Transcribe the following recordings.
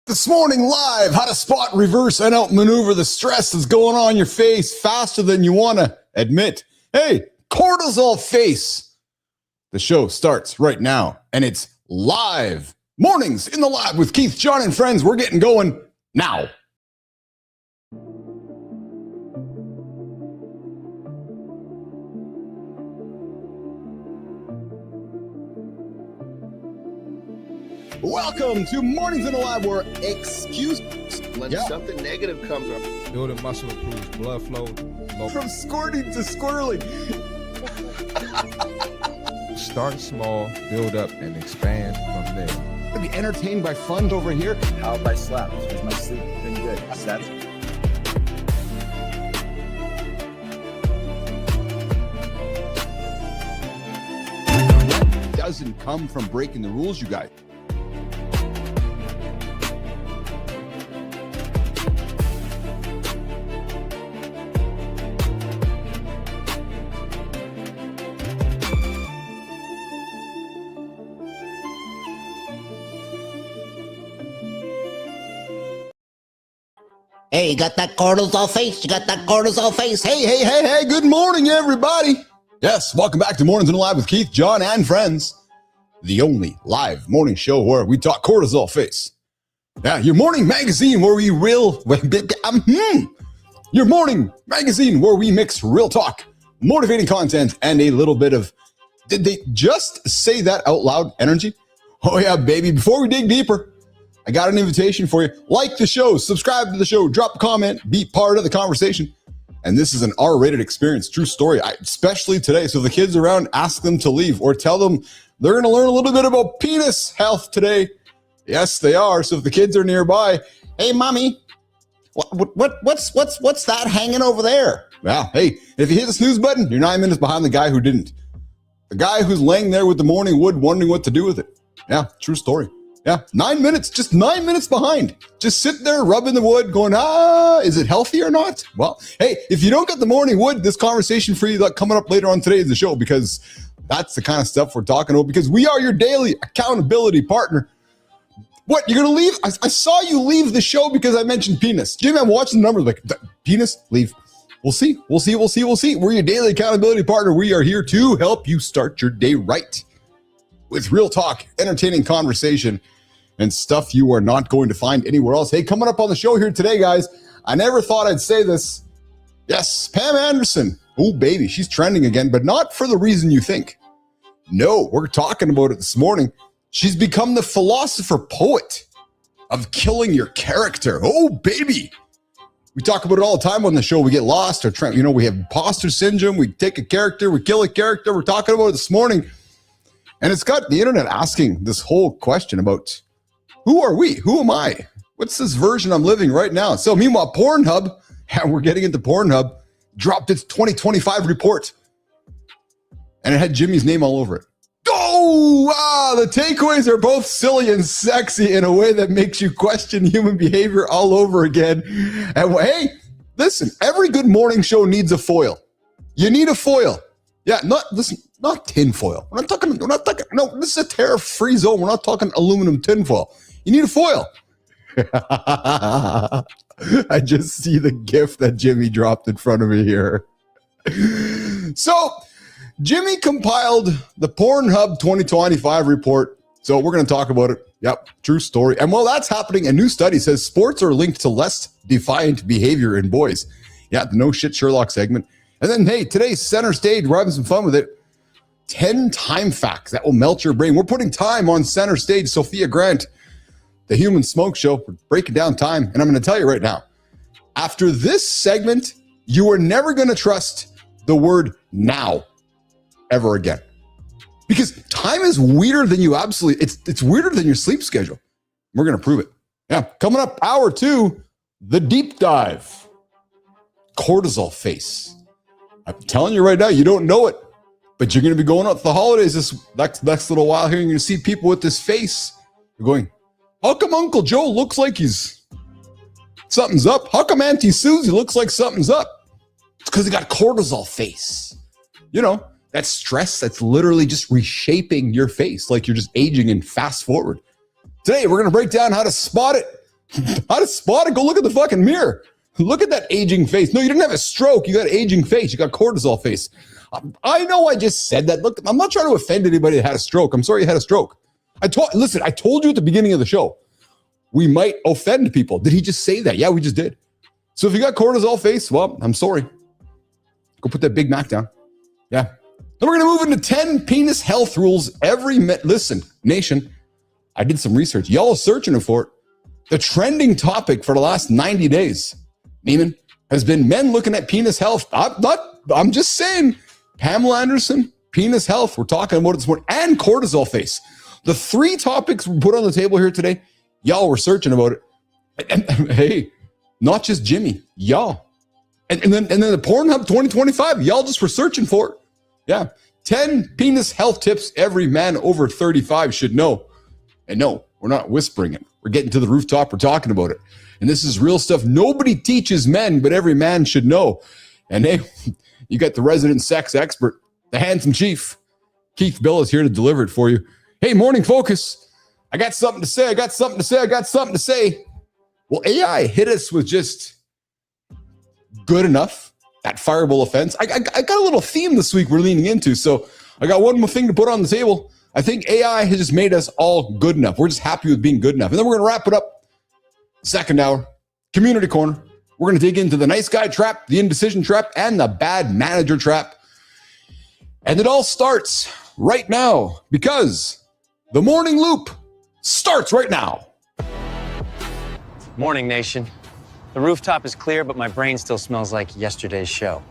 This morning live, how to spot, reverse, and outmaneuver the stress that's going on in your face faster than you want to admit. Hey, Cortisol Face. The show starts right now, and it's live. Mornings in the lab with Keith, Jon, and friends. We're getting going now. Welcome to Mornings in the Lab, where when something negative comes up. Building muscle improves blood flow. From squirting to squirreling. Start small, build up, and expand from there. To be entertained by fun over here. How have I slept? Has my sleep been good? That's Doesn't come from breaking the rules, you guys. Hey, you got that cortisol face? You got that cortisol face? Hey, good morning, everybody. Yes, welcome back to Mornings in the Lab with Keith, Jon, and friends. The only live morning show where we talk cortisol face. Yeah, your morning magazine where we your morning magazine where we mix real talk, motivating content, and a little bit of, did they just say that out loud, energy? Oh yeah, baby. Before we dig deeper, I got an invitation for you. Like the show, subscribe to the show, drop a comment, be part of the conversation. And this is an R-rated experience, true story, especially today. So if the kids are around, ask them to leave or tell them they're going to learn a little bit about penis health today. Yes, they are. So if the kids are nearby, Hey, mommy, what's that hanging over there? well, hey, if you hit the snooze button, you're 9 minutes behind the guy who didn't. The guy who's laying there with the morning wood wondering what to do with it. Yeah, true story. Yeah, 9 minutes, just 9 minutes behind. Just sit there rubbing the wood going, is it healthy or not? Well, hey, if you don't get the morning wood, this conversation for you coming up later on today in the show, because that's the kind of stuff we're talking about, because we are your daily accountability partner. What, you're going to leave? I saw you leave the show because I mentioned penis. Jimmy, I'm watching the numbers like, penis, leave. We'll see. We're your daily accountability partner. We are here to help you start your day right with real talk, entertaining conversation, and stuff you are not going to find anywhere else. Hey, coming up on the show here today, guys, I never thought I'd say this. Yes, Pam Anderson. Oh, baby, she's trending again, but not for the reason you think. No, we're talking about it this morning. She's become the philosopher poet of killing your character. Oh, baby. We talk about it all the time on the show. We get lost, or we have imposter syndrome. We take a character, we kill a character. We're talking about it this morning. And it's got the internet asking this whole question about, who are we? Who am I? What's this version I'm living right now? So meanwhile, PornHub, and we're getting into PornHub, dropped its 2025 report. And it had Jimmy's name all over it. Oh, wow, the takeaways are both silly and sexy in a way that makes you question human behavior all over again. And hey, listen, every good morning show needs a foil. You need a foil. Yeah, not tin foil. We're not talking, no, this is a tariff-free zone. We're not talking aluminum tin foil. You need a foil. I just see the GIF that Jimmy dropped in front of me here. So, Jimmy compiled the PornHub 2025 report. So we're going to talk about it. Yep, true story. And while that's happening, a new study says sports are linked to less defiant behavior in boys. Yeah, the no shit Sherlock segment. And then, hey, today's center stage, we're having some fun with it. 10 time facts that will melt your brain. We're putting time on center stage. Sophia Grant, the Human Smoke Show, we're breaking down time. And I'm going to tell you right now, after this segment, you are never going to trust the word now ever again. Because time is weirder than you it's weirder than your sleep schedule. We're going to prove it. Yeah, coming up, hour 2, the deep dive. Cortisol Face. I'm telling you right now, you don't know it, but you're going to be going out for the holidays this next little while here. You're going to see people with this face. You're going, how come Uncle Joe looks like something's up? How come Auntie Susie looks like something's up? It's because he got cortisol face. You know, that stress that's literally just reshaping your face like you're just aging and fast forward. Today, we're going to break down how to spot it, How to spot it? Go look at the fucking mirror. Look at that aging face. No, you didn't have a stroke. You got aging face. You got cortisol face. I know I just said that. Look, I'm not trying to offend anybody that had a stroke. I'm sorry you had a stroke. I told you at the beginning of the show, we might offend people. Did he just say that? Yeah, we just did. So if you got cortisol face, well, I'm sorry. Go put that Big Mac down. Yeah. Then we're going to move into 10 penis health rules listen, nation, I did some research. Y'all are searching for it. The trending topic for the last 90 days, Neiman, has been men looking at penis health. I'm just saying, Pamela Anderson, penis health, we're talking about it this morning, and cortisol face. The 3 topics we put on the table here today, y'all were searching about it. And hey, not just Jimmy, y'all. And then the PornHub 2025, y'all just were searching for it. Yeah. 10 penis health tips every man over 35 should know. And no, we're not whispering it. We're getting to the rooftop. We're talking about it. And this is real stuff. Nobody teaches men, but every man should know. And hey, you got the resident sex expert, the handsome chief. Keith Bill is here to deliver it for you. Hey, Morning Focus. I got something to say. I got something to say. Well, AI hit us with just good enough. That fireable offense. I got a little theme this week we're leaning into. So I got one more thing to put on the table. I think AI has just made us all good enough. We're just happy with being good enough. And then we're going to wrap it up. Second hour, community corner. We're going to dig into the nice guy trap, the indecision trap, and the bad manager trap. And it all starts right now because the morning loop starts right now. Morning, nation. The rooftop is clear, but my brain still smells like yesterday's show.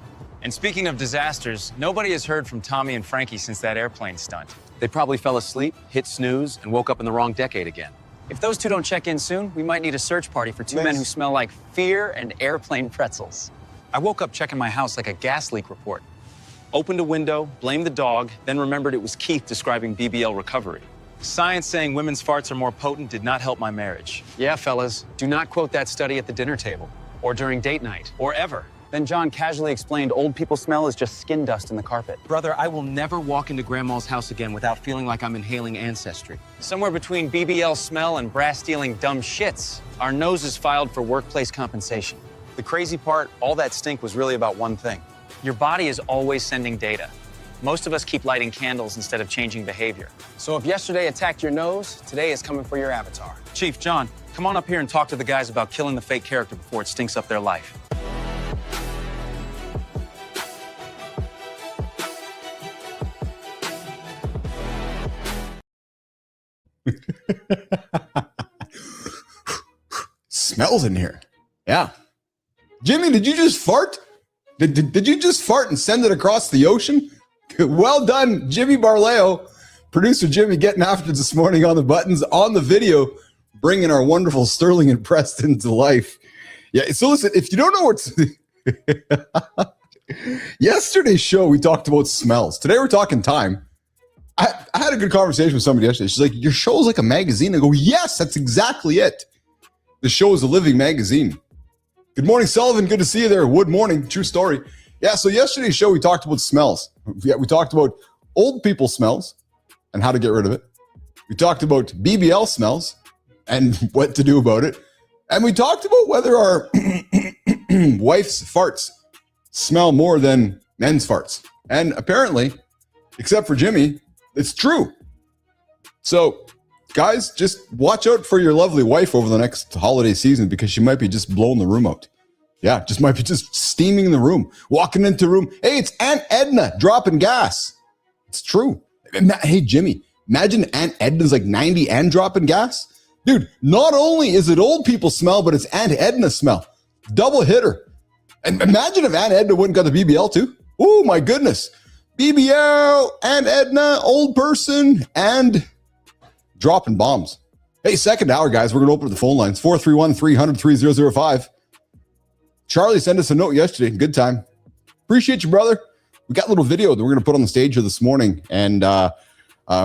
And speaking of disasters, nobody has heard from Tommy and Frankie since that airplane stunt. They probably fell asleep, hit snooze, and woke up in the wrong decade again. If those two don't check in soon, we might need a search party for 2 men who smell like fear and airplane pretzels. I woke up checking my house like a gas leak report. Opened a window, blamed the dog, then remembered it was Keith describing BBL recovery. Science saying women's farts are more potent did not help my marriage. Yeah, fellas, do not quote that study at the dinner table, or during date night, or ever. Then John casually explained old people smell is just skin dust in the carpet. Brother, I will never walk into Grandma's house again without feeling like I'm inhaling ancestry. Somewhere between BBL smell and brass-stealing dumb shits, our noses filed for workplace compensation. The crazy part, all that stink was really about one thing. Your body is always sending data. Most of us keep lighting candles instead of changing behavior. So if yesterday attacked your nose, today is coming for your avatar. Chief, John, come on up here and talk to the guys about killing the fake character before it stinks up their life. Smells in here. Yeah. Jimmy, did you just fart? Did you just fart and send it across the ocean? Well done, Jimmy Barleo. Producer Jimmy getting after this morning on the buttons, on the video, bringing our wonderful Sterling and Preston to life. Yeah, so listen, if you don't know what's... Yesterday's show, we talked about smells. Today we're talking time. I had a good conversation with somebody yesterday. She's like, your show is like a magazine. I go, yes, that's exactly it. The show is a living magazine. Good morning, Sullivan. Good to see you there. Wood morning. True story. Yeah, so yesterday's show, we talked about smells. Yeah, we talked about old people smells and how to get rid of it. We talked about BBL smells and what to do about it. And we talked about whether our wife's farts smell more than men's farts. And apparently, except for Jimmy, it's true. So, guys, just watch out for your lovely wife over the next holiday season because she might be just blowing the room out. Yeah, just might be just steaming the room, walking into the room. Hey, it's Aunt Edna dropping gas. It's true. Hey, Jimmy, imagine Aunt Edna's like 90 and dropping gas. Dude, not only is it old people smell, but it's Aunt Edna smell. Double hitter. And imagine if Aunt Edna wouldn't got the BBL too. Oh, my goodness. BBL, Aunt Edna, old person, and dropping bombs. Hey, second hour, guys. We're going to open up the phone lines. 431-300-3005. Charlie sent us a note yesterday. Good time. Appreciate you, brother. We got a little video that we're going to put on the stage here this morning. And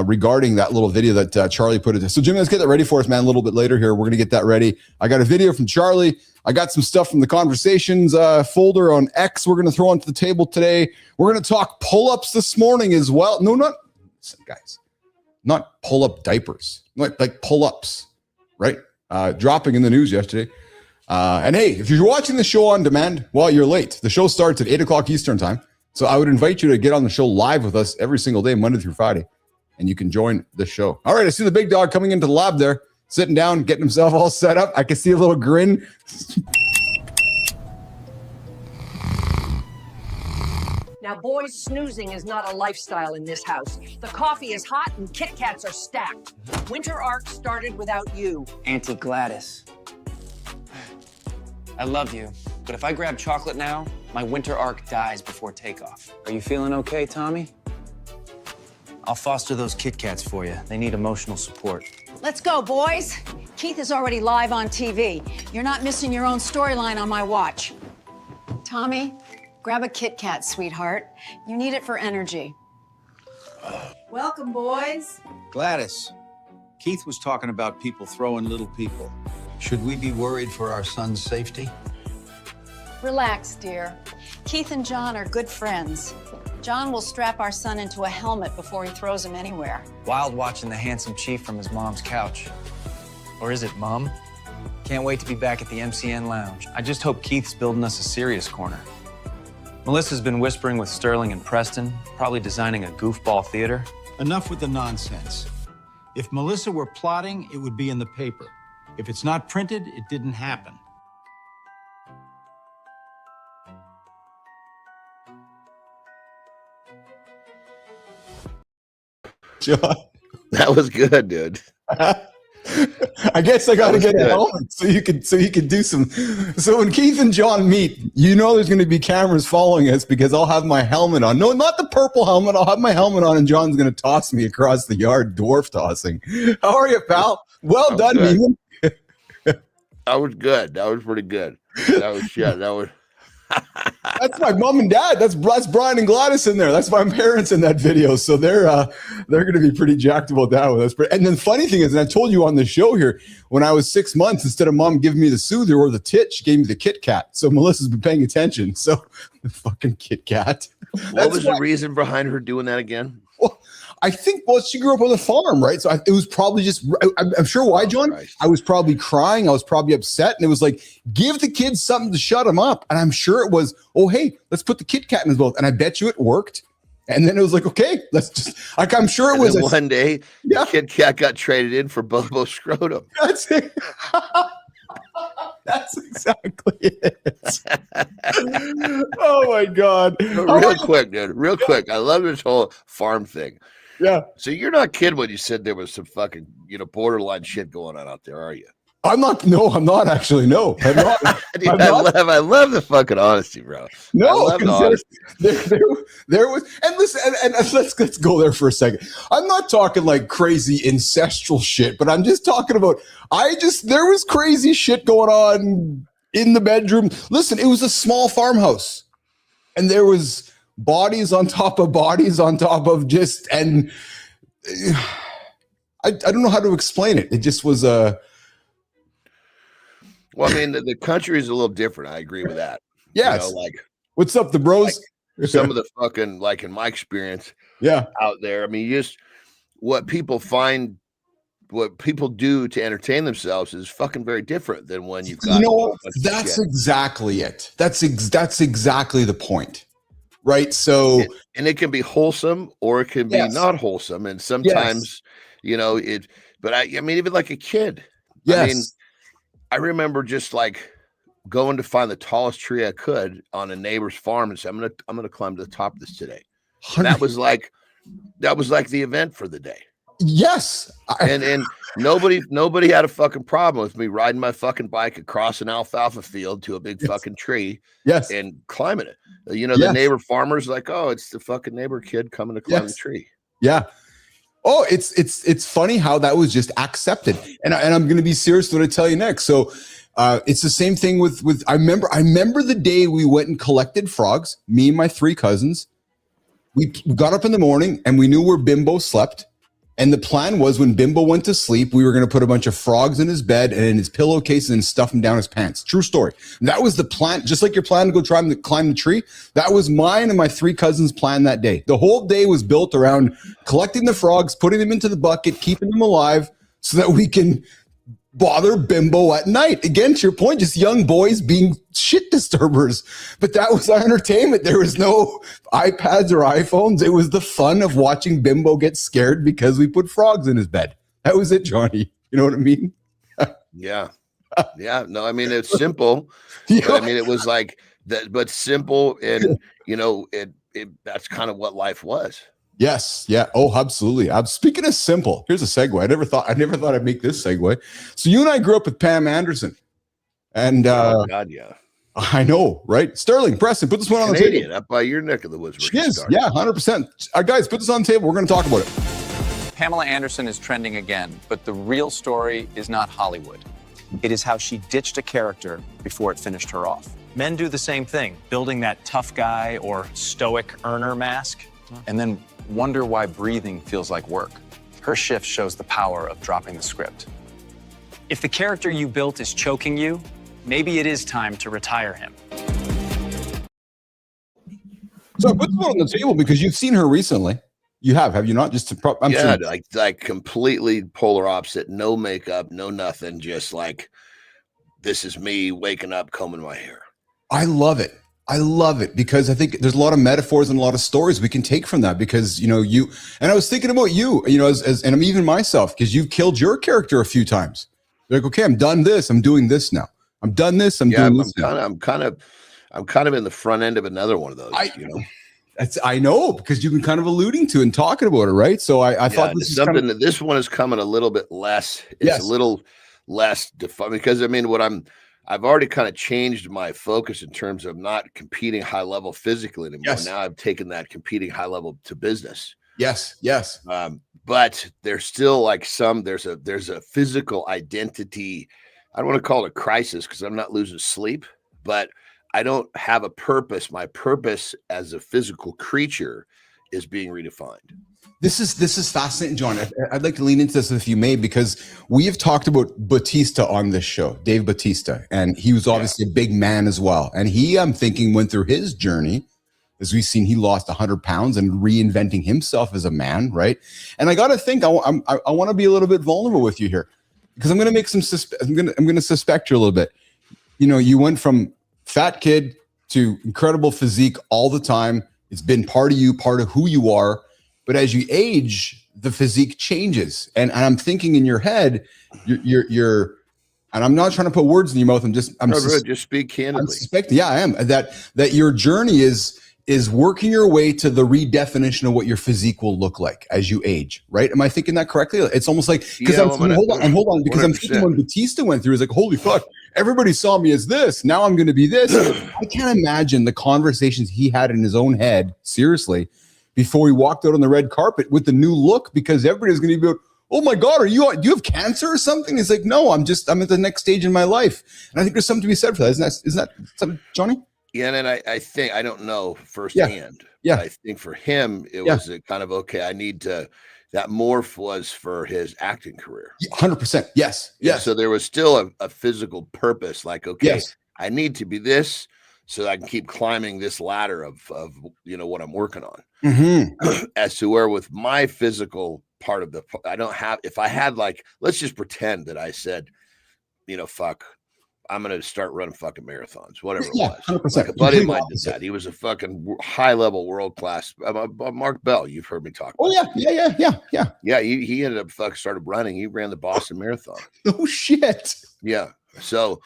regarding that little video that Charlie put it. So, Jimmy, let's get that ready for us, man. A little bit later here. We're going to get that ready. I got a video from Charlie. I got some stuff from the conversations folder on X we're going to throw onto the table today. We're going to talk pull-ups this morning as well. No, not, listen, guys, not pull-up diapers, like pull-ups, right? dropping in the news yesterday. And hey, if you're watching the show on demand, well, you're late. The show starts at 8 o'clock Eastern time. So I would invite you to get on the show live with us every single day, Monday through Friday, and you can join the show. All right, I see the big dog coming into the lab there, sitting down, getting himself all set up. I can see a little grin. Now, boys, snoozing is not a lifestyle in this house. The coffee is hot and Kit Kats are stacked. Winter Arc started without you. Auntie Gladys. I love you, but if I grab chocolate now, my winter arc dies before takeoff. Are you feeling okay, Tommy? I'll foster those Kit Kats for you. They need emotional support. Let's go, boys. Keith is already live on TV. You're not missing your own storyline on my watch. Tommy, grab a Kit Kat, sweetheart. You need it for energy. Welcome, boys. Gladys, Keith was talking about people throwing little people. Should we be worried for our son's safety? Relax, dear. Keith and Jon are good friends. Jon will strap our son into a helmet before he throws him anywhere. Wild watching the handsome chief from his mom's couch. Or is it Mom? Can't wait to be back at the MCN lounge. I just hope Keith's building us a serious corner. Melissa's been whispering with Sterling and Preston, probably designing a goofball theater. Enough with the nonsense. If Melissa were plotting, it would be in the paper. If it's not printed, it didn't happen. John. That was good, dude. I guess I got to get a helmet so you could do some. So when Keith and Jon meet, you know there's going to be cameras following us because I'll have my helmet on. No, not the purple helmet. I'll have my helmet on, and John's going to toss me across the yard, dwarf tossing. How are you, pal? Well done, Ethan. That was good. That was pretty good. That was shit. That was. That's my mom and dad. That's Brian and Gladys in there. That's my parents in that video. So they're going to be pretty jacked about that one. And then the funny thing is, and I told you on the show here, when I was 6 months, instead of mom giving me the soother or the tit, she gave me the Kit Kat. So Melissa's been paying attention. So the fucking Kit Kat. What was the reason behind her doing that again? Well, I think, she grew up on a farm, right? So it was probably just, I'm sure why, John? Christ. I was probably crying. I was probably upset. And it was like, give the kids something to shut them up. And I'm sure it was, oh, hey, let's put the Kit Kat in his mouth. And I bet you it worked. And then it was like, okay, let's just, like, I'm sure it was. One day, the Kit Kat got traded in for Bobo Scrotum. That's it. That's exactly it. Oh, my God. Real quick, dude. Real quick. I love this whole farm thing. Yeah. So you're not kidding when you said there was some fucking, borderline shit going on out there, are you? I'm not. No, I'm not actually. No, I'm not. Dude, I love the fucking honesty, bro. No, I love the honesty. There was, and listen, and let's go there for a second. I'm not talking like crazy ancestral shit, but I'm just talking about. There was crazy shit going on in the bedroom. Listen, it was a small farmhouse, and there was bodies on top of just, and I don't know how to explain it. It just was a. Well, I mean, the country is a little different. I agree with that. Yes. What's up, the bros? Some of the fucking, like in my experience, out there. I mean, just what people do to entertain themselves is fucking very different than when you've got. That's exactly it. That's exactly the point, right? So, and it can be wholesome or it can be not wholesome, and sometimes, it. But I mean, even like a kid. Yes. I mean, I remember just like going to find the tallest tree I could on a neighbor's farm and say, I'm gonna climb to the top of this today. That was like the event for the day. Yes. And nobody had a fucking problem with me riding my fucking bike across an alfalfa field to a big fucking tree. Yes. And climbing it. The neighbor farmer's like, oh, it's the fucking neighbor kid coming to climb the tree. Yeah. Oh, it's funny how that was just accepted. And I'm going to be serious when I tell you next. So it's the same thing with I remember the day we went and collected frogs, me and my 3 cousins. We got up in the morning and we knew where Bimbo slept. And the plan was when Bimbo went to sleep, we were going to put a bunch of frogs in his bed and in his pillowcase and stuff him down his pants. True story. And that was the plan. Just like your plan to go try to climb the tree. That was mine and my 3 cousins' plan that day. The whole day was built around collecting the frogs, putting them into the bucket, keeping them alive so that we can bother bimbo at night. Again, to your point, just young boys being shit disturbers. But that was our entertainment. There was no iPads or iPhones. It was the fun of watching bimbo get scared because we put frogs in his bed. That was it, Johnny. You know what I mean? Yeah. Yeah. No, I mean, it's simple. But, I mean, it was like that, but simple. And, you know, that's kind of what life was. Yes. Yeah. Oh, absolutely. Speaking of simple, here's a segue. I never thought I'd make this segue. So you and I grew up with Pam Anderson. And oh, God, yeah. I know, right? Sterling, Preston, put this one on the table. Up by your neck of the woods. She is. Yeah, 100%. Guys, put this on the table. We're going to talk about it. Pamela Anderson is trending again, but the real story is not Hollywood. It is how she ditched a character before it finished her off. Men do the same thing, building that tough guy or stoic earner mask. And then wonder why breathing feels like work. Her shift shows the power of dropping the script. If the character you built is choking you, maybe it is time to retire him. So I put this one on the table because you've seen her recently. You have you not? Just to I'm yeah, sure. like completely polar opposite. No makeup, no nothing. Just like, this is me waking up, combing my hair. I love it. I love it because I think there's a lot of metaphors and a lot of stories we can take from that because, you know, and I was thinking about you know, and I'm even myself, because you've killed your character a few times. You're like, okay, I'm done this. I'm doing this now. I'm done this. I'm doing this now. I'm kind of in the front end of another one of those, you know. I know, because you've been kind of alluding to and talking about it, right? So I thought this is something that this one is coming a little bit less. It's a little less defined because I mean, I've already kind of changed my focus in terms of not competing high level physically anymore. Yes. Now I've taken that competing high level to business. Yes. But there's still like there's a physical identity. I don't want to call it a crisis because I'm not losing sleep, but I don't have a purpose. My purpose as a physical creature is being redefined. This is fascinating, John. I'd like to lean into this if you may, because we have talked about Batista on this show, Dave Batista, and he was obviously a big man as well. And he, I'm thinking, went through his journey. As we've seen, he lost 100 pounds and reinventing himself as a man, right? And I got to think, I want to be a little bit vulnerable with you here, because I'm going to make some, I'm going to suspect you a little bit. You know, you went from fat kid to incredible physique all the time. It's been part of you, part of who you are. But as you age, the physique changes. And I'm thinking in your head, you're, and I'm not trying to put words in your mouth. Just speak candidly. I'm suspecting, yeah, I am, that your journey is working your way to the redefinition of what your physique will look like as you age, right? Am I thinking that correctly? It's almost like, because hold on, because 100%. I'm thinking when Batista went through, it's like, holy fuck, everybody saw me as this. Now I'm going to be this. I can't imagine the conversations he had in his own head, seriously, before he walked out on the red carpet with the new look, because everybody's going to be like, oh my God, do you have cancer or something? He's like, no, I'm at the next stage in my life. And I think there's something to be said for that. Isn't that something, Johnny? Yeah, and I think, I don't know firsthand. Yeah. I think for him, it was a kind of, okay, I need to, that morph was for his acting career. 100%. Yes. Yeah, so there was still a physical purpose, like, okay, I need to be this so I can keep climbing this ladder of you know, what I'm working on. Mm-hmm. As to where with my physical part of I don't have, if I had like, let's just pretend that I said, you know, fuck, I'm going to start running fucking marathons, whatever it was. 100%. Like a buddy of mine did that. He was a fucking high level, world class. Mark Bell, you've heard me talk about. Yeah. He ended up started running. He ran the Boston Marathon. Oh shit. Yeah. So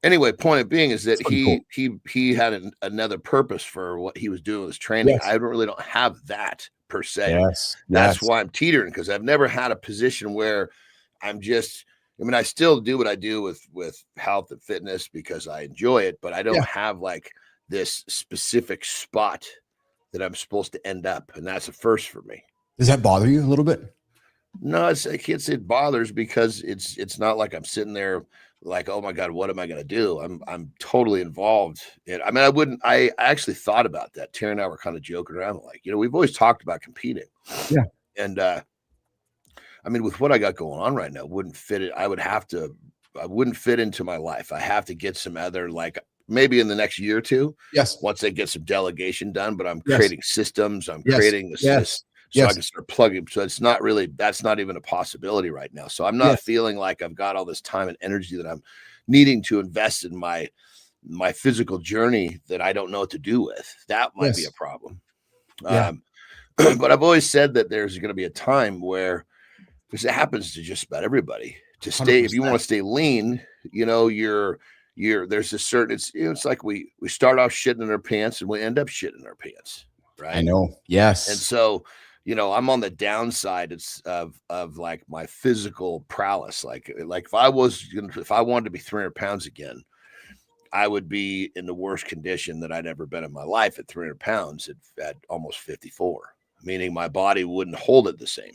anyway, point of being is that he had another purpose for what he was doing with his training. Yes. I really don't have that per se. Yes. That's why I'm teetering, because I've never had a position where I'm just, I mean, I still do what I do with health and fitness because I enjoy it, but I don't have like this specific spot that I'm supposed to end up. And that's a first for me. Does that bother you a little bit? No, I can't say it bothers, because it's not like I'm sitting there like, oh my God, what am I going to do? I'm totally involved. And I mean, I actually thought about that. Terry and I were kind of joking around, like, you know, we've always talked about competing. Yeah. And, I mean, with what I got going on right now, wouldn't fit it. I wouldn't fit into my life. I have to get some other, like maybe in the next year or two. Yes. Once they get some delegation done, but I'm creating systems. I'm creating this so I can start plugging. So it's not really, that's not even a possibility right now. So I'm not feeling like I've got all this time and energy that I'm needing to invest in my physical journey that I don't know what to do with. That might be a problem. But I've always said that there's going to be a time where, because it happens to just about everybody, to stay, 100%. If you want to stay lean, you know, there's a certain, it's like we start off shitting in our pants and we end up shitting in our pants. Right. I know. Yes. And so, you know, I'm on the downside of like my physical prowess. Like if I wanted to be 300 pounds again, I would be in the worst condition that I'd ever been in my life at 300 pounds at almost 54, meaning my body wouldn't hold it the same.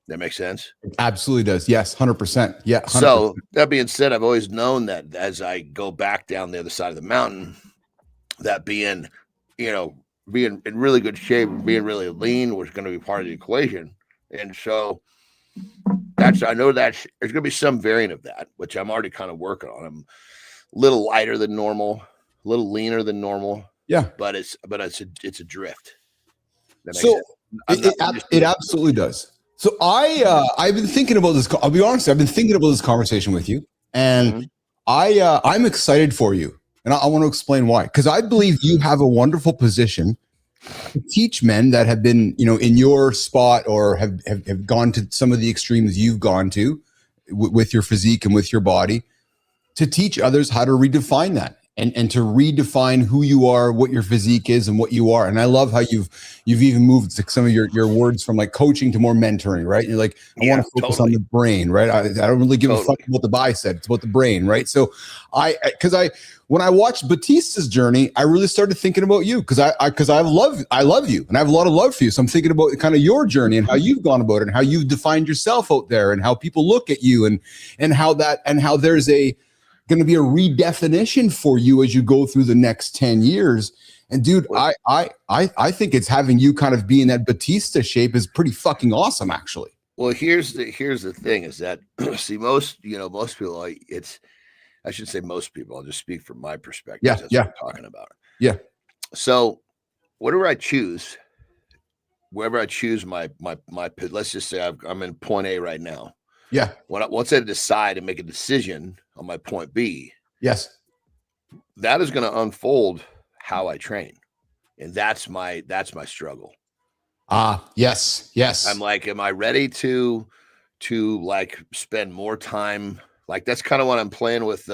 That makes sense? It absolutely does. Yes. 100%. Yeah. 100%. So that being said, I've always known that as I go back down the other side of the mountain, that being in really good shape, being really lean was going to be part of the equation. And so I know that there's going to be some variant of that, which I'm already kind of working on. I'm a little lighter than normal, a little leaner than normal. Yeah. But it's a drift. So it absolutely does. So I've been thinking about this. I'll be honest. I've been thinking about this conversation with you, and I'm excited for you. And I want to explain why. Because I believe you have a wonderful position to teach men that have been, you know, in your spot or have gone to some of the extremes you've gone to with your physique and with your body, to teach others how to redefine that and to redefine who you are, what your physique is and what you are. And I love how you've even moved to some of your words from like coaching to more mentoring, right? You're like, I want to focus on the brain, right? I don't really give a fuck about the bicep. It's about the brain, right? So when I watched Batista's journey, I really started thinking about you because I love you and I have a lot of love for you. So I'm thinking about kind of your journey and how you've gone about it and how you've defined yourself out there and how people look at you and how there's going to be a redefinition for you as you go through the next 10 years. And dude, I think it's having you kind of be in that Batista shape is pretty fucking awesome, actually. Well, here's the thing is that see most people, I should say most people, I'll just speak from my perspective. Yeah. That's what I'm talking about. Yeah. So wherever I choose my let's just say I'm in point A right now. Yeah. Once I decide and make a decision on my point B, yes, that is going to unfold how I train, and that's my struggle. Yes. I'm like, am I ready to like spend more time? Like that's kind of what I'm playing with.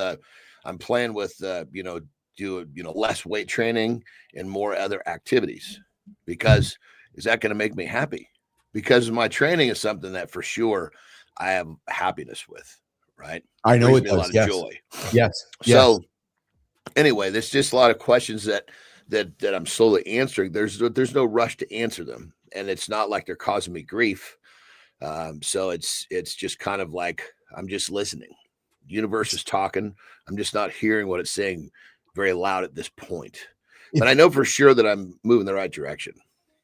Do less weight training and more other activities, because is that going to make me happy? Because my training is something that for sure I have happiness with, right? I know it does. A lot of joy. Yes. So anyway, there's just a lot of questions that I'm slowly answering. There's no rush to answer them, and it's not like they're causing me grief. So it's just kind of like I'm just listening. The universe is talking. I'm just not hearing what it's saying very loud at this point. But I know for sure that I'm moving the right direction.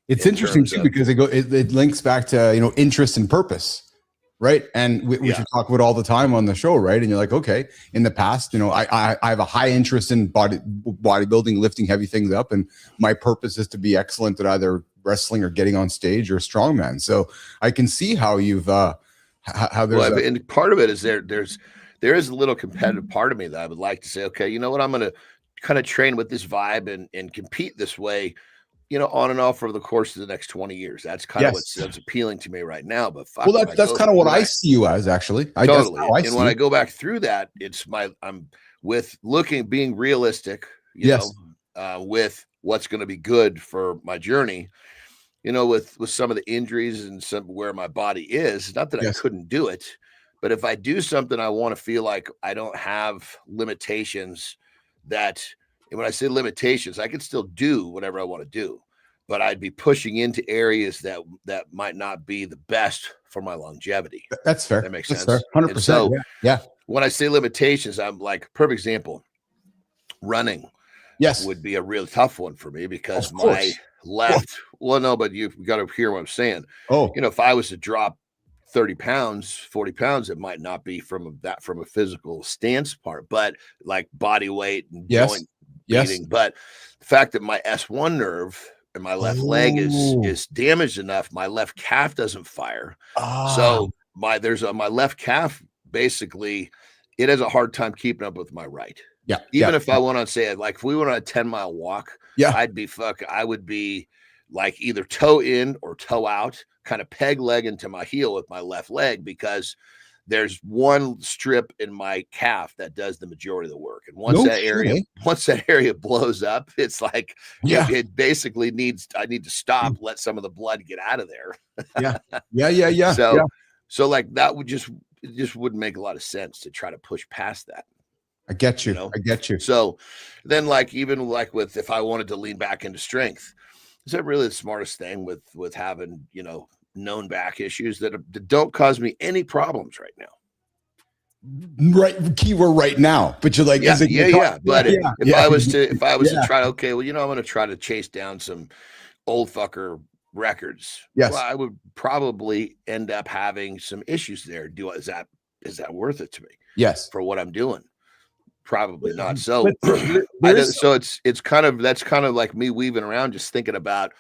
It's interesting too because it links back to interest and purpose. Right. And we should talk about all the time on the show. Right. And you're like, okay, in the past, I have a high interest in bodybuilding, lifting heavy things up. And my purpose is to be excellent at either wrestling or getting on stage or strongman. So I can see how you've, and part of it is there is a little competitive part of me that I would like to say, okay, you know what, I'm going to kind of train with this vibe and compete this way, on and off over the course of the next 20 years. That's kind of what's appealing to me right now. But that's kind of what I see you as, actually. Totally. And when I go back through that, I'm with being realistic, with what's going to be good for my journey, with some of the injuries and some where my body is. Not that I couldn't do it, but if I do something, I want to feel like I don't have limitations that. And when I say limitations, I can still do whatever I want to do, but I'd be pushing into areas that might not be the best for my longevity. That's fair. That makes sense. Fair. 100%. So, yeah. When I say limitations, I'm like, perfect example, running. Yes. Would be a real tough one for me because my left, but you've got to hear what I'm saying. Oh, if I was to drop 30 pounds, 40 pounds, it might not be from a physical stance part, but like body weight and joint. But the fact that my S1 nerve and my left leg is damaged enough. My left calf doesn't fire. So my left calf, basically, it has a hard time keeping up with my right. Yeah. Even if I went on, say, like if we went on a 10-mile walk, I would be like either toe in or toe out, kind of peg leg into my heel with my left leg, because there's one strip in my calf that does the majority of the work. And once that area blows up, it's like, it basically I need to stop, let some of the blood get out of there. Yeah. So like that it just wouldn't make a lot of sense to try to push past that. I get you. I get you. So then, like, even like with, if I wanted to lean back into strength, is that really the smartest thing with having, known back issues that don't cause me any problems right now? Right. Keyword right now, but you're like, But if I was to try, I'm going to try to chase down some old fucker records. Yes. Well, I would probably end up having some issues there. Is that worth it to me? Yes. For what I'm doing? Probably not. So, it's kind of like me weaving around, just thinking about,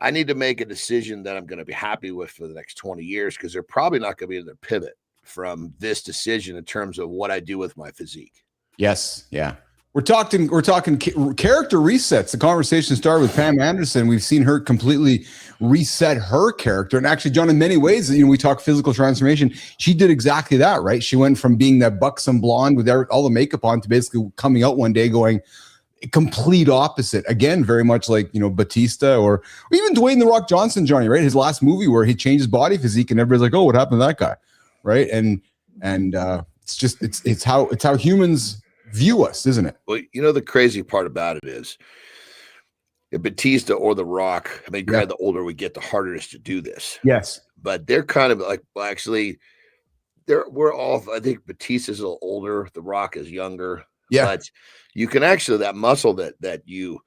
I need to make a decision that I'm going to be happy with for the next 20 years, because they're probably not going to be able to pivot from this decision in terms of what I do with my physique. Yes. Yeah. We're talking character resets. The conversation started with Pam Anderson. We've seen her completely reset her character. And actually, John, in many ways, we talk physical transformation. She did exactly that, right? She went from being that buxom blonde with all the makeup on to basically coming out one day going complete opposite. Again, very much like, Batista or even Dwayne "The Rock" Johnson, Johnny, right? His last movie where he changed his body physique and everybody's like, oh, what happened to that guy? Right. And it's how humans view us, isn't it? Well, the crazy part about it is, if Batista or The Rock, I mean, granted, the older we get, the harder it is to do this. Yes. But they're kind of like, well, actually, I think Batista's a little older, The Rock is younger. Yeah. But you can actually, that muscle that you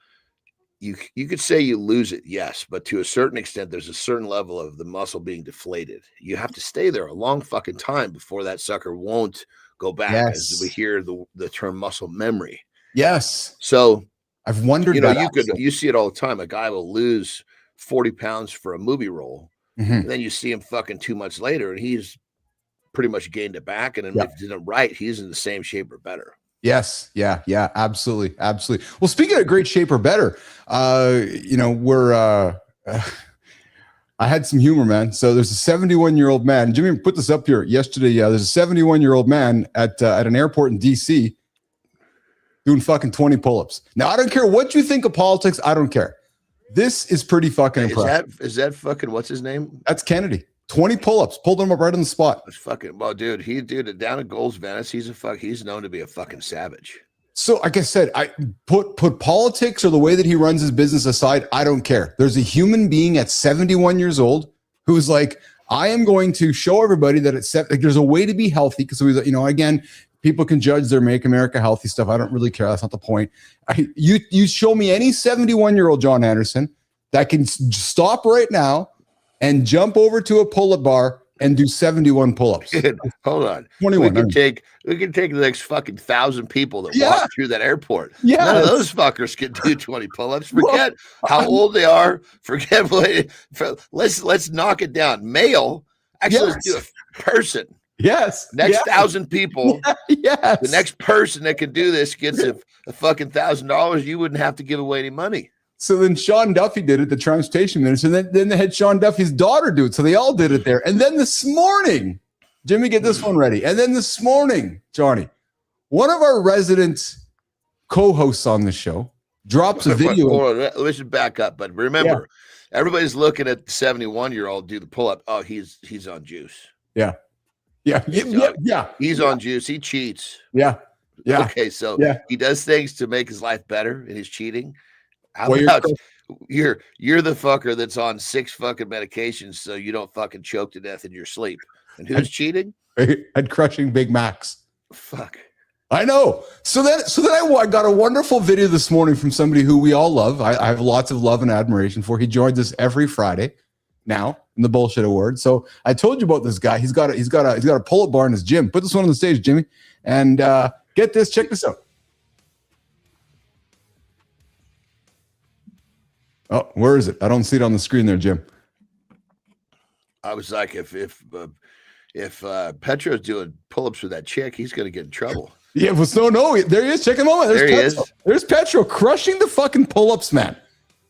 could say you lose it, yes, but to a certain extent, there's a certain level of the muscle being deflated. You have to stay there a long fucking time before that sucker won't go back. Yes. As we hear the term muscle memory. Yes. So I've wondered, you see it all the time. A guy will lose 40 pounds for a movie role. Mm-hmm. And then you see him fucking 2 months later and he's pretty much gained it back. And if he did it right, he's in the same shape or better. Yes. Yeah. Absolutely. Well, speaking of great shape or better, I had some humor, man. So there's a 71-year-old man. Jimmy put this up here yesterday. There's a 71-year-old man at an airport in DC doing fucking 20 pull-ups. Now, I don't care what you think of politics. I don't care. This is pretty fucking impressive. Is that fucking, what's his name? That's Kennedy. 20 pull-ups, pulled them up right on the spot. That's fucking, well, dude, down at Gold's Venice, he's known to be a fucking savage. So, like I said, I put politics or the way that he runs his business aside. I don't care. There's a human being at 71 years old who's like, I am going to show everybody that there's a way to be healthy. Because again, people can judge their Make America Healthy stuff. I don't really care. That's not the point. You show me any 71-year-old John Anderson that can stop right now and jump over to a pull-up bar and do 71 pull-ups. Dude, hold on. 21. We can take the next fucking 1,000 people that walk through that airport. Yeah. None of those fuckers can do 20 pull-ups. Forget how old they are. Forget let's knock it down. Male, actually, let's do a person. Yes. Next 1,000 people. Yes. The next person that can do this gets a fucking $1,000. You wouldn't have to give away any money. So then Sean Duffy did it, the transportation minister, and then they had Sean Duffy's daughter do it. So they all did it there. And then this morning, Jimmy, get this one ready. And then this morning, Johnny, one of our resident co-hosts on the show drops a video. Hold on, we should back up. But remember, everybody's looking at the 71-year-old do the pull-up. Oh, he's on juice. Yeah. He's on juice. He cheats. Yeah. Okay, so he does things to make his life better, and he's cheating. How about you're the fucker that's on 6 fucking medications so you don't fucking choke to death in your sleep. And who's cheating? And crushing Big Macs. Fuck. I know. So then I got a wonderful video this morning from somebody who we all love. I have lots of love and admiration for. He joins us every Friday now in the Bullshit Award. So I told you about this guy. He's got a pull-up bar in his gym. Put this one on the stage, Jimmy. And get this. Check this out. Oh, where is it? I don't see it on the screen there, Jim. I was like, if Petro's doing pull-ups with that chick, he's going to get in trouble. Yeah, well, no, there he is. Check him out. There he is. There's Petro crushing the fucking pull-ups, man.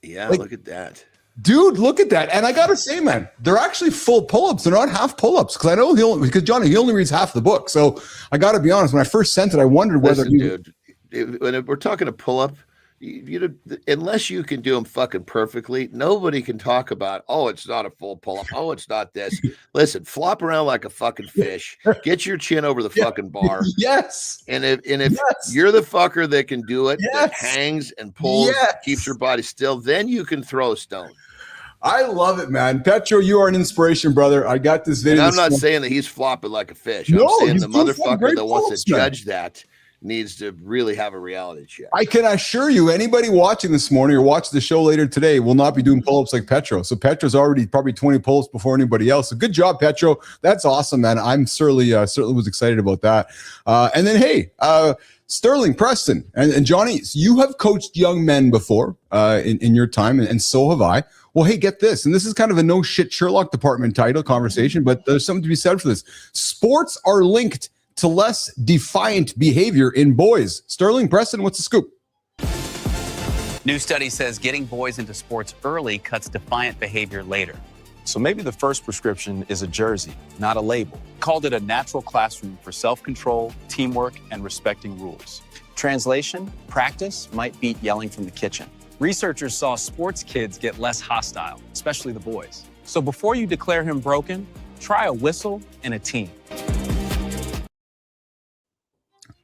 Yeah, like, look at that. Dude, look at that. And I got to say, man, they're actually full pull-ups. They're not half pull-ups because I know because Johnny, he only reads half the book. So I got to be honest, when I first sent it, I wondered whether dude, when we're talking a pull-up, unless you can do them fucking perfectly, nobody can talk about, oh, it's not a full pull-up. Oh, it's not this. Listen, flop around like a fucking fish. Get your chin over the fucking bar. Yes. And if you're the fucker that can do it, that hangs and pulls, keeps your body still, then you can throw a stone. I love it, man. Petro, you are an inspiration, brother. I got this video. And I'm not saying that he's flopping like a fish. No, I'm saying he's the motherfucker that wants to man. judge that needs to really have a reality check. I can assure you, anybody watching this morning or watch the show later today will not be doing pull-ups like Petro. So Petro's already probably 20 pull-ups before anybody else. So good job, Petro. That's awesome, man. I'm certainly was excited about that. And then, hey, Sterling, Preston, and Johnny, you have coached young men before in your time, and so have I. Well, hey, get this. And this is kind of a no shit Sherlock department title conversation, but there's something to be said for this. Sports are linked to less defiant behavior in boys. Sterling, Preston, what's the scoop? New study says getting boys into sports early cuts defiant behavior later. So maybe the first prescription is a jersey, not a label. Called it a natural classroom for self-control, teamwork, and respecting rules. Translation, practice might beat yelling from the kitchen. Researchers saw sports kids get less hostile, especially the boys. So before you declare him broken, try a whistle and a team.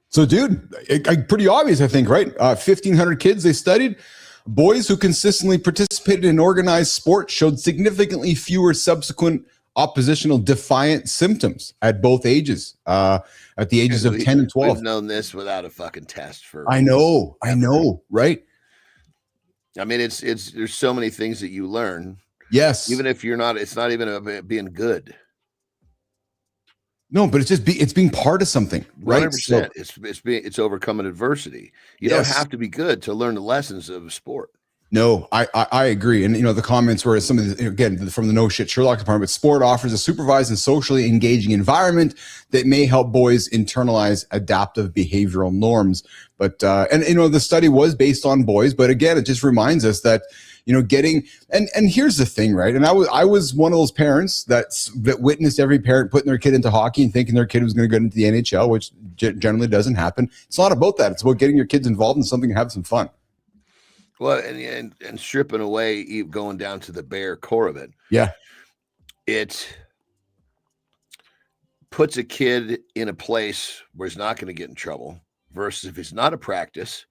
So, dude, pretty obvious, I think, right? 1,500 kids they studied. Boys who consistently participated in organized sports showed significantly fewer subsequent oppositional defiant symptoms at both ages, at the ages of 10 and 12. We've known this without a fucking test for. I know, right? I mean, it's there's so many things that you learn. Yes. Even if you're not, it's not even about being good. No, but it's being part of something, right? 100%. It's overcoming adversity. You don't have to be good to learn the lessons of a sport. No, I agree. And, the comments were some of the, again, from the no shit Sherlock department, sport offers a supervised and socially engaging environment that may help boys internalize adaptive behavioral norms. But, the study was based on boys, but again, it just reminds us that, getting, and here's the thing, right? And I was one of those parents that witnessed every parent putting their kid into hockey and thinking their kid was going to go into the NHL, which generally doesn't happen. It's not about that. It's about getting your kids involved in something and have some fun. Well, and stripping away, going down to the bare core of it. Yeah. It puts a kid in a place where he's not going to get in trouble versus if it's not a practice,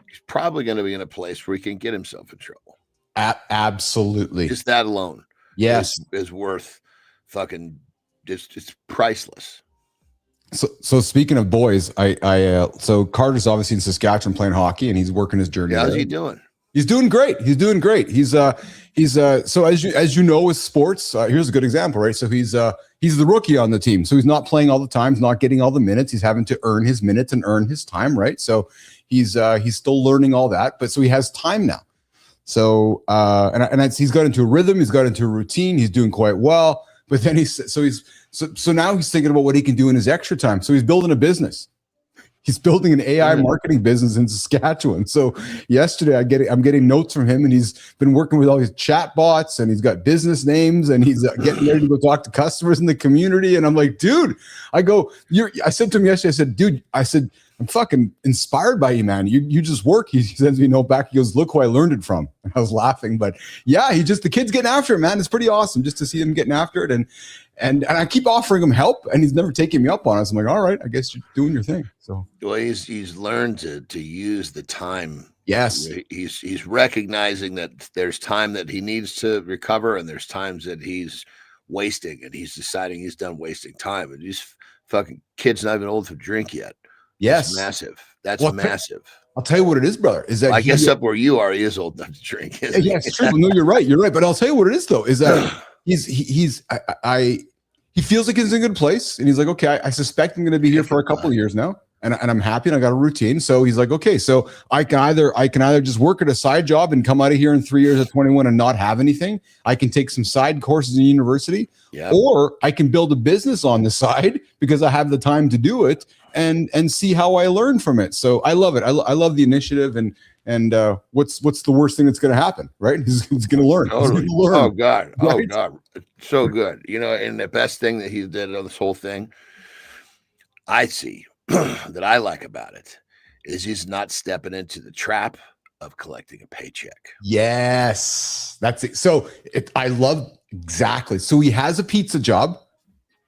he's probably going to be in a place where he can get himself in trouble. Absolutely. Just that alone. Yes. Is worth fucking it's priceless. So speaking of boys, so Carter's obviously in Saskatchewan playing hockey and he's working his journey. How's he doing? He's doing great. He's so as you know with sports, here's a good example, right? So he's the rookie on the team. So he's not playing all the time, he's not getting all the minutes. He's having to earn his minutes and earn his time, right? So he's still learning all that, but so he has time now. So he's got into a rhythm, he's got into a routine, he's doing quite well. But then so now he's thinking about what he can do in his extra time. So he's building a business. He's building an AI marketing business in Saskatchewan. So yesterday I'm getting notes from him, and he's been working with all these chat bots, and he's got business names, and he's getting ready to go talk to customers in the community. And I'm like, dude, I said to him yesterday, I said, dude, I'm fucking inspired by you, man. You just work. He sends me a note back. He goes, look who I learned it from. And I was laughing, but yeah, the kid's getting after it, man. It's pretty awesome just to see him getting after it. And I keep offering him help, and he's never taking me up on it. So I'm like, all right, I guess you're doing your thing. So well, he's learned to use the time. Yes, he's recognizing that there's time that he needs to recover, and there's times that he's wasting, and he's deciding he's done wasting time. And these fucking kid's not even old to drink yet. Yes, that's massive. That's massive. I'll tell you what it is, brother. Is that I guess up where you are, he is old enough to drink. Yeah, it's true. No, you're right. You're right. But I'll tell you what it is, though, is that he feels like he's in a good place, and he's like, okay, I suspect I'm going to be here for a couple of years now, and I'm happy and I got a routine. So he's like, okay, so I can either just work at a side job and come out of here in 3 years at 21 and not have anything. I can take some side courses in university, or I can build a business on the side because I have the time to do it and see how I learn from it. So I love it. I love the initiative and what's the worst thing that's going to happen, right? He's going to learn. Totally. Learn. Oh God. Oh Right? God. It's so good. You know, and the best thing that he did on this whole thing, I see that I like about it is he's not stepping into the trap of collecting a paycheck. Yes, that's it. So I love exactly. So he has a pizza job,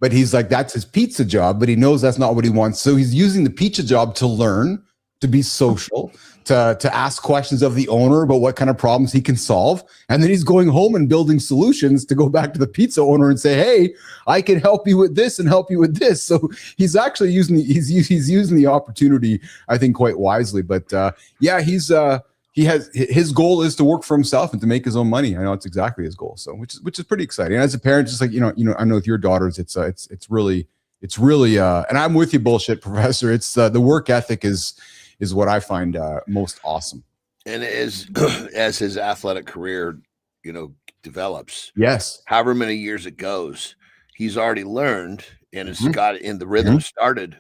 but he's like, that's his pizza job, but he knows that's not what he wants. So he's using the pizza job to learn, to be social, to ask questions of the owner about what kind of problems he can solve. And then he's going home and building solutions to go back to the pizza owner and say, hey, I can help you with this and help you with this. So he's actually using the opportunity, I think, quite wisely. But his goal is to work for himself and to make his own money. I know it's exactly his goal. So which is pretty exciting. And as a parent, just like, I know with your daughters, it's really, and I'm with you, bullshit professor. It's the work ethic is what I find most awesome. And as his athletic career, develops, yes, however many years it goes, he's already learned and has got in the rhythm started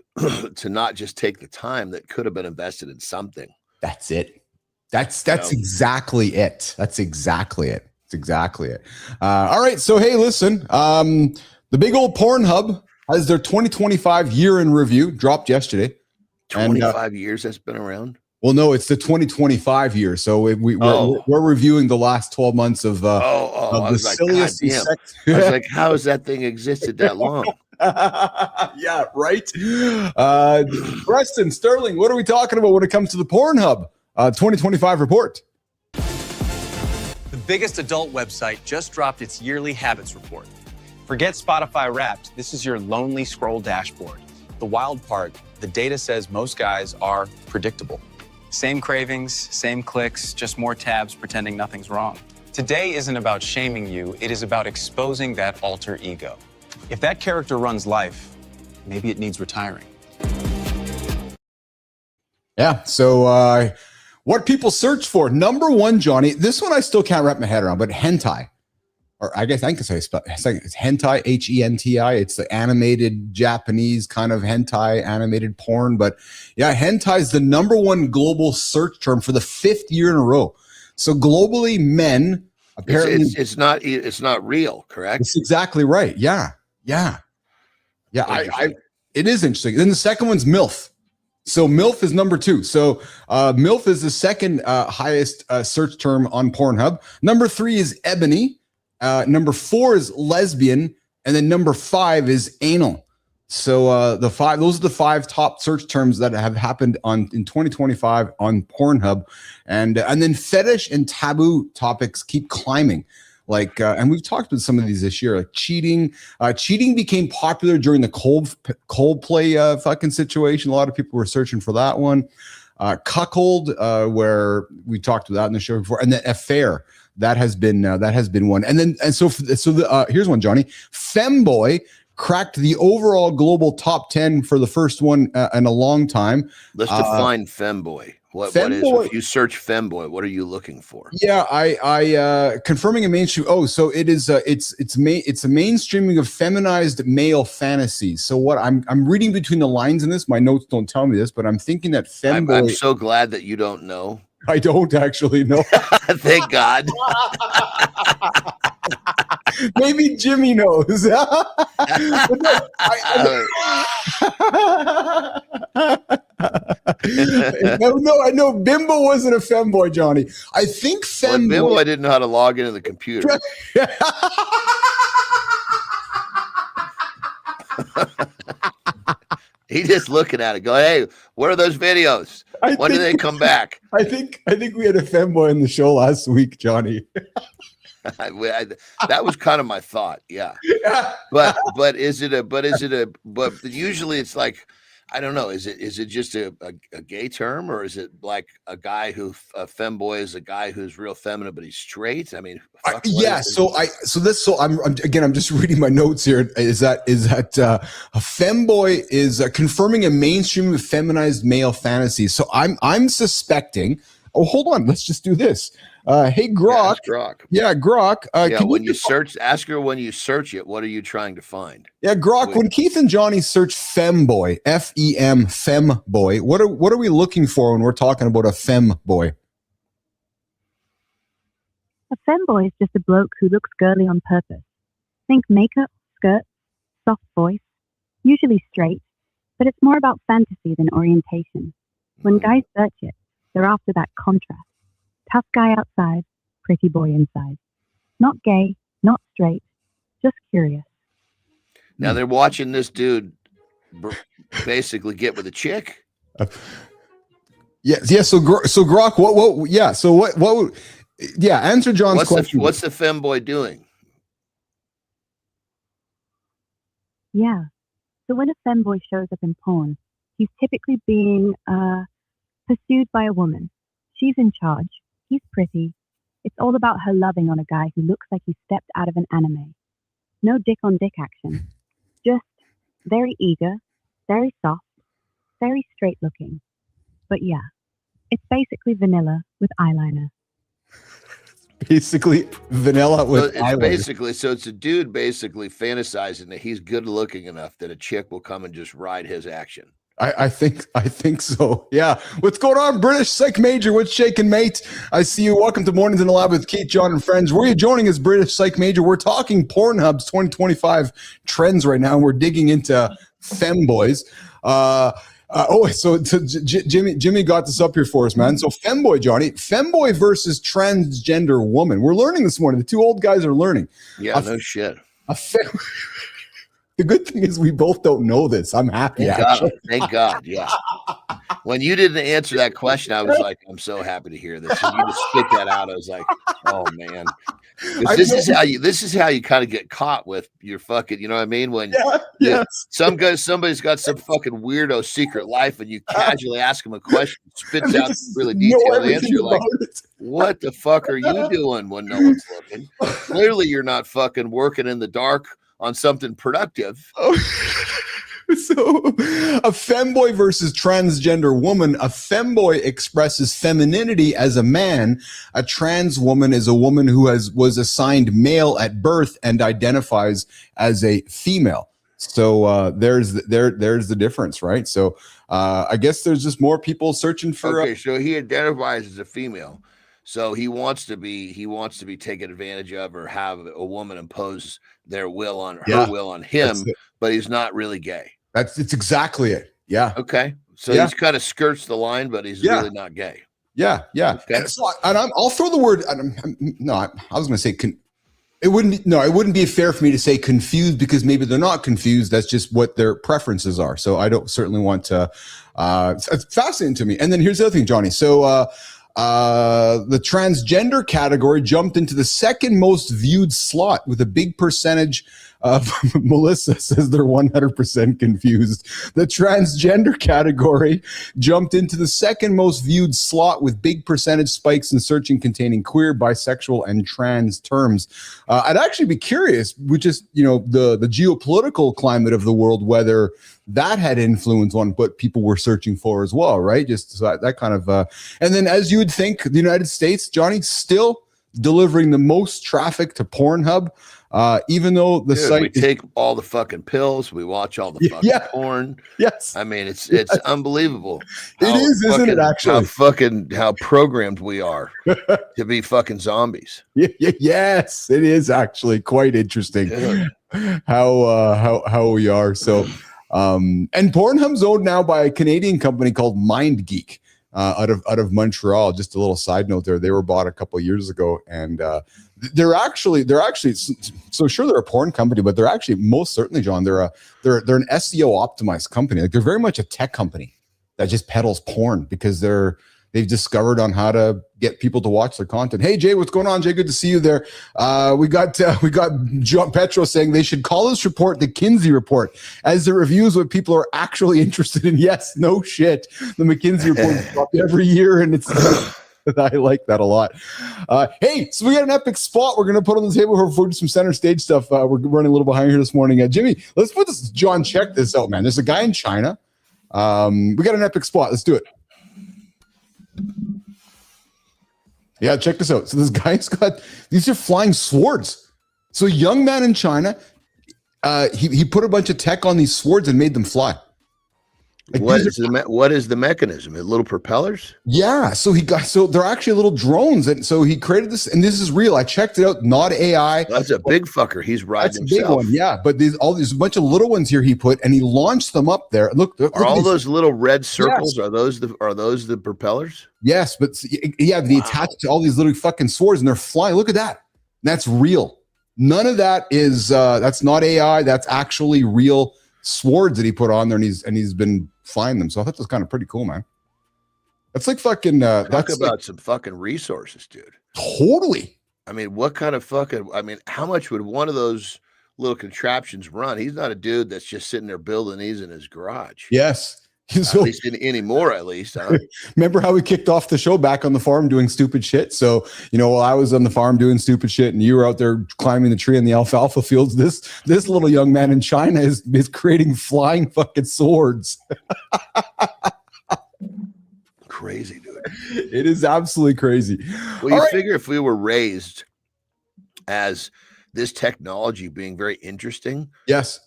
to not just take the time that could have been invested in something. That's it. That's exactly it. That's exactly it. It's exactly it. All right. So, hey, listen, the big old PornHub has their 2025 year in review dropped yesterday. 25 years that's been around. Well, no, it's the 2025 year. So we're reviewing the last 12 months of the silliest. I was like, how has that thing existed that long? Yeah, right. Preston, Sterling, what are we talking about when it comes to the PornHub 2025 report? The biggest adult website just dropped its yearly habits report. Forget Spotify Wrapped. This is your lonely scroll dashboard. The wild part, the data says most guys are predictable. Same cravings, same clicks, just more tabs pretending nothing's wrong. Today isn't about shaming you, it is about exposing that alter ego. If that character runs life, maybe it needs retiring. Yeah, so what people search for. Number one, Johnny, this one I still can't wrap my head around, but hentai. Or I guess I can say it's hentai, H-E-N-T-I. It's the animated Japanese kind of hentai animated porn. But yeah, hentai is the number one global search term for the 5th year in a row. So globally, men apparently it's not real, correct? It's exactly right. Yeah. It is interesting. Then the second one's MILF. So MILF is number 2. So MILF is the second highest search term on PornHub. Number 3 is ebony. Number 4 is lesbian, and then number 5 is anal. So those are the 5 top search terms that have happened in 2025 on PornHub, and then fetish and taboo topics keep climbing. And we've talked about some of these this year, like cheating. Cheating became popular during the Coldplay fucking situation. A lot of people were searching for that one. Cuckold, where we talked about that in the show before, and then affair. That has been one. Here's one, Johnny. Femboy cracked the overall global top 10 for the first one in a long time. Let's define femboy. What is, if you search femboy, what are you looking for? Yeah, I confirming a mainstream. Oh, so it is. It's a mainstreaming of feminized male fantasies. So what I'm reading between the lines in this. My notes don't tell me this, but I'm thinking that femboy. I'm so glad that you don't know. I don't actually know. Thank God. Maybe Jimmy knows. No, I know Bimbo wasn't a femboy, Johnny. I think femboy. Bimbo, I didn't know how to log into the computer. He's just looking at it, going, "Hey, what are those videos? When do they come back?" I think we had a femboy in the show last week, Johnny. That was kind of my thought, yeah. But usually it's like I don't know. Is it just a gay term, or is it like a guy who a femboy is a guy who's real feminine but he's straight? I mean, yeah. So I'm just reading my notes here. Is that a femboy is confirming a mainstream of feminized male fantasies? So I'm suspecting. Oh, hold on. Let's just do this. Hey, Grok. Yeah, Grok. Yeah, Grok. When you search, ask her when you search it, what are you trying to find? Yeah, Grok. When Keith and Johnny search femboy, F-E-M, femboy, what are we looking for when we're talking about a femboy? A femboy is just a bloke who looks girly on purpose. Think makeup, skirts, soft voice, usually straight, but it's more about fantasy than orientation. When guys search it, they're after that contrast. Tough guy outside, pretty boy inside. Not gay, not straight, just curious. Now they're watching this dude basically get with a chick. Yeah. So Grok, what? Yeah. So what would? Yeah. Answer John's question. What's the femboy doing? Yeah. So when a femboy shows up in porn, he's typically being pursued by a woman. She's in charge. He's pretty. It's all about her loving on a guy who looks like he stepped out of an anime. No dick on dick action. Just very eager, very soft, very straight looking. But yeah, it's basically vanilla with eyeliner. Basically vanilla with eyeliner. So it's a dude basically fantasizing that he's good looking enough that a chick will come and just ride his action. I think so. Yeah. What's going on, British Psych Major? What's shaking, mate? I see you. Welcome to Mornings in the Lab with Keith, John, and friends. Where are you joining us, British Psych Major? We're talking PornHub's 2025 trends right now, and we're digging into femboys. So Jimmy got this up here for us, man. So femboy, Johnny, femboy versus transgender woman. We're learning this morning. The two old guys are learning. Yeah, no shit. The good thing is we both don't know this. I'm happy. Thank God. Yeah. When you didn't answer that question, I was like, I'm so happy to hear this. And you just spit that out. I was like, oh man. This is how you kind of get caught with your fucking, you know what I mean? When somebody's got some fucking weirdo secret life and you casually ask him a question, spits out a really detailed answer. You're like, what the fuck are you doing when no one's looking? Clearly you're not fucking working in the dark on something productive. So a femboy versus transgender woman. A femboy expresses femininity as a man. A trans woman is a woman who was assigned male at birth and identifies as a female. So there's the difference, right? So I guess there's just more people searching for. Okay, so he identifies as a female. So he wants to be taken advantage of or have a woman impose their will on her will on him, but he's not really gay. It's exactly it. Yeah. Okay. So he's kind of skirts the line, but he's really not gay. Yeah. Yeah. Okay. I'll throw the word. I was going to say it wouldn't be fair for me to say confused because maybe they're not confused. That's just what their preferences are. So I don't certainly want to. It's fascinating to me. And then here's the other thing, Johnny. So the transgender category jumped into the second most viewed slot with a big percentage of Melissa says they're 100% confused. The transgender category jumped into the second most viewed slot with big percentage spikes in searching containing queer, bisexual, and trans terms. I'd actually be curious, with just the geopolitical climate of the world, whether that had influence on what people were searching for as well, right? Just so that kind of, and then as you would think, the United States, Johnny, still delivering the most traffic to PornHub, even though the site we take all the fucking pills, we watch all the fucking porn. Yes, I mean it's unbelievable. It is, isn't it? Actually, how programmed we are to be fucking zombies. Yes, it is actually quite interesting how we are. So, and PornHub's owned now by a Canadian company called MindGeek. Out of Montreal. Just a little side note there. They were bought a couple of years ago, and they're actually so sure they're a porn company, but they're actually most certainly, John, they're an SEO optimized company. Like they're very much a tech company that just peddles porn because they they've discovered on how to get people to watch their content. Hey Jay, what's going on? Jay, good to see you there. We got John Petro saying they should call this report the Kinsey report, as it reviews what people are actually interested in. Yes, no shit. The McKinsey report is dropped every year, and it's I like that a lot. Hey, so we got an epic spot we're going to put on the table for some center stage stuff. We're running a little behind here this morning. Jimmy, let's put this. John, check this out, man. There's a guy in China. We got an epic spot. Let's do it. Yeah, check this out. So this guy's got, these are flying swords. So a young man in China, he put a bunch of tech on these swords and made them fly. Like what is the mechanism? Little propellers? Yeah. So they're actually little drones. And so he created this, and this is real. I checked it out, not AI. That's a big fucker. He's riding That's himself. A big one. Yeah. But there's a bunch of little ones here he put, and he launched them up there. Look are all those little red circles? Yes. Are those the propellers? Yes. But yeah, they attached to all these little fucking swords and they're flying. Look at that. That's real. None of that is, that's not AI. That's actually real swords that he put on there, and he's been flying them. So I thought that was kind of pretty cool, man. That's like fucking Talk about some fucking resources, dude. Totally. I mean, how much would one of those little contraptions run? He's not a dude that's just sitting there building these in his garage. Yes. At least anymore, at least. Huh? Remember how we kicked off the show back on the farm doing stupid shit? So, while I was on the farm doing stupid shit and you were out there climbing the tree in the alfalfa fields, this little young man in China is creating flying fucking swords. Crazy, dude. It is absolutely crazy. Well, you figure if we were raised as this technology being very interesting. Yes.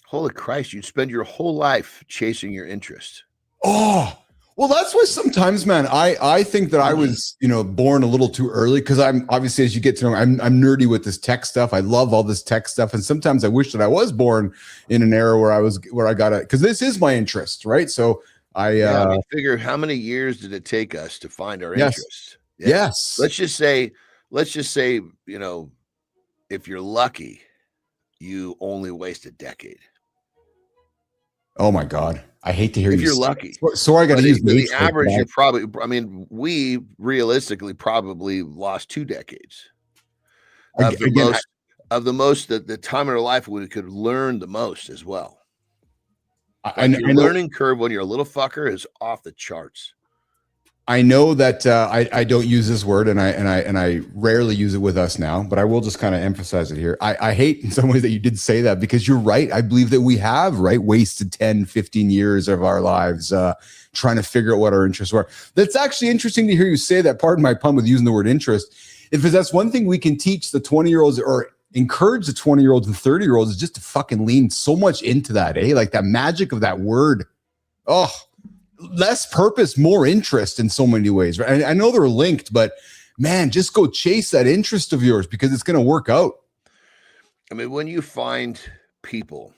Holy Christ, you'd spend your whole life chasing your interest. Oh, well, that's why sometimes, man, I think that I was, born a little too early, because I'm obviously, as you get to know, I'm nerdy with this tech stuff. I love all this tech stuff. And sometimes I wish that I was born in an era where I got it, because this is my interest, right? So I figure, how many years did it take us to find our interest? Yeah. Yes. Let's just say, if you're lucky, you only waste a decade. Oh my God. I hate to hear if you're lucky. So I got to use the average. You're probably, we realistically probably lost 2 decades of the time in our life when we could learn the most as well. Your learning curve when you're a little fucker is off the charts. I know that I don't use this word, and I rarely use it with us now, but I will just kind of emphasize it here. I hate in some ways that you did say that, because you're right. I believe that we have wasted 10, 15 years of our lives trying to figure out what our interests were. That's actually interesting to hear you say that. Pardon my pun with using the word interest. If that's one thing we can teach the 20-year-olds or encourage the 20-year-olds and 30-year-olds is just to fucking lean so much into that, like that magic of that word. Oh, less purpose, more interest in so many ways. Right? I know they're linked, but man, just go chase that interest of yours, because it's going to work out. I mean, when you find people,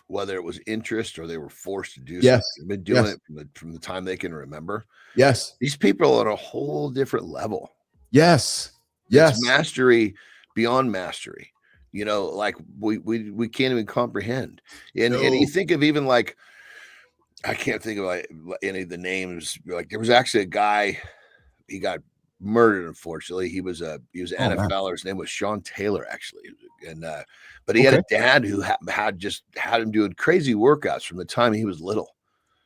whether it was interest or they were forced to do something, they've been doing it from the time they can remember. Yes. These people are on a whole different level. Yes. It's mastery beyond mastery. Like we can't even comprehend. And you think of even like, I can't think of any of the names. Like there was actually a guy, he got murdered. Unfortunately, he was an NFLer. His name was Sean Taylor, actually, and but he had a dad who had him doing crazy workouts from the time he was little.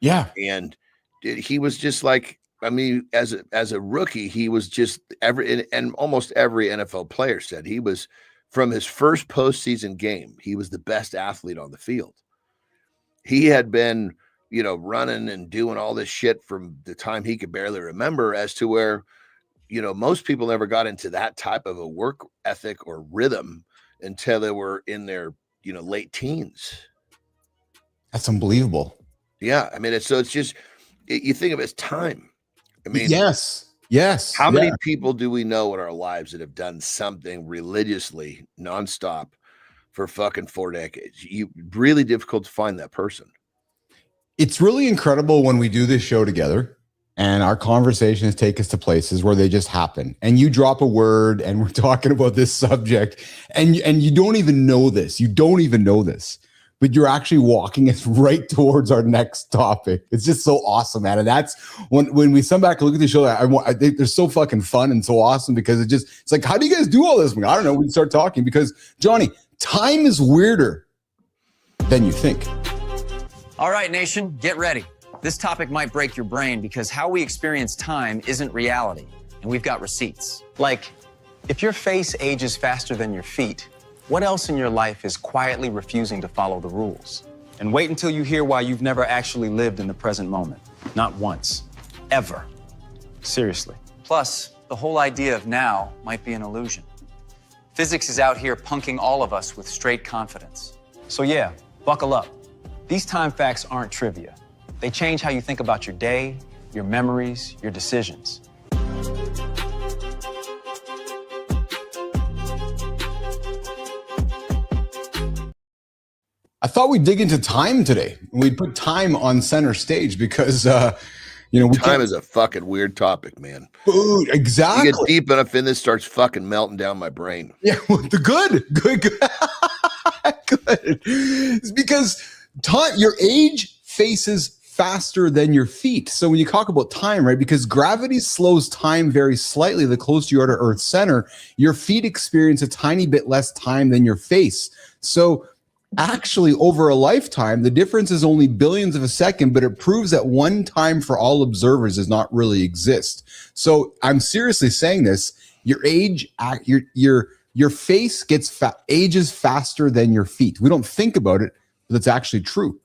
Yeah, and he was just like, as a rookie, he was just and almost every NFL player said he was, from his first postseason game, he was the best athlete on the field. He had been running and doing all this shit from the time he could barely remember, as to where, most people never got into that type of a work ethic or rhythm until they were in their, late teens. That's unbelievable. Yeah. I mean, it's just, you think of it as time. I mean, yes. How many people do we know in our lives that have done something religiously nonstop for fucking 4 decades? Really difficult to find that person. It's really incredible when we do this show together and our conversations take us to places where they just happen, and you drop a word and we're talking about this subject, and you don't even know this. but you're actually walking us right towards our next topic. It's just so awesome, man. And that's when we come back and look at the show, I think they're so fucking fun and so awesome because it's like, how do you guys do all this? I don't know. We start talking because, Johnny, time is weirder than you think. All right, nation, get ready. This topic might break your brain because how we experience time isn't reality, and we've got receipts. Like, if your face ages faster than your feet, what else in your life is quietly refusing to follow the rules? And wait until you hear why you've never actually lived in the present moment. Not once. Ever. Seriously. Plus, the whole idea of now might be an illusion. Physics is out here punking all of us with straight confidence. So yeah, buckle up. These time facts aren't trivia. They change how you think about your day, your memories, your decisions. I thought we'd dig into time today. We'd put time on center stage because, time is a fucking weird topic, man. Dude, exactly. You get deep enough in this, starts fucking melting down my brain. Yeah, the good. Good. It's because time, your age faces faster than your feet. So when you talk about time, right, because gravity slows time very slightly the closer you are to Earth's center, your feet experience a tiny bit less time than your face. So actually, over a lifetime, the difference is only billions of a second, but it proves that one time for all observers does not really exist. So I'm seriously saying this: your age, your face ages faster than your feet. We don't think about it, but it's actually true.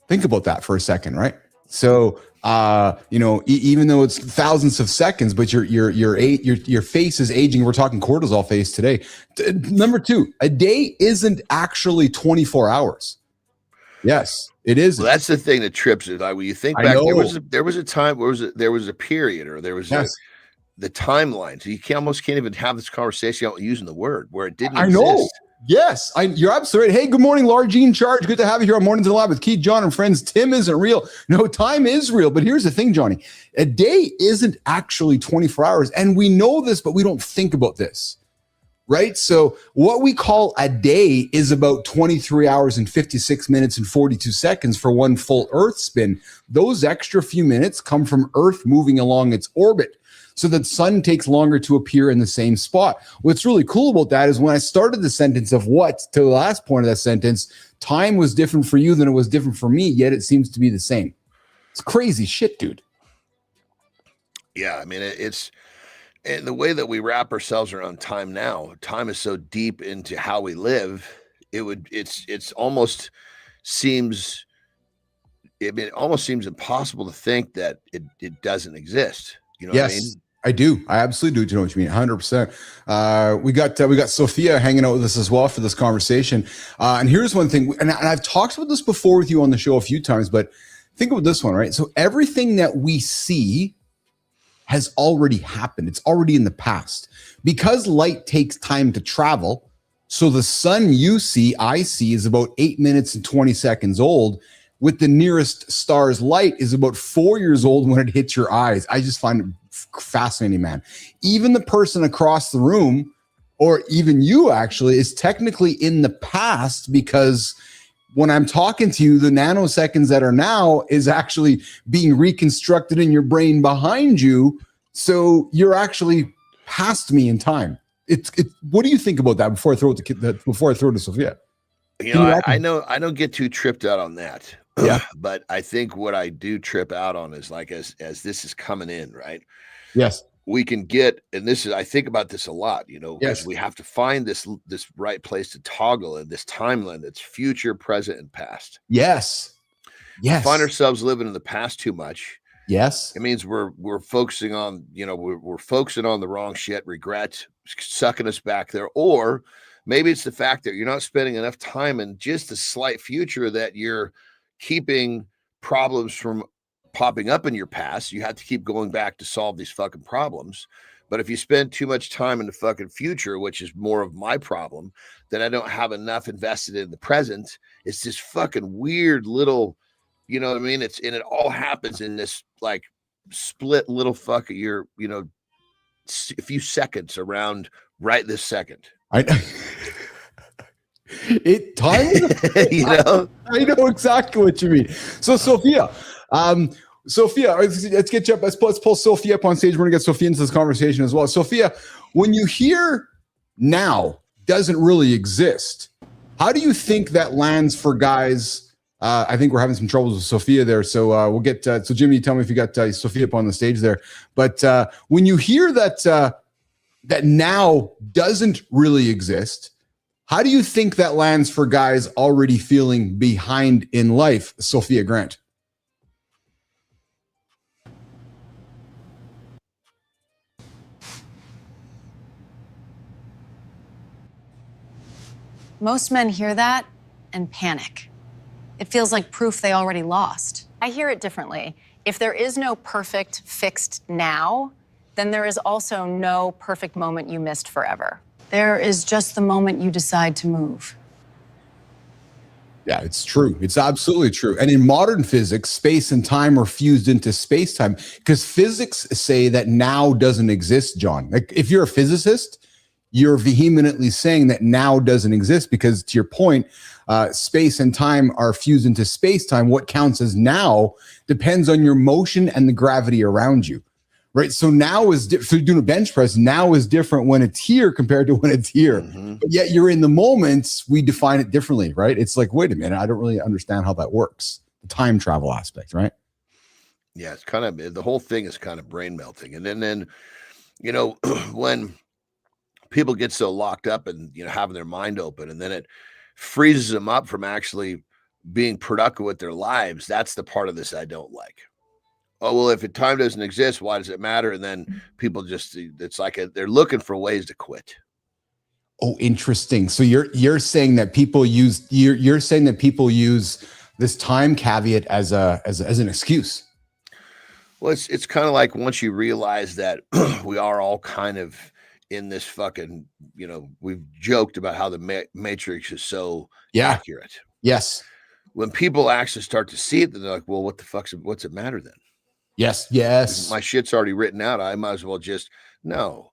Think about that for a second, right? So, even though it's thousands of seconds, but your face is aging. We're talking cortisol face today. Number two, a day isn't actually 24 hours. Yes, it is. Well, that's the thing that trips it. Like when you think back, there was a time where there was a period, or there was the timeline. So you almost can't even have this conversation without using the word where it didn't exist. Know. Yes, you're absolutely right. Hey, good morning, Largene Charge. Good to have you here on Mornings in the Lab with Keith, John, and friends. Tim isn't real. No, time is real. But here's the thing, Johnny. A day isn't actually 24 hours. And we know this, but we don't think about this, right? So what we call a day is about 23 hours and 56 minutes and 42 seconds for one full Earth spin. Those extra few minutes come from Earth moving along its orbit, so that sun takes longer to appear in the same spot. What's really cool about that is when I started the sentence of what to the last point of that sentence, time was different for you than it was different for me, yet it seems to be the same. It's crazy shit, dude. Yeah, I mean, and the way that we wrap ourselves around time now, time is so deep into how we live. It almost seems impossible to think that it doesn't exist. You know what I mean? I do. I absolutely do know what you mean. 100%. We got Sophia hanging out with us as well for this conversation. And here's one thing, and I've talked about this before with you on the show a few times, but think about this one, right? So everything that we see has already happened. It's already in the past. Because light takes time to travel, so the sun I see is about 8 minutes and 20 seconds old, with the nearest star's light is about 4 years old when it hits your eyes. I just find it fascinating, man. Even the person across the room, or even you actually, is technically in the past, because when I'm talking to you, the nanoseconds that are now is actually being reconstructed in your brain behind you. So you're actually past me in time. What do you think about that before I throw it to Sophia? I don't get too tripped out on that. Yeah. But I think what I do trip out on is like, as this is coming in, right? Yes. We can get, and I think about this a lot, because we have to find this right place to toggle in this timeline that's future, present, and past. Yes. Yes. We find ourselves living in the past too much. Yes. It means we're focusing on, we're focusing on the wrong shit, regret sucking us back there, or maybe it's the fact that you're not spending enough time in just a slight future, that you're keeping problems from popping up in your past. You have to keep going back to solve these fucking problems. But if you spend too much time in the fucking future, which is more of my problem, then I don't have enough invested in the present. It's this fucking weird little, you know what I mean? And it all happens in this like split little fuck a few seconds around right this second. Time, you know, I know exactly what you mean. So Sophia, let's get you up. Let's pull Sophia up on stage. We're gonna get Sophia into this conversation as well. Sophia, when you hear now doesn't really exist, how do you think that lands for guys? I think we're having some troubles with Sophia there, so we'll get. So Jimmy, tell me if you got Sophia up on the stage there. But when you hear that that now doesn't really exist, how do you think that lands for guys already feeling behind in life? Sophia Grant. Most men hear that and panic. It feels like proof they already lost. I hear it differently. If there is no perfect fixed now, then there is also no perfect moment you missed forever. There is just the moment you decide to move. Yeah, it's true. It's absolutely true. And in modern physics, space and time are fused into space-time because physics say that now doesn't exist, John. Like if you're a physicist, you're vehemently saying that now doesn't exist because, to your point, space and time are fused into space-time. What counts as now depends on your motion and the gravity around you. Right. So now is so you're doing a bench press. Now is different when it's here compared to when it's here. But yet you're in the moment. We define it differently. Right. It's like, wait a minute. I don't really understand how that works. The time travel aspect. Right. Yeah. It's kind of the whole thing is kind of brain melting. And then you know, when people get so locked up and, you know, having their mind open and then it freezes them up from actually being productive with their lives. That's the part of this I don't like. Oh, well, if time doesn't exist, why does it matter? And then people just, it's like they're looking for ways to quit. Oh, interesting. So you're saying that people use, you're saying that people use this time caveat as an excuse. Well, it's kind of like once you realize that we are all kind of in this fucking, you know, we've joked about how the Matrix is so accurate. Yes. When people actually start to see it, they're like, well, what's it matter then? Yes. My shit's already written out. I might as well just, no.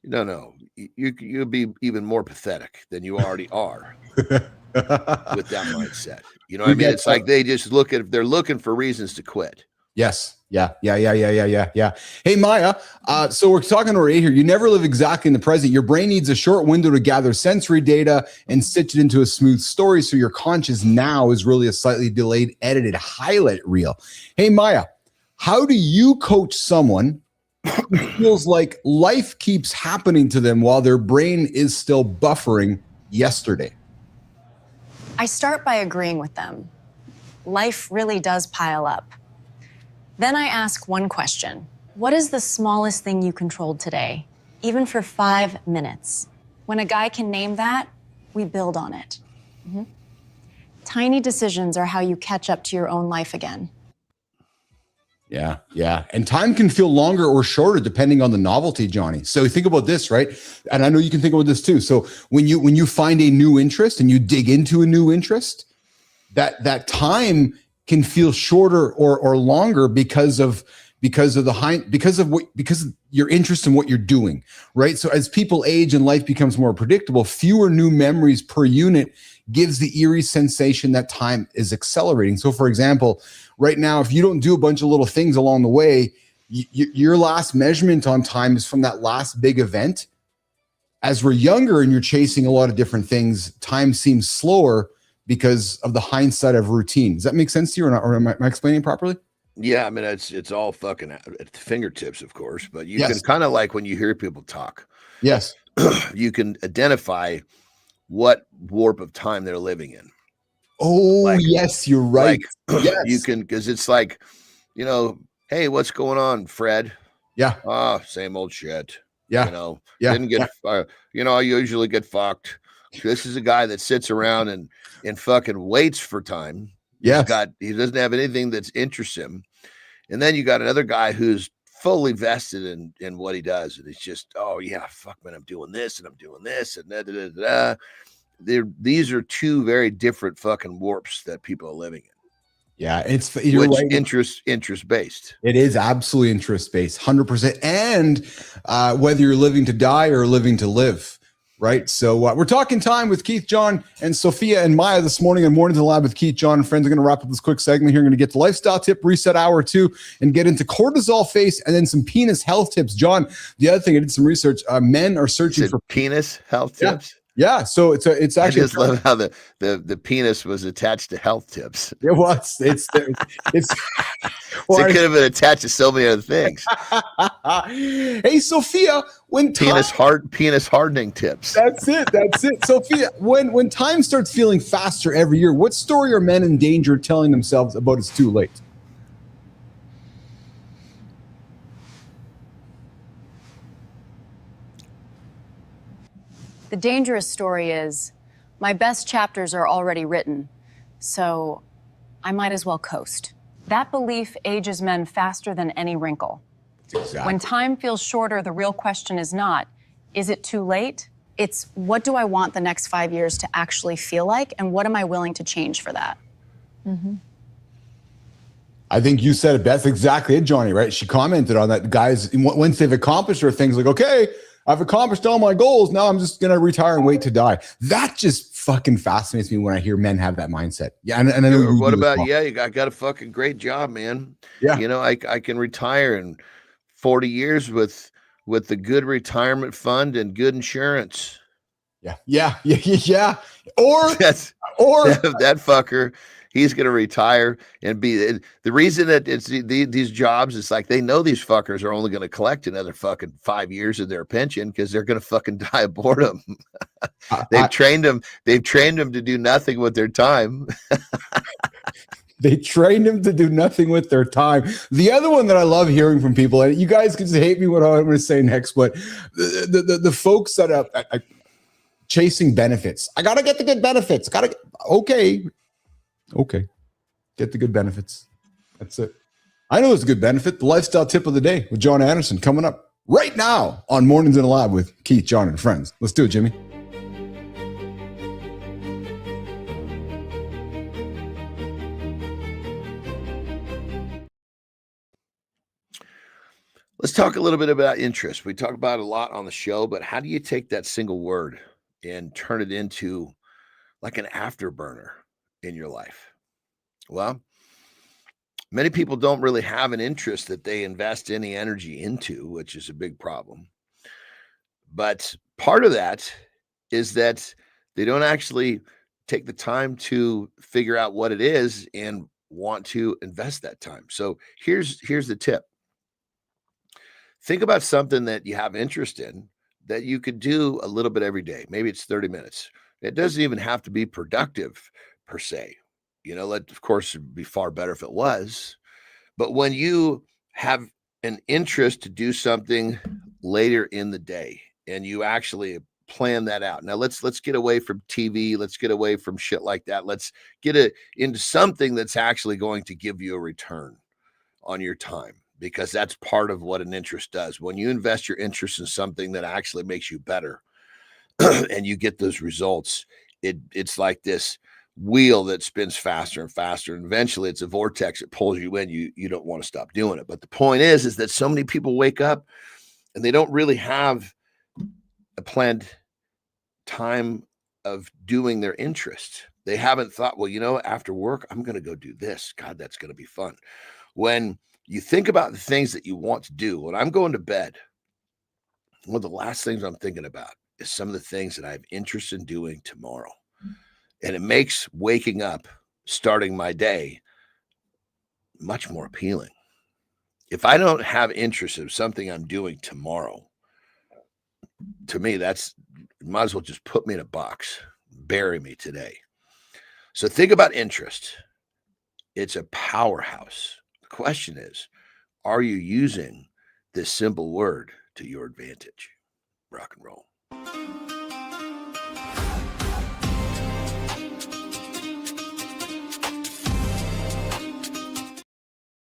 You'll be even more pathetic than you already are with that mindset. You know what I mean? It's like they just they're looking for reasons to quit. Yes. Yeah. Hey, Maya. So we're talking right here. You never live exactly in the present. Your brain needs a short window to gather sensory data and stitch it into a smooth story. So your conscious now is really a slightly delayed, edited highlight reel. Hey, Maya, how do you coach someone who feels like life keeps happening to them while their brain is still buffering yesterday? I start by agreeing with them. Life really does pile up. Then I ask one question. What is the smallest thing you controlled today, even for 5 minutes? When a guy can name that, we build on it. Tiny decisions are how you catch up to your own life again. Yeah. And time can feel longer or shorter depending on the novelty, Johnny. So think about this, right? And I know you can think about this too. So when you find a new interest and you dig into a new interest, that time can feel shorter or longer because of your interest in what you're doing, right? So as people age and life becomes more predictable, fewer new memories per unit gives the eerie sensation that time is accelerating. So for example, right now, if you don't do a bunch of little things along the way, your last measurement on time is from that last big event. As we're younger and you're chasing a lot of different things, time seems slower because of the hindsight of routine. Does that make sense to you or not? Or am I explaining properly? Yeah, I mean, it's all fucking at the fingertips, of course, but you can kind of like when you hear people talk. Yes. You can identify what warp of time they're living in. Oh, yes, you're right. Yes. You can, because it's like, you know, hey, what's going on, Fred? Yeah. Same old shit. Yeah. You know, didn't get, you know, I usually get fucked. This is a guy that sits around and fucking waits for time. Yeah. He doesn't have anything that's interests him. And then you got another guy who's fully vested in what he does. And it's just, oh yeah, fuck man, I'm doing this and I'm doing this and da, da, da, da. These are two very different fucking warps that people are living in. Yeah, you're right. Interest based. It is absolutely interest based, 100%. And whether you're living to die or living to live, right? So we're talking time with Keith, Jon, and Sophia and Maya this morning on Mornings in the Lab with Keith, Jon, and friends. Are going to wrap up this quick segment here. I'm going to get the lifestyle tip reset hour 2 and get into cortisol face and then some penis health tips. Jon, the other thing, I did some research. Men are searching for penis health tips. Yeah, so it's actually. I just love how the penis was attached to health tips. It was. It's well, it could have been attached to so many other things. Hey, Sophia, when penis hardening tips. That's it. Sophia, when time starts feeling faster every year, what story are men in danger telling themselves about it's too late? The dangerous story is my best chapters are already written, so I might as well coast. That belief ages men faster than any wrinkle. Exactly. When time feels shorter, the real question is not, is it too late? It's what do I want the next 5 years to actually feel like, and what am I willing to change for that? Mm-hmm. I think you said it best. Exactly it, Johnny, right? She commented on that. Guys, once they've accomplished their things, like, okay, I've accomplished all my goals. Now I'm just going to retire and wait to die. That just fucking fascinates me when I hear men have that mindset. Yeah. And I know what about, I got a fucking great job, man. Yeah. You know, I can retire in 40 years with the good retirement fund and good insurance. Yeah. Or that fucker, he's going to retire and be the reason that it's these jobs. It's like they know these fuckers are only going to collect another fucking 5 years of their pension because they're going to fucking die of boredom. They've trained them to do nothing with their time. They trained them to do nothing with their time. The other one that I love hearing from people, and you guys can hate me what I'm going to say next, but the folks that are chasing benefits. I got to get the good benefits. Okay. Get the good benefits. That's it. I know it's a good benefit. The lifestyle tip of the day with Jon Anderson coming up right now on Mornings in the Lab with Keith, Jon, and friends. Let's do it, Jimmy. Let's talk a little bit about interest. We talk about it a lot on the show, but how do you take that single word and turn it into like an afterburner in your life? Well, many people don't really have an interest that they invest any energy into, which is a big problem. But part of that is that they don't actually take the time to figure out what it is and want to invest that time. So here's the tip. Think about something that you have interest in that you could do a little bit every day. Maybe it's 30 minutes. It doesn't even have to be productive per se. You know, of course, it'd be far better if it was. But when you have an interest to do something later in the day and you actually plan that out. Now let's get away from TV. Let's get away from shit like that. Let's get into something that's actually going to give you a return on your time, because that's part of what an interest does. When you invest your interest in something that actually makes you better and you get those results, it's like this wheel that spins faster and faster. And eventually it's a vortex that pulls you in. You don't want to stop doing it. But the point is that so many people wake up and they don't really have a planned time of doing their interest. They haven't thought, well, you know, after work, I'm going to go do this. God, that's going to be fun. When you think about the things that you want to do, when I'm going to bed, one of the last things I'm thinking about is some of the things that I have interest in doing tomorrow. And it makes waking up, starting my day, much more appealing. If I don't have interest in something I'm doing tomorrow, to me, might as well just put me in a box, bury me today. So think about interest. It's a powerhouse. The question is, are you using this simple word to your advantage? Rock and roll.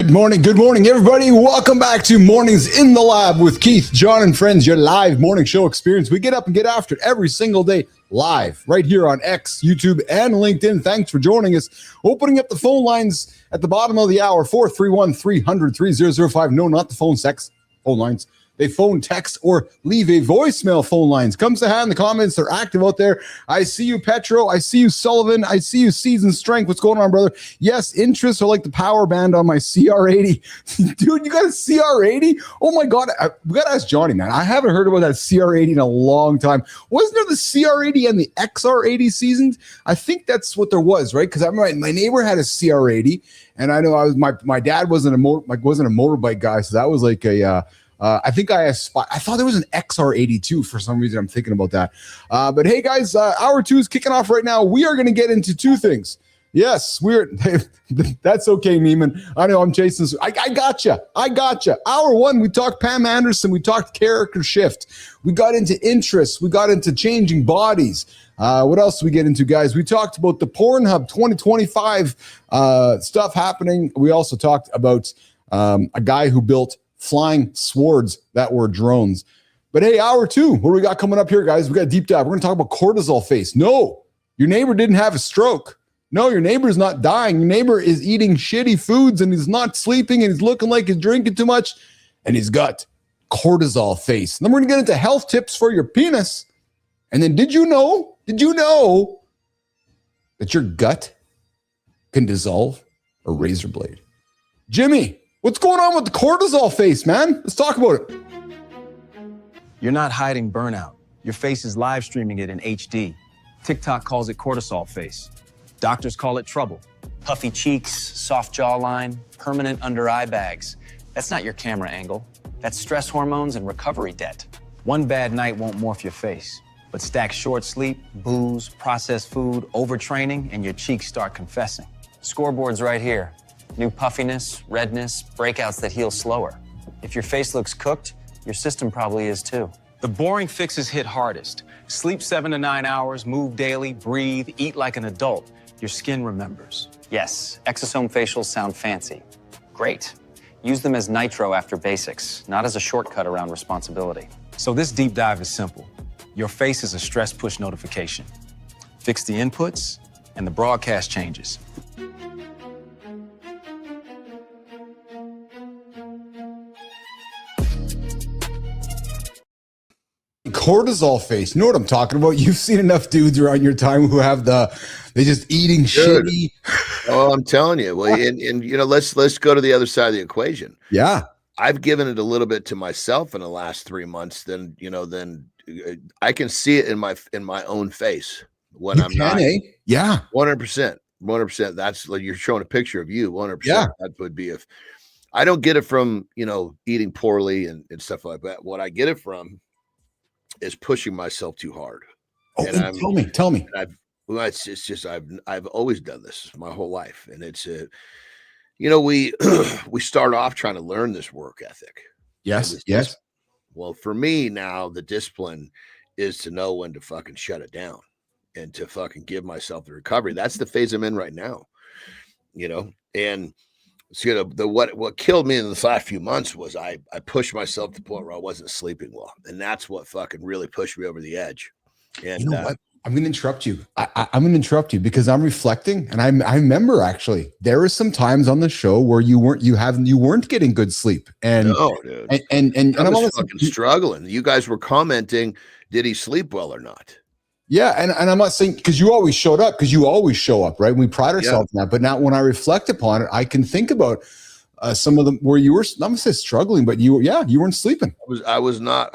Good morning, everybody. Welcome back to Mornings in the Lab with Keith, Jon, and friends, your live morning show experience. We get up and get after it every single day live right here on X, YouTube, and LinkedIn. Thanks for joining us. Opening up the phone lines at the bottom of the hour, 431-300-3005. No, not the phone lines. they phone, text, or leave a voicemail. Phone lines. Come say hi in the comments. They're active out there. I see you, Petro. I see you, Sullivan. I see you, Season Strength. What's going on, brother? Yes, interests are like the power band on my CR80. Dude, you got a CR80? Oh my God. We got to ask Johnny, man. I haven't heard about that CR80 in a long time. Wasn't there the CR80 and the XR80 seasons? I think that's what there was, right? Because I remember my neighbor had a CR80, and I know my dad wasn't a motorbike guy, so that was like a I think I thought there was an XR82 for some reason. I'm thinking about that. But hey, guys, hour 2 is kicking off right now. We are going to get into 2 things. Yes, that's okay, Neiman. I know I'm chasing this. I gotcha. Hour 1, we talked Pam Anderson. We talked character shift. We got into interests. We got into changing bodies. What else did we get into, guys? We talked about the PornHub 2025 stuff happening. We also talked about a guy who built flying swords that were drones. But hey, hour 2, what do we got coming up here, guys? We got a deep dive. We're going to talk about Cortisol Face. No, your neighbor didn't have a stroke. No, your neighbor's not dying. Your neighbor is eating shitty foods, and he's not sleeping, and he's looking like he's drinking too much, and he's got Cortisol Face. And then we're going to get into health tips for your penis. And then did you know that your gut can dissolve a razor blade? Jimmy, what's going on with the Cortisol Face, man? Let's talk about it. You're not hiding burnout. Your face is live streaming it in HD. TikTok calls it cortisol face. Doctors call it trouble. Puffy cheeks, soft jawline, permanent under eye bags. That's not your camera angle. That's stress hormones and recovery debt. One bad night won't morph your face, but stack short sleep, booze, processed food, overtraining, and your cheeks start confessing. Scoreboard's right here. New puffiness, redness, breakouts that heal slower. If your face looks cooked, your system probably is too. The boring fixes hit hardest. Sleep 7 to 9 hours, move daily, breathe, eat like an adult. Your skin remembers. Yes, exosome facials sound fancy. Great. Use them as nitro after basics, not as a shortcut around responsibility. So this deep dive is simple. Your face is a stress push notification. Fix the inputs, and the broadcast changes. Cortisol Face. You know what I'm talking about? You've seen enough dudes around your time who have they just eating shitty. Oh, I'm telling you. Well, and you know, let's go to the other side of the equation. Yeah. I've given it a little bit to myself in the last 3 months. Then I can see it in my own face when I'm not. Yeah. 100%. That's like you're showing a picture of you. 100%. Yeah. That would be if I don't get it from, eating poorly and stuff like that. What I get it from is pushing myself too hard. Oh, and tell me. It's just I've always done this my whole life, and it's we start off trying to learn this work ethic. Yes. Well, for me now, the discipline is to know when to fucking shut it down and to fucking give myself the recovery. That's the phase I'm in right now, and so, what killed me in the last few months was I pushed myself to the point where I wasn't sleeping well, and that's what fucking really pushed me over the edge. And you know what? I'm going to interrupt you. I'm going to interrupt you because I'm reflecting, and I remember actually there were some times on the show where you weren't getting good sleep, and no, dude. and I was fucking struggling. You guys were commenting, did he sleep well or not? Yeah, and I'm not saying because you always showed up, because you always show up, right? We pride ourselves in that. But now when I reflect upon it, I can think about some of them where you were, I'm gonna say struggling, but you weren't sleeping. I was not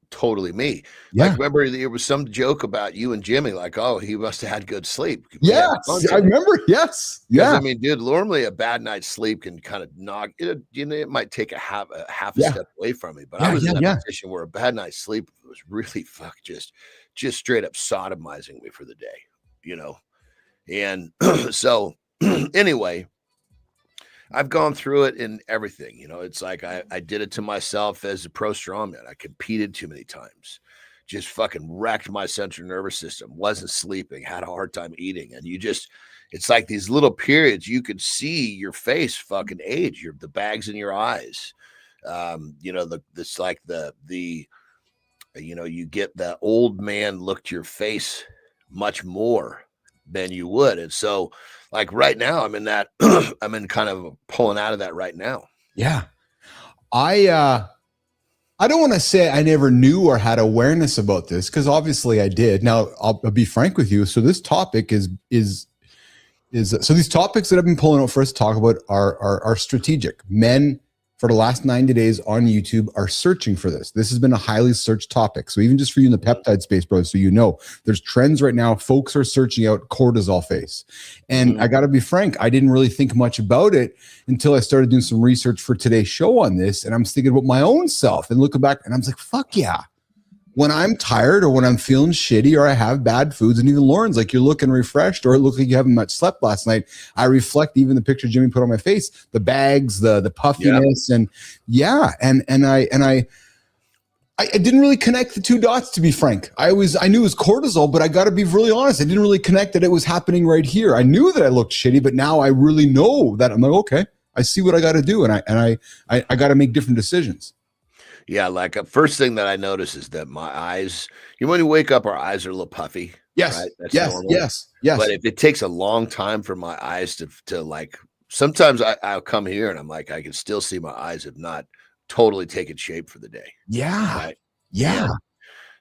totally me. Yeah. Like, remember there was some joke about you and Jimmy, like, oh, he must have had good sleep. Yeah, I remember. Yes. Yeah. I mean, dude, normally a bad night's sleep can kind of knock it. It might take a half a step away from me, but I was in a position where a bad night's sleep was really just straight up sodomizing me for the day, And so anyway, I've gone through it in everything. It's like I did it to myself as a pro strongman. I competed too many times, just fucking wrecked my central nervous system, wasn't sleeping, had a hard time eating. And it's like these little periods you could see your face fucking age, the bags in your eyes. It's like you get that old man look to your face much more than you would. And so, like right now, I'm in that, I'm in kind of pulling out of that right now. Yeah. I don't want to say I never knew or had awareness about this, because obviously I did. Now I'll be frank with you. So this topic is so these topics that I've been pulling out for us to talk about are strategic. Men for the last 90 days on YouTube are searching for this. This has been a highly searched topic. So even just for you in the peptide space, bro, so you know, there's trends right now. Folks are searching out cortisol face. And I got to be frank, I didn't really think much about it until I started doing some research for today's show on this. And I'm thinking about my own self and looking back, and I'm like, fuck yeah. When I'm tired or when I'm feeling shitty or I have bad foods, and even Lauren's like, you're looking refreshed or it looks like you haven't much slept last night. I reflect even the picture Jimmy put on my face, the bags, the puffiness, and I didn't really connect the two dots, to be frank. I knew it was cortisol, but I got to be really honest. I didn't really connect that it was happening right here. I knew that I looked shitty, but now I really know that I'm like, okay, I see what I got to do. And I got to make different decisions. Yeah, like first thing that I notice is that my eyes, when you wake up, our eyes are a little puffy. Yes. Right? That's yes. normal. Yes. But if it takes a long time for my eyes to like, sometimes I'll come here and I'm like, I can still see my eyes have not totally taken shape for the day. Yeah. Right? Yeah.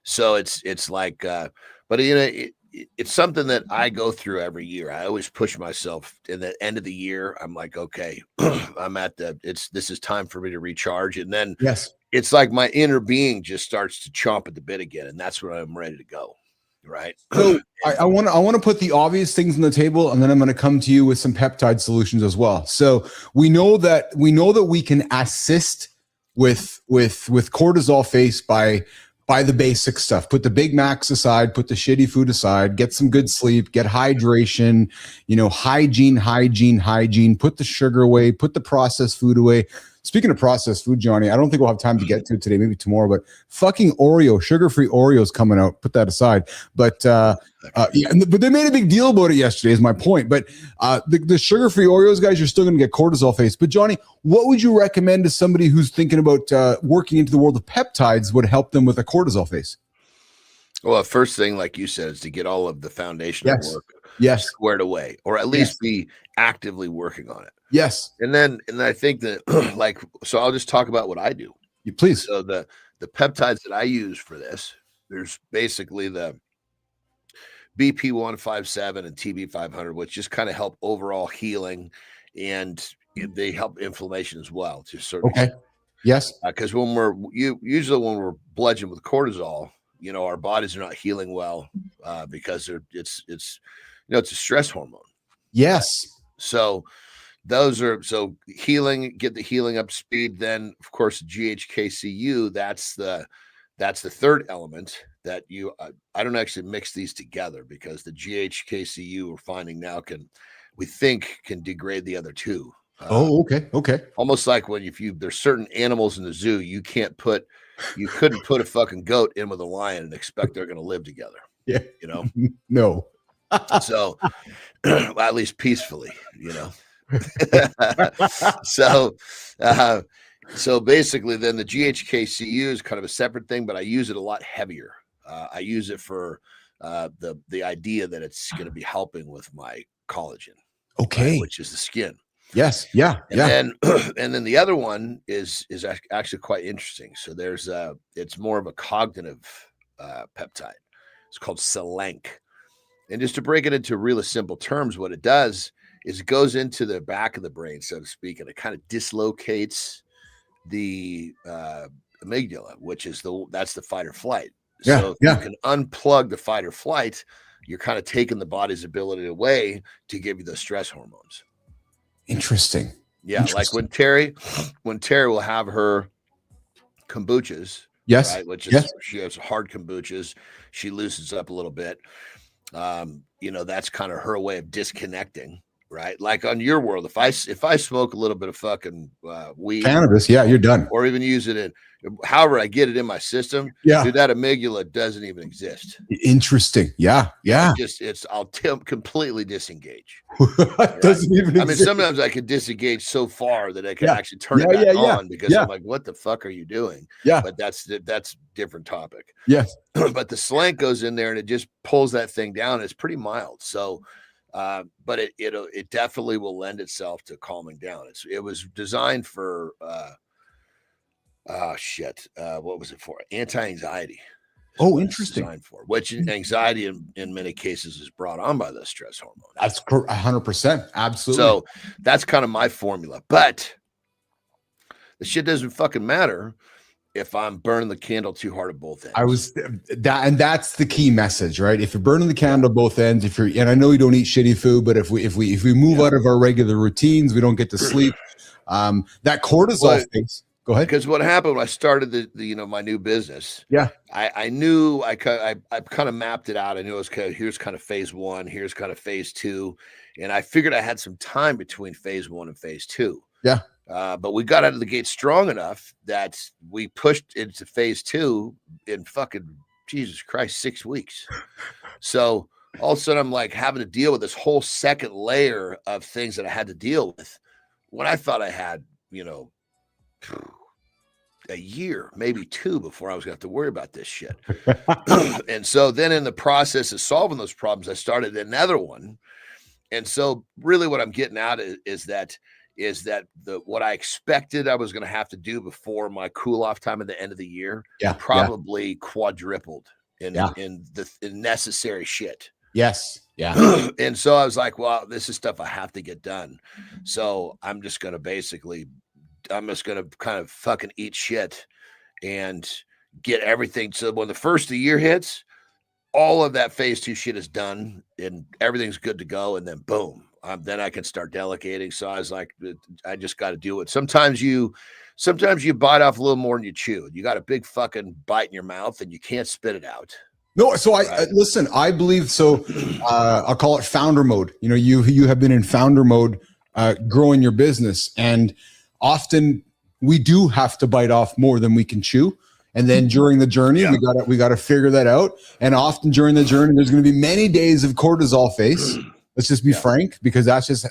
So it's like, but it's something that I go through every year. I always push myself. In the end of the year, I'm like, okay, I'm at this is time for me to recharge. And then it's like my inner being just starts to chomp at the bit again. And that's when I'm ready to go. Right. So I want to put the obvious things on the table, and then I'm going to come to you with some peptide solutions as well. So we know that we can assist with cortisol face by the basic stuff. Put the Big Macs aside, put the shitty food aside, get some good sleep, get hydration, hygiene, put the sugar away, put the processed food away. Speaking of processed food, Johnny, I don't think we'll have time to get to it today, maybe tomorrow, but fucking Oreo, sugar-free Oreos coming out. Put that aside. But but they made a big deal about it yesterday is my point. But the sugar-free Oreos, guys, you're still going to get cortisol face. But Johnny, what would you recommend to somebody who's thinking about working into the world of peptides would help them with a cortisol face? Well, first thing, like you said, is to get all of the foundational work squared away, or at least be actively working on it. Yes. And I think that so I'll just talk about what I do. You please. So the peptides that I use for this, there's basically the BP157 and TB500, which just kind of help overall healing, and they help inflammation as well to a certain extent. Yes. Because when usually when we're bludgeoned with cortisol, our bodies are not healing well because it's a stress hormone. Yes. So healing, get the healing up to speed. Then of course, GHKCU, that's the third element that I don't actually mix these together, because the GHKCU we're finding now can degrade the other two. Okay. Almost like when there's certain animals in the zoo, you couldn't put a fucking goat in with a lion and expect they're going to live together. Yeah. No. So at least peacefully, so basically then the GHKCU is kind of a separate thing, but I use it a lot heavier. I use it for the idea that it's going to be helping with my collagen, which is the skin. Yes. Yeah. And then the other one is actually quite interesting. So it's more of a cognitive peptide. It's called Selenk. And just to break it into really simple terms, what it does is it goes into the back of the brain, so to speak, and it kind of dislocates the amygdala, which is that's the fight or flight. So if you can unplug the fight or flight, you're kind of taking the body's ability away to give you the stress hormones. Interesting. Yeah, like when Terry will have her kombuchas. Yes. Right, which is she has hard kombuchas. She loosens up a little bit. That's kind of her way of disconnecting, right? Like on your world, if I smoke a little bit of fucking weed, cannabis, you're done. Or even use it in, however I get it in my system, dude, that amygdala doesn't even exist. Interesting. Yeah. I'll completely disengage. Doesn't even exist. I mean, sometimes I could disengage so far that I can actually turn it back on, because I'm like, what the fuck are you doing? Yeah. But that's different topic. Yes. But the Selenk goes in there and it just pulls that thing down. It's pretty mild. So, but it definitely will lend itself to calming down. It was designed for oh shit, what was it for? Anti-anxiety. Oh, interesting. Designed for, which anxiety in many cases is brought on by the stress hormone. That's 100%. Absolutely. So that's kind of my formula. But the shit doesn't fucking matter if I'm burning the candle too hard at both ends. And that's the key message, right? If you're burning the candle both ends, and I know you don't eat shitty food, but if we move out of our regular routines, we don't get to sleep. That cortisol face. Go ahead. Because what happened when I started the my new business, I knew I kind of mapped it out. I knew it was here's kind of phase 1, here's kind of phase 2, and I figured I had some time between phase 1 and phase 2. Yeah. But we got out of the gate strong enough that we pushed into phase 2 in fucking Jesus Christ 6 weeks. So all of a sudden I'm like having to deal with this whole second layer of things that I had to deal with when I thought I had, a year, maybe 2 before I was going to have to worry about this shit. And so then in the process of solving those problems, I started another one. And so really what I'm getting at is that what I expected I was going to have to do before my cool off time at the end of the year, probably quadrupled in the necessary shit. Yes. Yeah. And so I was like, well, this is stuff I have to get done. So I'm just going to kind of fucking eat shit and get everything. So when the first of the year hits, all of that phase 2 shit is done and everything's good to go. And then boom, then I can start delegating. So I was like, I just got to do it. Sometimes you bite off a little more than you chew. You got a big fucking bite in your mouth and you can't spit it out. No, so listen, I believe so. I'll call it founder mode. You have been in founder mode, growing your business, and often we do have to bite off more than we can chew. And then during the journey, we got to figure that out. And often during the journey, there's going to be many days of cortisol face. Let's just be frank, because that's just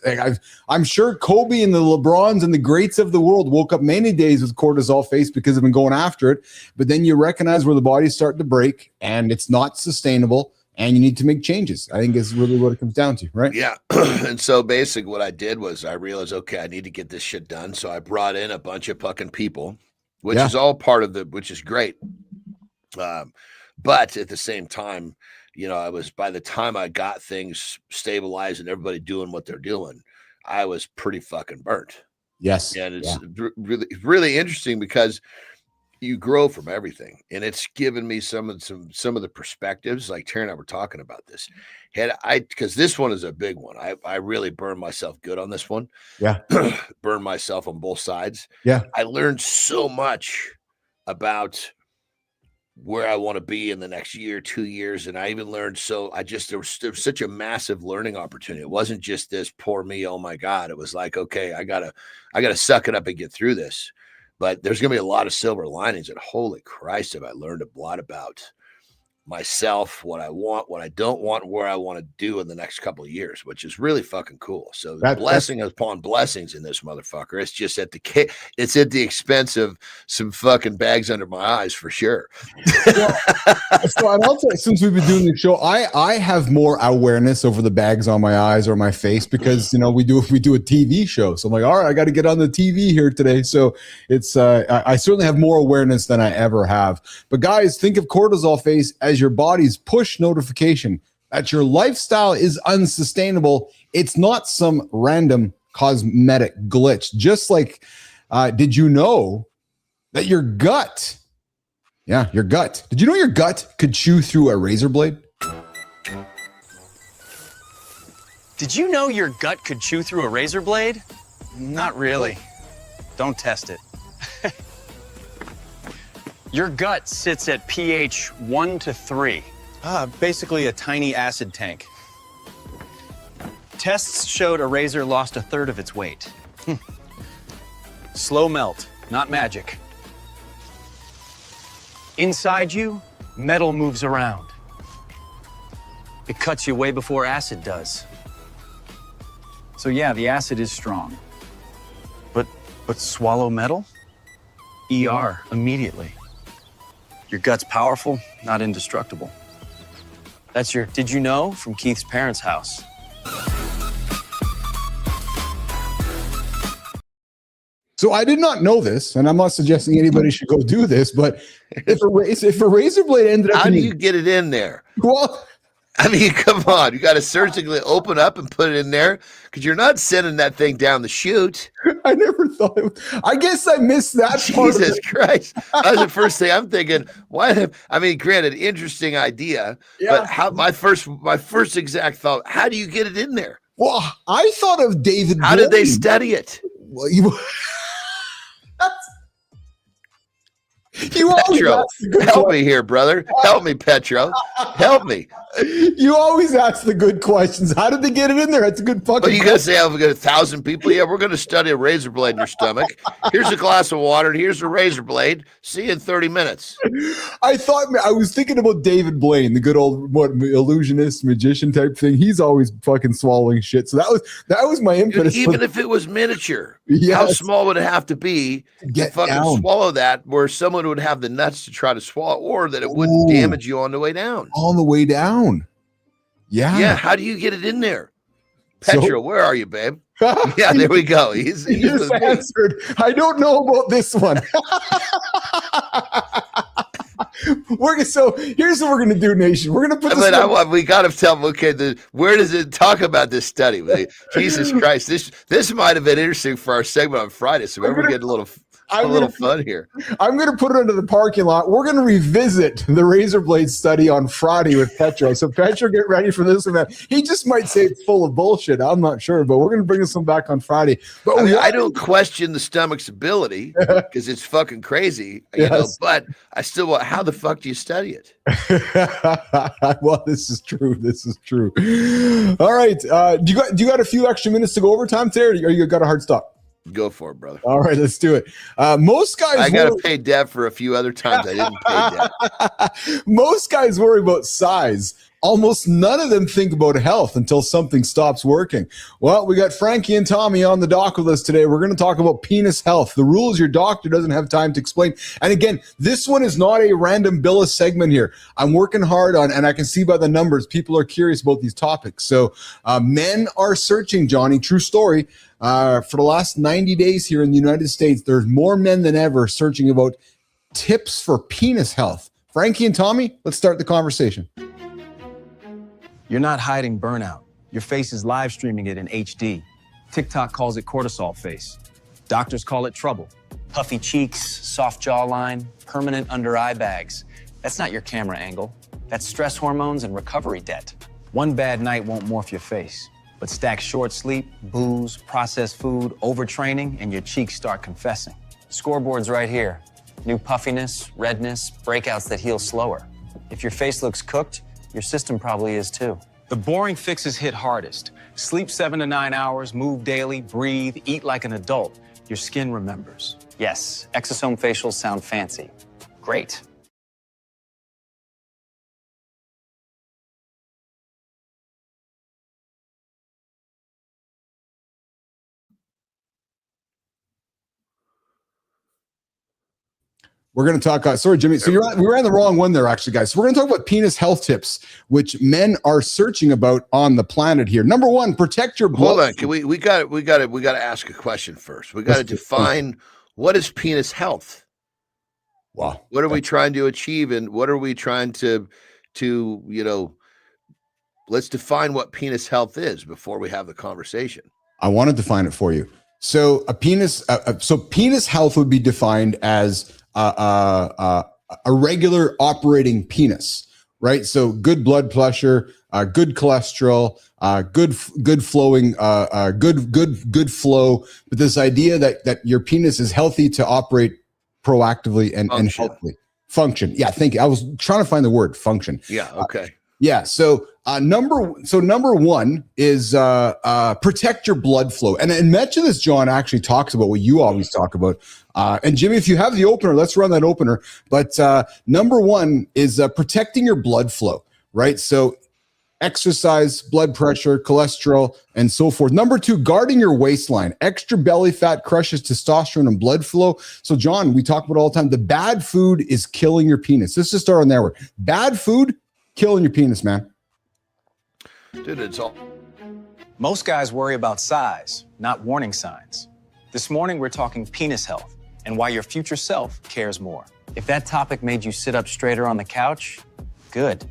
I'm sure Kobe and the LeBrons and the greats of the world woke up many days with cortisol face because they've been going after it. But then you recognize where the body's starting to break and it's not sustainable and you need to make changes. I think is really what it comes down to, right? Yeah. And so basically what I did was I realized, okay, I need to get this shit done. So I brought in a bunch of fucking people, which is all part of which is great. But at the same time, I was, by the time I got things stabilized and everybody doing what they're doing, I was pretty fucking burnt. Yes. And it's really, really interesting because you grow from everything. And it's given me some of the perspectives, like Terry and I were talking about this. Because this one is a big one. I really burned myself good on this one. Yeah. Burned myself on both sides. Yeah. I learned so much about where I want to be in the next year, 2 years. And I even learned, there was such a massive learning opportunity. It wasn't just this poor me. Oh my God. It was like, okay, I gotta suck it up and get through this, but there's going to be a lot of silver linings, and holy Christ, have I learned a lot about myself, what I want, what I don't want, where I want to do in the next couple of years, which is really fucking cool. So blessing upon blessings in this motherfucker. It's just at the expense of some fucking bags under my eyes for sure. So I'd also, since we've been doing the show, I have more awareness over the bags on my eyes or my face because we do a TV show. So I'm like, all right, I got to get on the TV here today. So it's I certainly have more awareness than I ever have. But guys, think of cortisol face as your body's push notification that your lifestyle is unsustainable. It's not some random cosmetic glitch. Just like, did you know that your gut, did you know your gut could chew through a razor blade? Did you know your gut could chew through a razor blade? Not really. Don't test it. Your gut sits at pH 1 to 3. Basically a tiny acid tank. Tests showed a razor lost a third of its weight. Slow melt, not magic. Inside you, metal moves around. It cuts you way before acid does. So yeah, the acid is strong. But swallow metal? ER immediately. Your gut's powerful, not indestructible. That's your did you know from Keith's parents' house. So I did not know this, and I'm not suggesting anybody should go do this, but if a razor blade ended up, how do you get it in there? Well, I mean, come on, you got to surgically open up and put it in there because you're not sending that thing down the chute. I never thought it was, I guess I missed that part. Jesus Christ. That was the first thing I'm thinking. Granted, interesting idea, but how my first exact thought, how do you get it in there? Well, I thought of David. How did they study it? Well, you Petro, help me here, brother. Help me, Petro. Help me. You always ask the good questions. How did they get it in there? That's a good fucking But you got to say, I've got 1,000 people. Yeah, we're going to study a razor blade in your stomach. Here's a glass of water, and here's a razor blade. See you in 30 minutes. I was thinking about David Blaine, the good old illusionist, magician type thing. He's always fucking swallowing shit. So that was my impetus. Dude, even if it was miniature, how small would it have to be to fucking swallow that, where someone would have the nuts to try to swallow, or that it wouldn't damage you on the way down? On the way down. Yeah. How do you get it in there? Petro, where are you, babe? Yeah, there we go. He's just answered. I don't know about this one. So here's what we're gonna do, nation. We're gonna put this. We got to tell them. Okay, where does it talk about this study? Jesus Christ, this might have been interesting for our segment on Friday. So maybe we're getting a little fun here. I'm going to put it into the parking lot. We're going to revisit the razor blade study on Friday with Petro. So Petro, get ready for this event. He just might say it's full of bullshit. I'm not sure, but we're going to bring this one back on Friday. But I don't question the stomach's ability because it's fucking crazy, you know. But I still, how the fuck do you study it? Well, this is true. This is true. All right. Do you got a few extra minutes to go overtime today, or you got a hard stop? Go for it, brother. All right, let's do it. Most guys, I got to pay Deb for a few other times I didn't pay Deb. Most guys worry about size. Almost none of them think about health until something stops working. Well, we got Frankie and Tommy on the dock with us today. We're going to talk about penis health, the rules your doctor doesn't have time to explain. And again, this one is not a random Billa segment here. I'm working hard on, and I can see by the numbers, people are curious about these topics. So men are searching, Johnny, true story. For the last 90 days here in the United States, there's more men than ever searching about tips for penis health. Frankie and Tommy, let's start the conversation. You're not hiding burnout. Your face is live streaming it in HD. TikTok calls it cortisol face. Doctors call it trouble. Puffy cheeks, soft jawline, permanent under eye bags. That's not your camera angle. That's stress hormones and recovery debt. One bad night won't morph your face, but stack short sleep, booze, processed food, overtraining, and your cheeks start confessing. Scoreboard's right here. New puffiness, redness, breakouts that heal slower. If your face looks cooked, your system probably is too. The boring fixes hit hardest. Sleep 7 to 9 hours, move daily, breathe, eat like an adult. Your skin remembers. Yes, exosome facials sound fancy. Great. We're going to talk, sorry, Jimmy. So we ran the wrong one there, actually, guys. So we're going to talk about penis health tips, which men are searching about on the planet here. Number one, protect your blood. Hold on. Can we got to ask a question first. We got to define what is penis health. Wow. What are we trying to achieve, and what are we trying to let's define what penis health is before we have the conversation. I want to define it for you. So penis health would be defined as a regular operating penis, right? So good blood pressure, good cholesterol, good flowing, good flow. But this idea that your penis is healthy to operate proactively and healthily. Function. Yeah, thank you. I was trying to find the word function. Yeah. Okay. Yeah. So number one is protect your blood flow. And much of this, John, actually talks about what you always talk about. And Jimmy, if you have the opener, let's run that opener. But number one is protecting your blood flow, right? So exercise, blood pressure, cholesterol, and so forth. Number two, guarding your waistline. Extra belly fat crushes testosterone and blood flow. So John, we talk about all the time, the bad food is killing your penis. Let's just start on that word. Bad food, killing your penis, man. Dude, it's all. Most guys worry about size, not warning signs. This morning, we're talking penis health and why your future self cares more. If that topic made you sit up straighter on the couch, good.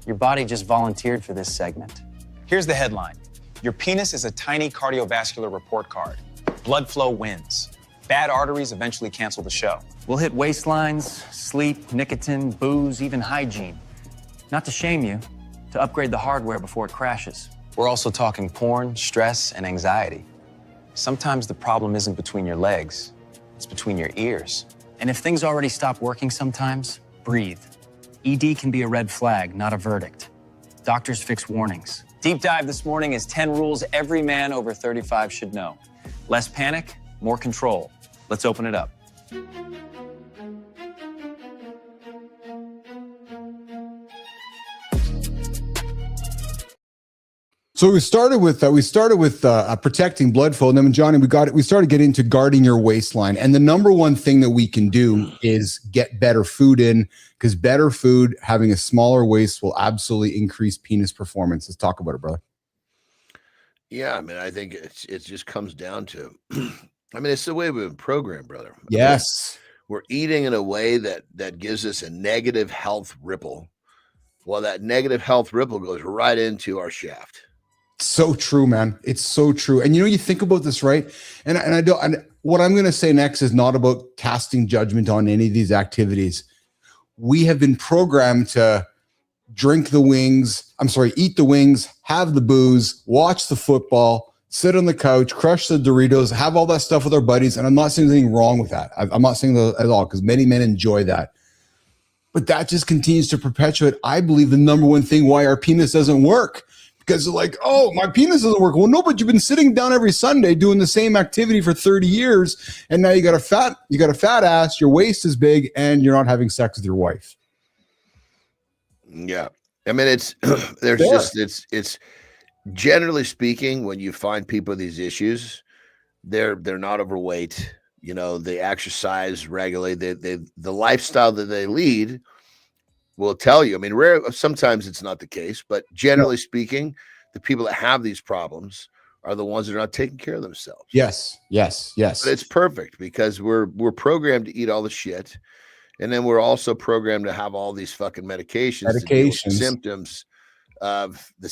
Your body just volunteered for this segment. Here's the headline. Your penis is a tiny cardiovascular report card. Blood flow wins. Bad arteries eventually cancel the show. We'll hit waistlines, sleep, nicotine, booze, even hygiene. Not to shame you, to upgrade the hardware before it crashes. We're also talking porn, stress, and anxiety. Sometimes the problem isn't between your legs, it's between your ears. And if things already stop working sometimes, breathe. ED can be a red flag, not a verdict. Doctors fix warnings. Deep dive this morning is 10 rules every man over 35 should know. Less panic, more control. Let's open it up. So we started with protecting blood flow, and then Johnny, we started getting into guarding your waistline. And the number one thing that we can do is get better food in, because better food, having a smaller waist, will absolutely increase penis performance. Let's talk about it, brother. Yeah, I mean, I think it just comes down to, I mean, it's the way we've been programmed, brother. Yes, we're eating in a way that gives us a negative health ripple. Well, that negative health ripple goes right into our shaft. So true, man. It's so true. And you think about this, right? And what I'm going to say next is not about casting judgment on any of these activities. We have been programmed to eat the wings, have the booze, watch the football, sit on the couch, crush the Doritos, have all that stuff with our buddies. And I'm not saying anything wrong with that. I'm not saying that at all, because many men enjoy that. But that just continues to perpetuate, I believe, the number one thing why our penis doesn't work. Because they're like, oh, my penis doesn't work. Well, no, but you've been sitting down every Sunday doing the same activity for 30 years. And now you got a fat ass, your waist is big, and you're not having sex with your wife. Yeah. I mean, it's generally speaking, when you find people with these issues, they're not overweight. They exercise regularly. The lifestyle that they lead will tell you. I mean, sometimes it's not the case, but generally speaking, the people that have these problems are the ones that are not taking care of themselves. Yes. But it's perfect, because we're programmed to eat all the shit, and then we're also programmed to have all these fucking medications. To deal with the symptoms of the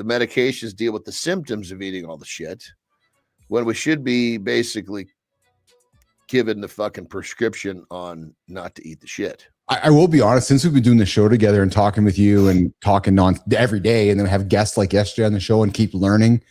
medications deal with the symptoms of eating all the shit, when we should be basically given the fucking prescription on not to eat the shit. I will be honest, since we've been doing the show together and talking with you and talking on every day, and then have guests like yesterday on the show and keep learning,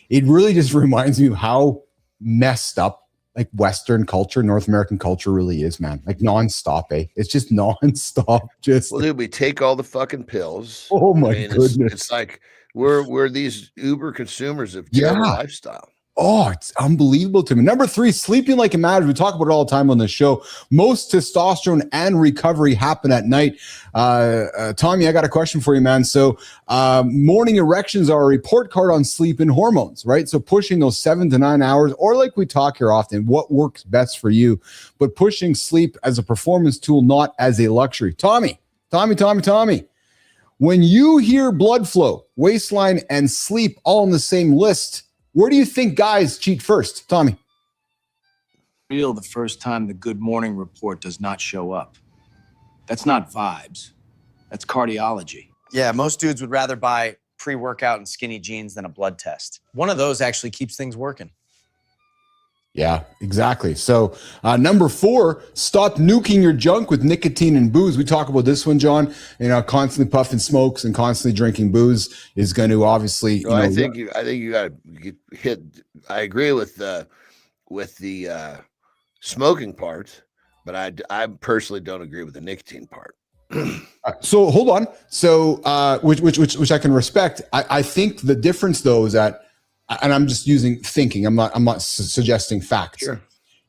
it really just reminds me of how messed up like Western culture, North American culture really is, man. Like nonstop, It's just nonstop. Dude, we take all the fucking pills. Oh my goodness. It's like we're these uber consumers of terrible lifestyle. Oh, it's unbelievable to me. Number 3, sleeping like it matters. We talk about it all the time on the show. Most testosterone and recovery happen at night. Tommy, I got a question for you, man. So morning erections are a report card on sleep and hormones, right? So pushing those 7 to 9 hours, or like we talk here often, what works best for you, but pushing sleep as a performance tool, not as a luxury. Tommy. When you hear blood flow, waistline, and sleep all on the same list, where do you think guys cheat first, Tommy? Real the first time the good morning report does not show up. That's not vibes. That's cardiology. Yeah, most dudes would rather buy pre-workout and skinny jeans than a blood test. One of those actually keeps things working. Yeah, exactly. So number 4, stop nuking your junk with nicotine and booze. We talk about this one, John. Constantly puffing smokes and constantly drinking booze is going to obviously. I think you got to hit. I agree with the smoking part, but I personally don't agree with the nicotine part. So hold on. So which I can respect. I think the difference though is that. And I'm just using thinking. I'm not suggesting facts. Sure.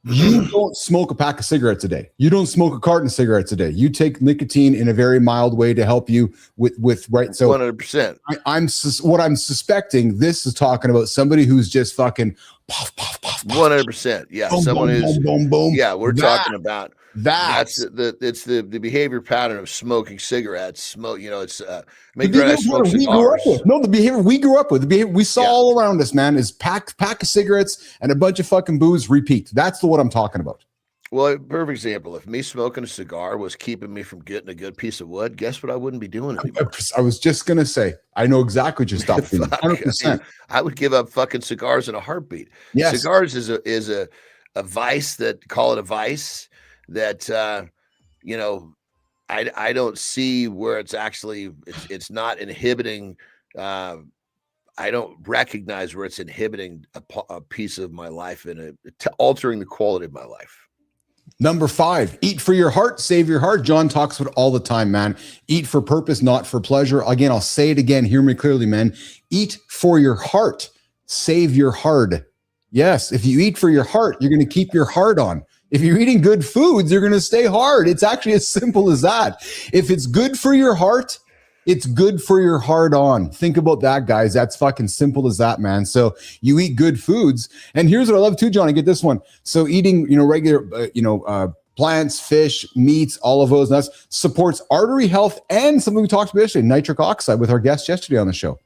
You don't smoke a pack of cigarettes a day. You don't smoke a carton of cigarettes a day. You take nicotine in a very mild way to help you with right. So 100%. What I'm suspecting. This is talking about somebody who's just fucking puff, puff, puff, puff. 100%. Yeah. Boom, Someone boom, who's boom, boom, boom. Yeah. We're talking about That's the behavior pattern of smoking cigarettes. It's The smoke behavior we grew up cigars. with. No, the behavior we grew up with, the behavior we saw all around us, man, is pack of cigarettes and a bunch of fucking booze. Repeat. That's what I'm talking about. Well, perfect example. If me smoking a cigar was keeping me from getting a good piece of wood, guess what I wouldn't be doing anymore? I was just gonna say, I know exactly what you're stopping. 100%. I would give up fucking cigars in a heartbeat. Yes. Cigars is a vice that call it a vice that I don't see where it's actually it's not inhibiting. I don't recognize where it's inhibiting a piece of my life and altering the quality of my life. Number 5, eat for your heart, save your heart. Jon talks about it all the time, man. Eat for purpose, not for pleasure. Again, I'll say it again. Hear me clearly, man. Eat for your heart, save your heart. Yes, if you eat for your heart, you're going to keep your heart on. If you're eating good foods, you're going to stay hard. It's actually as simple as that. If it's good for your heart, it's good for your heart on. Think about that, guys. That's fucking simple as that, man. So you eat good foods. And here's what I love too, Jon. I get this one. So eating, regular, plants, fish, meats, all of those nuts supports artery health and something we talked about yesterday, nitric oxide with our guest yesterday on the show.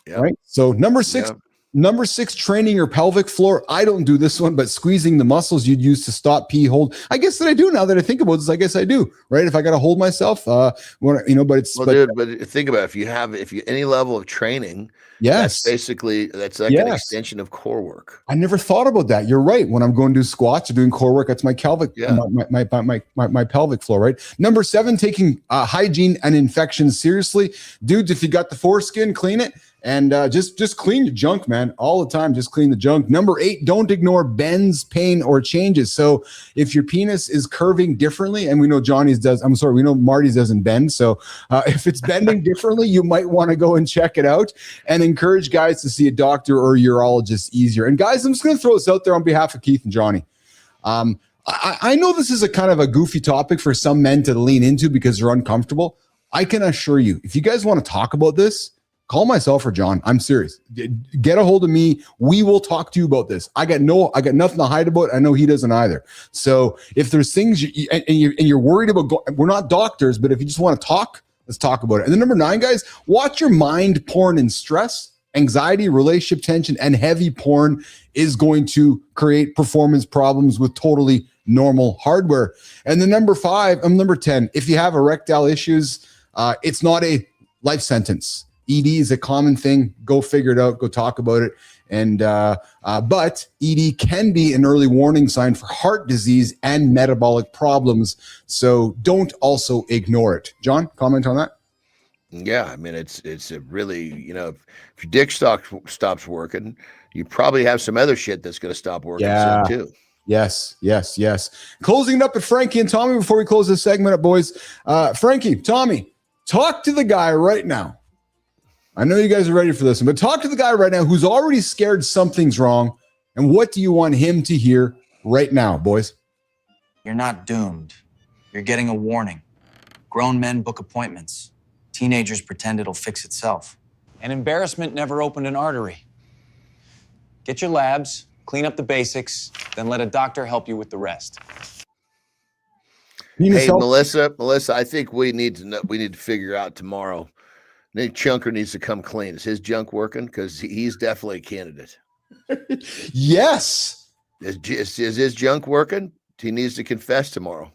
Yep. Right. So number 6. Yep. Number 6, training your pelvic floor. I don't do this one, but squeezing the muscles you'd use to stop pee, hold. I guess that I do now that I think about this. I guess I do, right? If I got to hold myself, but it's. Well, but think about it. If you any level of training, yes, that's like an extension of core work. I never thought about that. You're right. When I'm going to do squats or doing core work, that's my pelvic, my pelvic floor, right? Number 7, taking hygiene and infections seriously. Dudes, if you got the foreskin, clean it. And just clean your junk, man, all the time. Just clean the junk. Number 8, don't ignore bends, pain, or changes. So if your penis is curving differently, and we know we know Marty's doesn't bend. So if it's bending differently, you might want to go and check it out and encourage guys to see a doctor or urologist easier. And guys, I'm just going to throw this out there on behalf of Keith and Johnny. I know this is a kind of a goofy topic for some men to lean into because they're uncomfortable. I can assure you, if you guys want to talk about this, call myself or Jon. I'm serious. Get a hold of me. We will talk to you about this. I got nothing to hide about it. I know he doesn't either. So if there's things you're worried about, we're not doctors, but if you just want to talk, let's talk about it. And then number 9, guys, watch your mind. Porn and stress, anxiety, relationship tension, and heavy porn is going to create performance problems with totally normal hardware. And then number 10, if you have erectile issues, it's not a life sentence. ED is a common thing. Go figure it out. Go talk about it. And but ED can be an early warning sign for heart disease and metabolic problems. So don't also ignore it. Jon, comment on that? Yeah, I mean it's a really if your dick stops working, you probably have some other shit that's going to stop working soon too. Yes. Closing it up at Frankie and Tommy before we close this segment up, boys. Frankie, Tommy, talk to the guy right now. I know you guys are ready for this one, but talk to the guy right now who's already scared something's wrong. And what do you want him to hear right now, boys? You're not doomed. You're getting a warning. Grown men book appointments. Teenagers pretend it'll fix itself. And embarrassment never opened an artery. Get your labs, clean up the basics, then let a doctor help you with the rest. Hey, Melissa, I think we need to figure out tomorrow. Nick Chunker needs to come clean. Is his junk working? Because he's definitely a candidate. Yes. Is his junk working? He needs to confess tomorrow.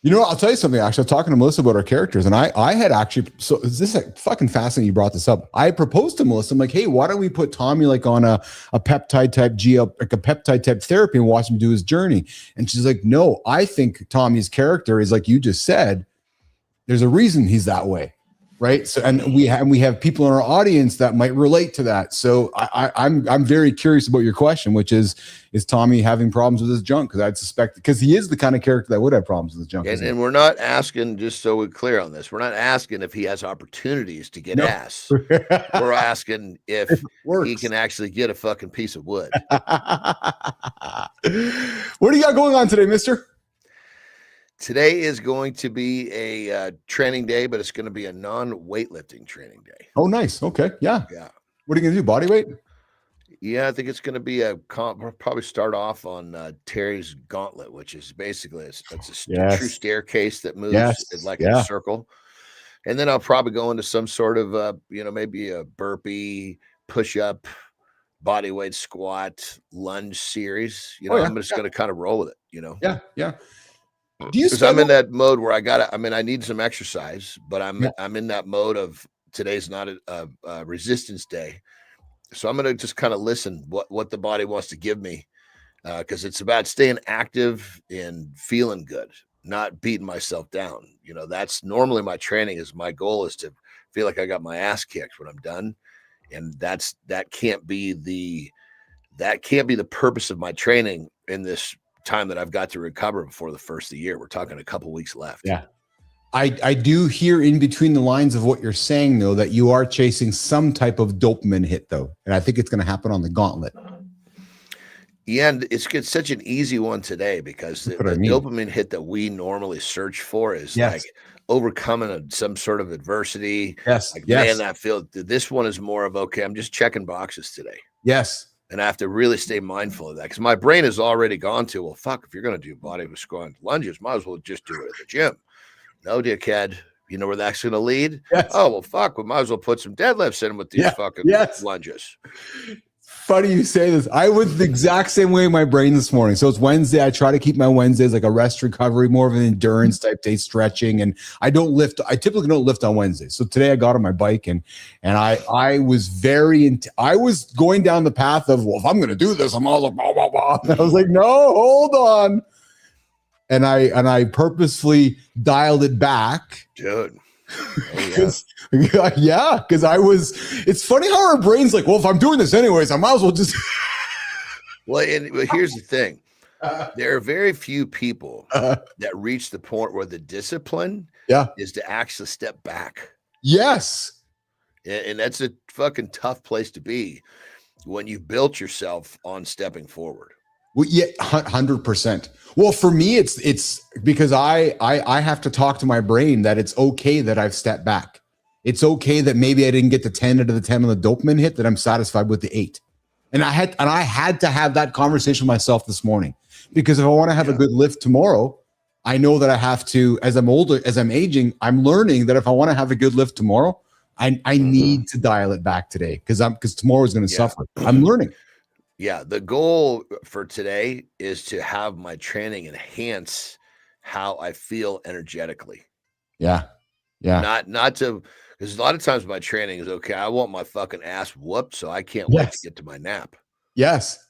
I'll tell you something. Actually, I'm talking to Melissa about our characters, and I had actually. So is this fucking fascinating? You brought this up. I proposed to Melissa. I'm like, hey, why don't we put Tommy on a peptide type a peptide type therapy and watch him do his journey? And she's like, no, I think Tommy's character is like you just said. There's a reason he's that way. Right. So, and we have people in our audience that might relate to that. So I'm very curious about your question, which is Tommy having problems with his junk? Because I'd suspect, because he is the kind of character that would have problems with his junk. And we're not asking, just so we're clear on this, we're not asking if he has opportunities to get ass. We're asking if he can actually get a fucking piece of wood. What do you got going on today, mister? Today is going to be a training day, but it's going to be a non-weightlifting training day. Oh, nice. Okay. Yeah. Yeah. What are you going to do? Body weight? Yeah, I think it's going to be we'll probably start off on Terry's Gauntlet, which is basically it's a true staircase that moves like in a circle. And then I'll probably go into some sort of, maybe a burpee, push up, body weight squat, lunge series. I'm just going to kind of roll with it, Yeah. Yeah. Because I'm in that mode where I need some exercise, but I'm in that mode of today's not a resistance day. So I'm going to just kind of listen what the body wants to give me, because it's about staying active and feeling good, not beating myself down. That's normally my training is my goal is to feel like I got my ass kicked when I'm done. And that can't be the purpose of my training in this time that I've got to recover before the first of the year. We're talking a couple weeks left. Yeah. I do hear in between the lines of what you're saying, though, that you are chasing some type of dopamine hit, though. And I think it's going to happen on the Gauntlet. Yeah, and it's such an easy one today because the dopamine hit that we normally search for is like overcoming some sort of adversity. Man, that feel this one is more of, okay, I'm just checking boxes today. Yes. And I have to really stay mindful of that because my brain has already gone to, well, fuck, if you're going to do body with squat lunges, might as well just do it at the gym. No, dickhead. You know where that's going to lead? Yes. Oh, well, fuck. We might as well put some deadlifts in with these fucking lunges. Funny you say this. I was the exact same way in my brain this morning. So it's Wednesday. I try to keep my Wednesdays like a rest recovery, more of an endurance type day, stretching. And I don't lift. I typically don't lift on Wednesdays. So today I got on my bike and I was I was going down the path of, well, if I'm going to do this, I'm all like, blah, blah, blah. And I was like, no, hold on. And I purposefully dialed it back. Dude. Because it's funny how our brain's like, well, if I'm doing this anyways, I might as well just. Well, here's the thing. There are very few people that reach the point where the discipline is to actually step back. Yes. And that's a fucking tough place to be when you've built yourself on stepping forward. Well, yeah, 100%. Well, for me, it's because I have to talk to my brain that it's okay that I've stepped back. It's okay that maybe I didn't get the 10 out of the 10 on the dopamine hit, that I'm satisfied with the 8. And I had to have that conversation with myself this morning, because if I want to have a good lift tomorrow, I know that I have to, as I'm aging, I'm learning that if I want to have a good lift tomorrow, I need to dial it back today because tomorrow is going to suffer. I'm learning. Yeah, the goal for today is to have my training enhance how I feel energetically. Yeah. Not to, because a lot of times my training is, okay, I want my fucking ass whooped, so I can't wait to get to my nap. Yes.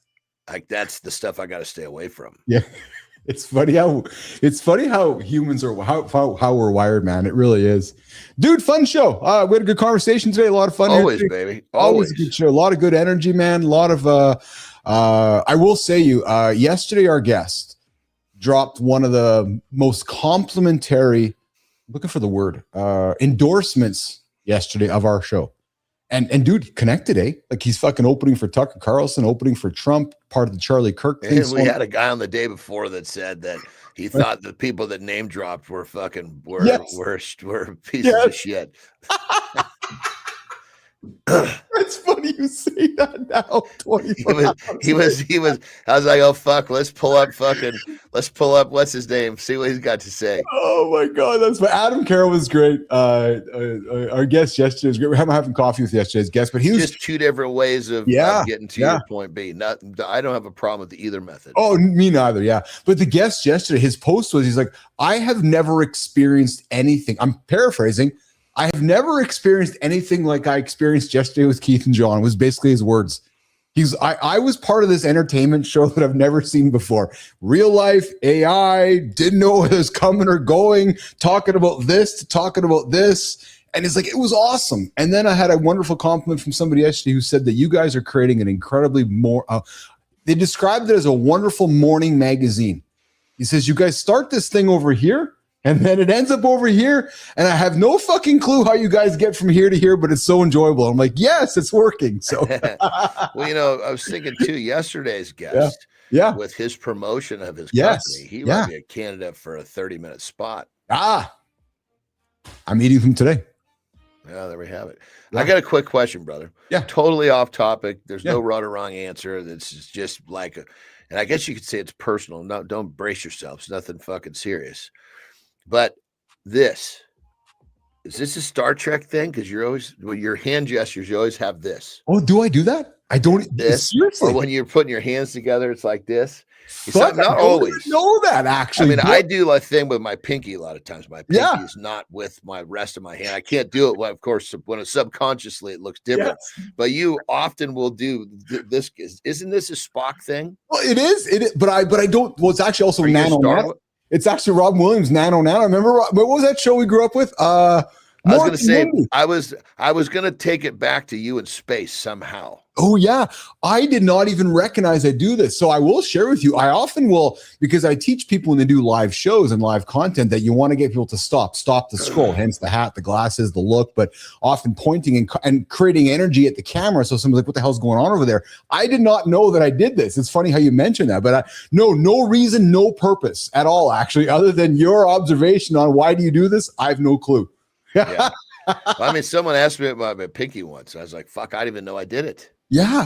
Like that's the stuff I got to stay away from. Yeah. It's funny how humans are, how we're wired, man. It really is. Dude, fun show. We had a good conversation today. A lot of fun. Always, energy. Baby. Always a good show. A lot of good energy, man. A lot of, I will say yesterday our guest dropped one of the most complimentary, looking for the word, endorsements yesterday of our show. And dude, connected, eh? Like he's fucking opening for Tucker Carlson, opening for Trump, part of the Charlie Kirk thing. And we had a guy on the day before that said that he thought the people that name dropped were fucking were pieces of shit. It's funny you say that now. He was. I was like, oh fuck, let's pull up. What's his name? See what he's got to say. Oh my god, that's what Adam Carroll was great. Our guest yesterday was great. We're having coffee with yesterday's guest, but he was just two different ways of getting to your point B. I don't have a problem with either method. Oh, me neither. Yeah, but the guest yesterday, his post was, he's like, I have never experienced anything. I'm paraphrasing. I have never experienced anything like I experienced yesterday with Keith and John, was basically his words. I was part of this entertainment show that I've never seen before. Real life, AI, didn't know it was coming or going, talking about this to talking about this. And it's like, it was awesome. And then I had a wonderful compliment from somebody yesterday who said that you guys are creating an incredibly they described it as a wonderful morning magazine. He says, you guys start this thing over here, and then it ends up over here. And I have no fucking clue how you guys get from here to here, but it's so enjoyable. I'm like, yes, it's working. So, well, I was thinking too, yesterday's guest, with his promotion of his company, he might be a candidate for a 30-minute spot. I'm eating them today. Yeah, there we have it. Yeah. I got a quick question, brother. Yeah. Totally off topic. There's Yeah. no right or wrong answer. This is just like and I guess you could say it's personal. No, don't brace yourself. It's nothing fucking serious. But is this a Star Trek thing? Because you're always, with your hand gestures, you always have this. Oh, do I do that? I don't. This. Seriously. Or when you're putting your hands together, it's like this. Fuck, Not I don't always. know that, actually. I mean, I do a thing with my pinky a lot of times. My pinky Yeah. is not with my rest of my hand. I can't do it. Well, of course, when it's subconsciously, it looks different. Yes. But you often will do this. Isn't this a Spock thing? Well, it is. But I don't. Well, it's actually also Are you a nano. Star Nano. Wars? It's actually Robin Williams, Nano. Remember what was that show we grew up with? I was going Mork to say, and Mindy. I was going to take it back to you in space somehow. Oh yeah, I did not even recognize I do this. So I will share with you. I often will, because I teach people when they do live shows and live content that you want to get people to stop the scroll. Hence the hat, the glasses, the look, but often pointing and creating energy at the camera. So somebody's like, "What the hell's going on over there?" I did not know that I did this. It's funny how you mentioned that, but no reason, no purpose at all, actually, other than your observation on why do you do this. I have no clue. Yeah. I mean, someone asked me about my pinky once. I was like, "Fuck, I didn't even know I did it." Yeah,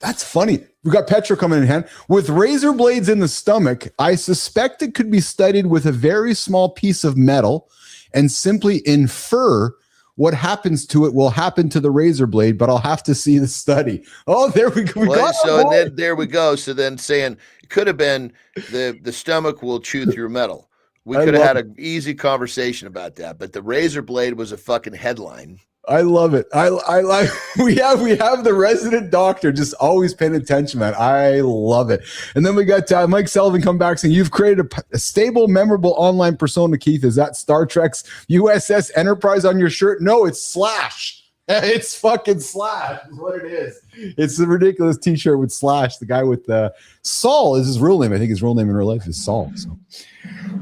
that's funny. We got Petra coming in hand. With razor blades in the stomach, I suspect it could be studied with a very small piece of metal and simply infer what happens to it will happen to the razor blade, but I'll have to see the study. Oh, there we go. And then there we go. So then saying it could have been the stomach will chew through metal. We could have had an easy conversation about that, but the razor blade was a fucking headline. I love it. I like we have the resident doctor just always paying attention, man. I love it. And then we got Mike Sullivan come back saying, "You've created a stable, memorable online persona, Keith. Is that Star Trek's USS Enterprise on your shirt?" No, it's Slash. It's fucking Slash is what it is. It's a ridiculous t-shirt with Slash. The guy with Saul is his real name. I think his real name in real life is Saul. So,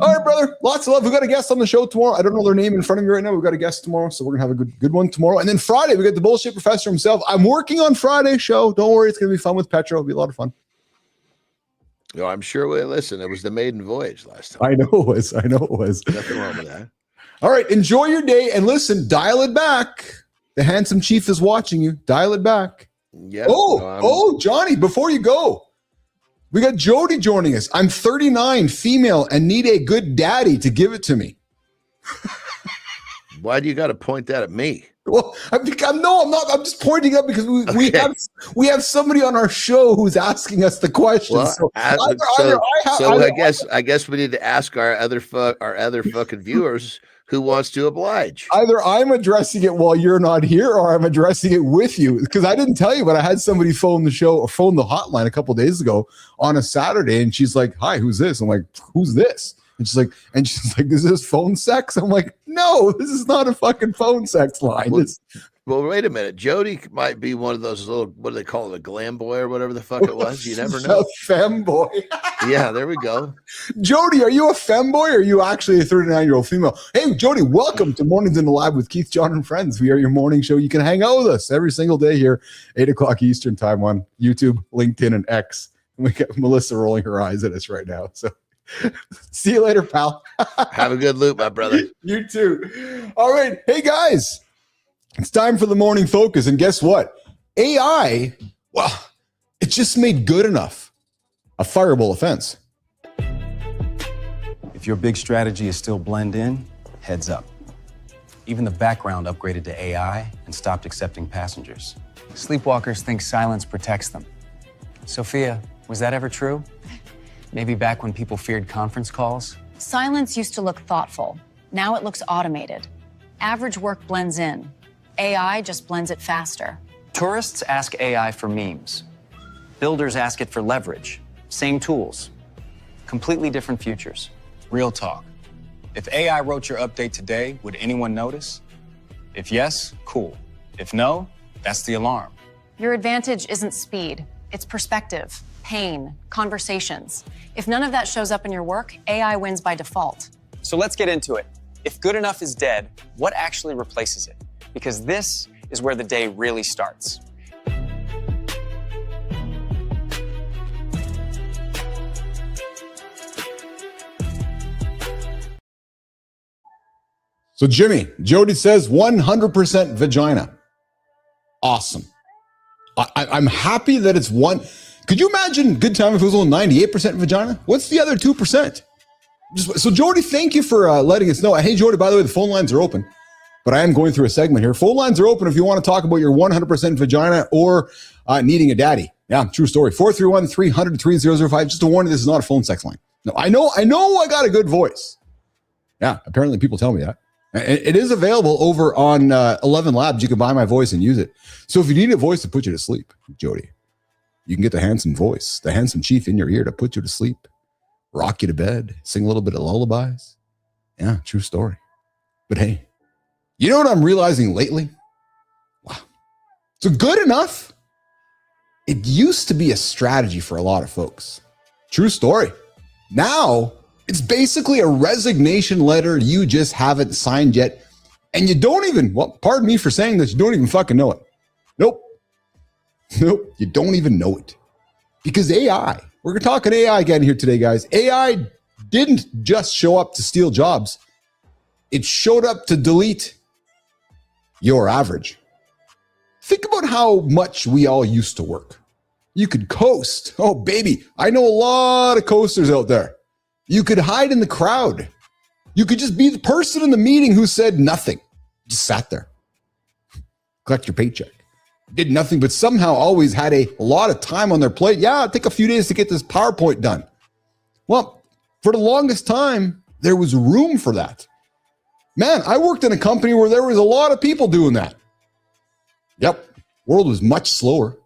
all right, brother. Lots of love. We've got a guest on the show tomorrow. I don't know their name in front of me right now. We've got a guest tomorrow, so we're gonna have a good one tomorrow. And then Friday, we got the bullshit professor himself. I'm working on Friday's show. Don't worry, it's gonna be fun with Petra. It'll be a lot of fun. No, I'm sure. Listen, it was the maiden voyage last time. I know it was. Nothing wrong with that. All right, enjoy your day and listen. Dial it back. The handsome chief is watching you. Dial it back. Yeah. Johnny, before you go, we got Jody joining us. I'm 39, female, and need a good daddy to give it to me. Why do you got to point that at me? Well, I'm not. I'm just pointing up because we have somebody on our show who's asking us the question. Well, I guess we need to ask our other fucking viewers who wants to oblige. Either I'm addressing it while you're not here, or I'm addressing it with you. Because I didn't tell you, but I had somebody phone the show or phone the hotline a couple days ago on a Saturday, and she's like, "Hi, who's this?" I'm like, "Who's this?" And she's like, "Is this phone sex?" I'm like, "No, this is not a fucking phone sex line." Well, wait a minute. Jody might be one of those little, what do they call it, a glam boy or whatever the fuck it was. You never know. A femboy. Yeah, there we go. Jody, are you a femboy or are you actually a 39-year-old female? Hey, Jody, welcome to Mornings in the Lab with Keith, Jon, and Friends. We are your morning show. You can hang out with us every single day here, 8 o'clock Eastern time on YouTube, LinkedIn, and X. And we got Melissa rolling her eyes at us right now. So see you later, pal. Have a good loop, my brother. You too. All right. Hey, guys. It's time for the morning focus. And guess what? AI, well, it just made good enough a fireable offense. If your big strategy is still blend in, heads up. Even the background upgraded to AI and stopped accepting passengers. Sleepwalkers think silence protects them. Sophia, was that ever true? Maybe back when people feared conference calls? Silence used to look thoughtful. Now it looks automated. Average work blends in. AI just blends it faster. Tourists ask AI for memes. Builders ask it for leverage. Same tools. Completely different futures. Real talk. If AI wrote your update today, would anyone notice? If yes, cool. If no, that's the alarm. Your advantage isn't speed, it's perspective, pain, conversations. If none of that shows up in your work, AI wins by default. So let's get into it. If good enough is dead, what actually replaces it? Because this is where the day really starts. So Jimmy, Jody says 100% vagina. Awesome. I'm happy that it's one. Could you imagine good time if it was only 98% vagina? What's the other 2%? So Jody, thank you for letting us know. Hey Jody, by the way, the phone lines are open, but I am going through a segment here. Phone lines are open if you want to talk about your 100% vagina or needing a daddy. Yeah, true story. 431-300-3005. Just to warn you, this is not a phone sex line. No, I know I got a good voice. Yeah, apparently people tell me that. It is available over on 11 Labs. You can buy my voice and use it. So if you need a voice to put you to sleep, Jody, you can get the handsome voice, the handsome chief in your ear to put you to sleep, rock you to bed, sing a little bit of lullabies. Yeah, true story. But hey, you know what I'm realizing lately? Wow. So good enough. It used to be a strategy for a lot of folks. True story. Now, it's basically a resignation letter you just haven't signed yet. And you don't even, well, pardon me for saying this, you don't even fucking know it. Nope, you don't even know it. Because AI, we're talking AI again here today, guys. AI didn't just show up to steal jobs. It showed up to delete your average. Think about how much we all used to work. You could coast. Oh, baby, I know a lot of coasters out there. You could hide in the crowd. You could just be the person in the meeting who said nothing. Just sat there. Collect your paycheck. Did nothing, but somehow always had a lot of time on their plate. Yeah, it'd take a few days to get this PowerPoint done. Well, for the longest time, there was room for that. Man, I worked in a company where there was a lot of people doing that. Yep, world was much slower.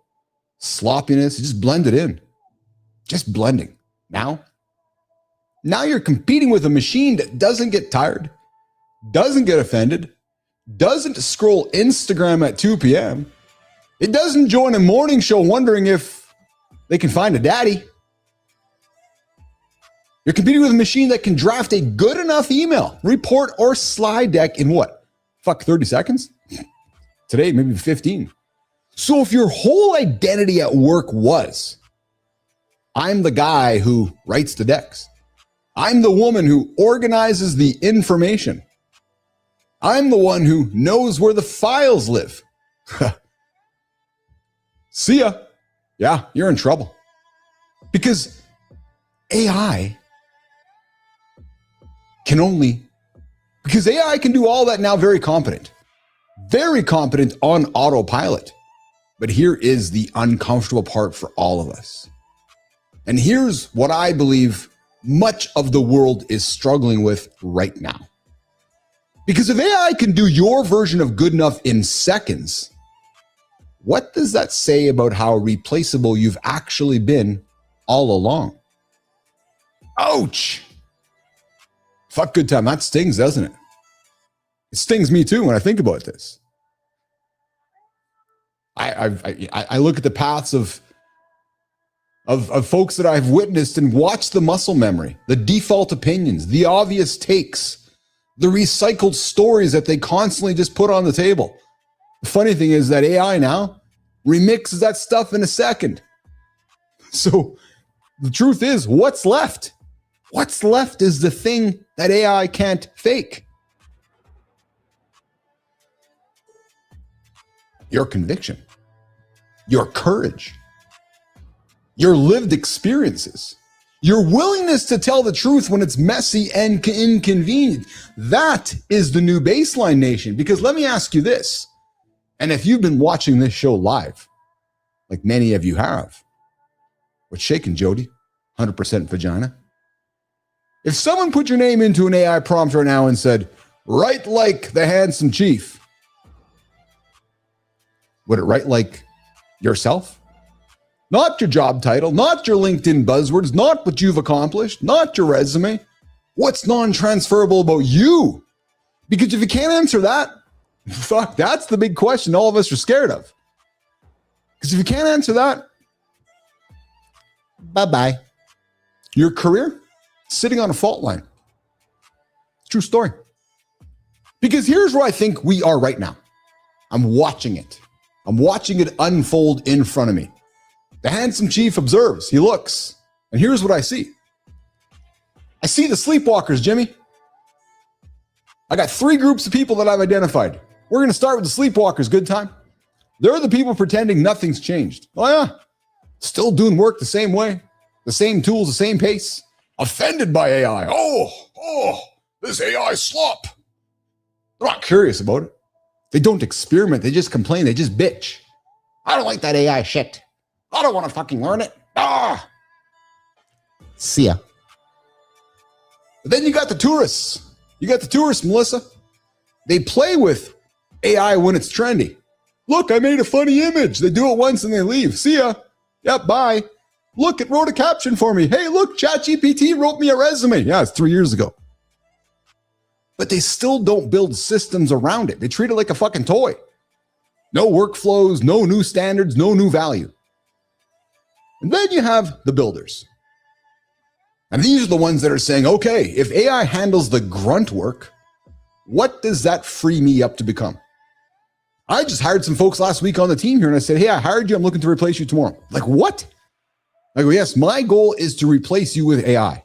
Sloppiness, just blended in. Just blending. Now you're competing with a machine that doesn't get tired, doesn't get offended, doesn't scroll Instagram at 2 p.m. It doesn't join a morning show wondering if they can find a daddy. You're competing with a machine that can draft a good enough email, report, or slide deck in what? 30 seconds? Today, maybe 15. So if your whole identity at work was, I'm the guy who writes the decks. I'm the woman who organizes the information. I'm the one who knows where the files live. See ya. Yeah, you're in trouble. Because AI can do all that now very competent on autopilot. But here is the uncomfortable part for all of us. And here's what I believe much of the world is struggling with right now. Because if AI can do your version of good enough in seconds, what does that say about how replaceable you've actually been all along? Ouch. Fuck good time. That stings, doesn't it? It stings me too when I think about this. I look at the paths of folks that I've witnessed and watched the muscle memory, the default opinions, the obvious takes, the recycled stories that they constantly just put on the table. The funny thing is that AI now remixes that stuff in a second. So the truth is, what's left? What's left is the thing that AI can't fake. Your conviction, your courage, your lived experiences, your willingness to tell the truth when it's messy and inconvenient. That is the new baseline, nation. Because let me ask you this, and if you've been watching this show live, like many of you have, what's shaking, Jody? 100% vagina. If someone put your name into an AI prompt right now and said, write like the handsome chief, would it write like yourself? Not your job title, not your LinkedIn buzzwords, not what you've accomplished, not your resume. What's non-transferable about you? Because if you can't answer that, fuck, that's the big question all of us are scared of. Because if you can't answer that, bye-bye. Your career, sitting on a fault line. True story. Because here's where I think we are right now. I'm watching it. I'm watching it unfold in front of me. The handsome chief observes, he looks, and here's what I see. I see the Sleepwalkers, Jimmy. I got 3 groups of people that I've identified. We're going to start with the Sleepwalkers. Good time. They're the people pretending nothing's changed. Oh, yeah. Still doing work the same way, the same tools, the same pace. Offended by AI. Oh, this AI slop. They're not curious about it. They don't experiment. They just complain. They just bitch. I don't like that AI shit. I don't want to fucking learn it. See ya. But then you got the tourists. Melissa. They play with AI when it's trendy. Look, I made a funny image. They do it once and they leave. See ya. Yep, bye. Look, it wrote a caption for me. Hey, look, ChatGPT wrote me a resume. Yeah, it's 3 years ago. But they still don't build systems around it. They treat it like a fucking toy. No workflows, no new standards, no new value. And then you have the builders. And these are the ones that are saying, okay, if AI handles the grunt work, what does that free me up to become? I just hired some folks last week on the team here and I said, hey, I hired you. I'm looking to replace you tomorrow. Like, what? I go, yes, my goal is to replace you with AI.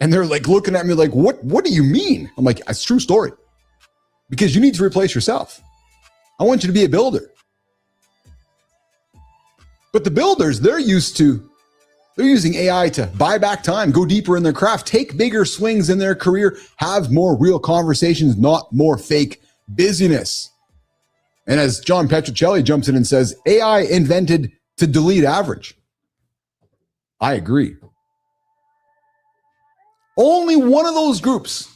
And they're like looking at me like, what do you mean? I'm like, it's a true story. Because you need to replace yourself. I want you to be a builder. But the builders, they're using AI to buy back time, go deeper in their craft, take bigger swings in their career, have more real conversations, not more fake busyness. And as John Petrocelli jumps in and says, AI invented to delete average. I agree. Only one of those groups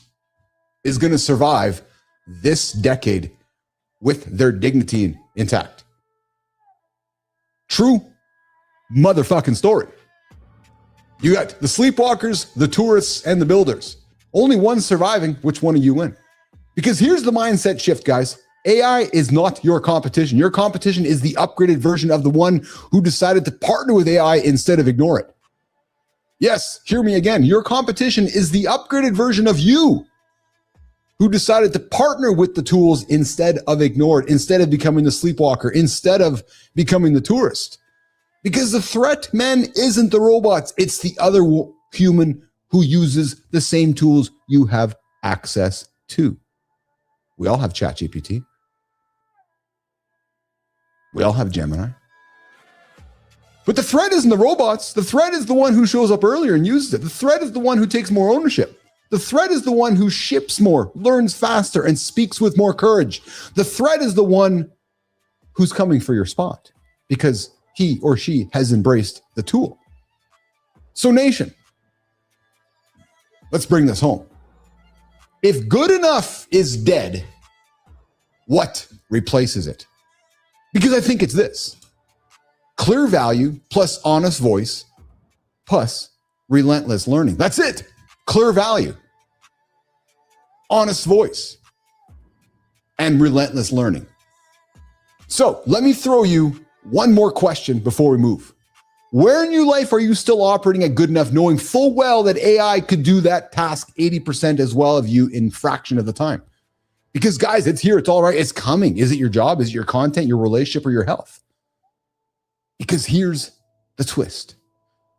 is going to survive this decade with their dignity intact. True motherfucking story. You got the Sleepwalkers, the tourists, and the builders. Only one surviving. Which one of you win? Because here's the mindset shift, guys. AI is not your competition. Your competition is the upgraded version of the one who decided to partner with AI instead of ignore it. Yes, hear me again. Your competition is the upgraded version of you who decided to partner with the tools instead of ignore it, instead of becoming the sleepwalker, instead of becoming the tourist. Because the threat, men, isn't the robots. It's the other human who uses the same tools you have access to. We all have ChatGPT. We all have Gemini. But the threat isn't the robots. The threat is the one who shows up earlier and uses it. The threat is the one who takes more ownership. The threat is the one who ships more, learns faster, and speaks with more courage. The threat is the one who's coming for your spot because he or she has embraced the tool. So, nation, let's bring this home. If good enough is dead, what replaces it? Because I think it's this: clear value plus honest voice plus relentless learning. That's it. Clear value, honest voice, and relentless learning. So let me throw you one more question before we move. Where in your life are you still operating at good enough, knowing full well that AI could do that task 80% as well of you in fraction of the time? Because guys, it's here, it's all right, it's coming. Is it your job? Is it your content, your relationship, or your health? Because here's the twist.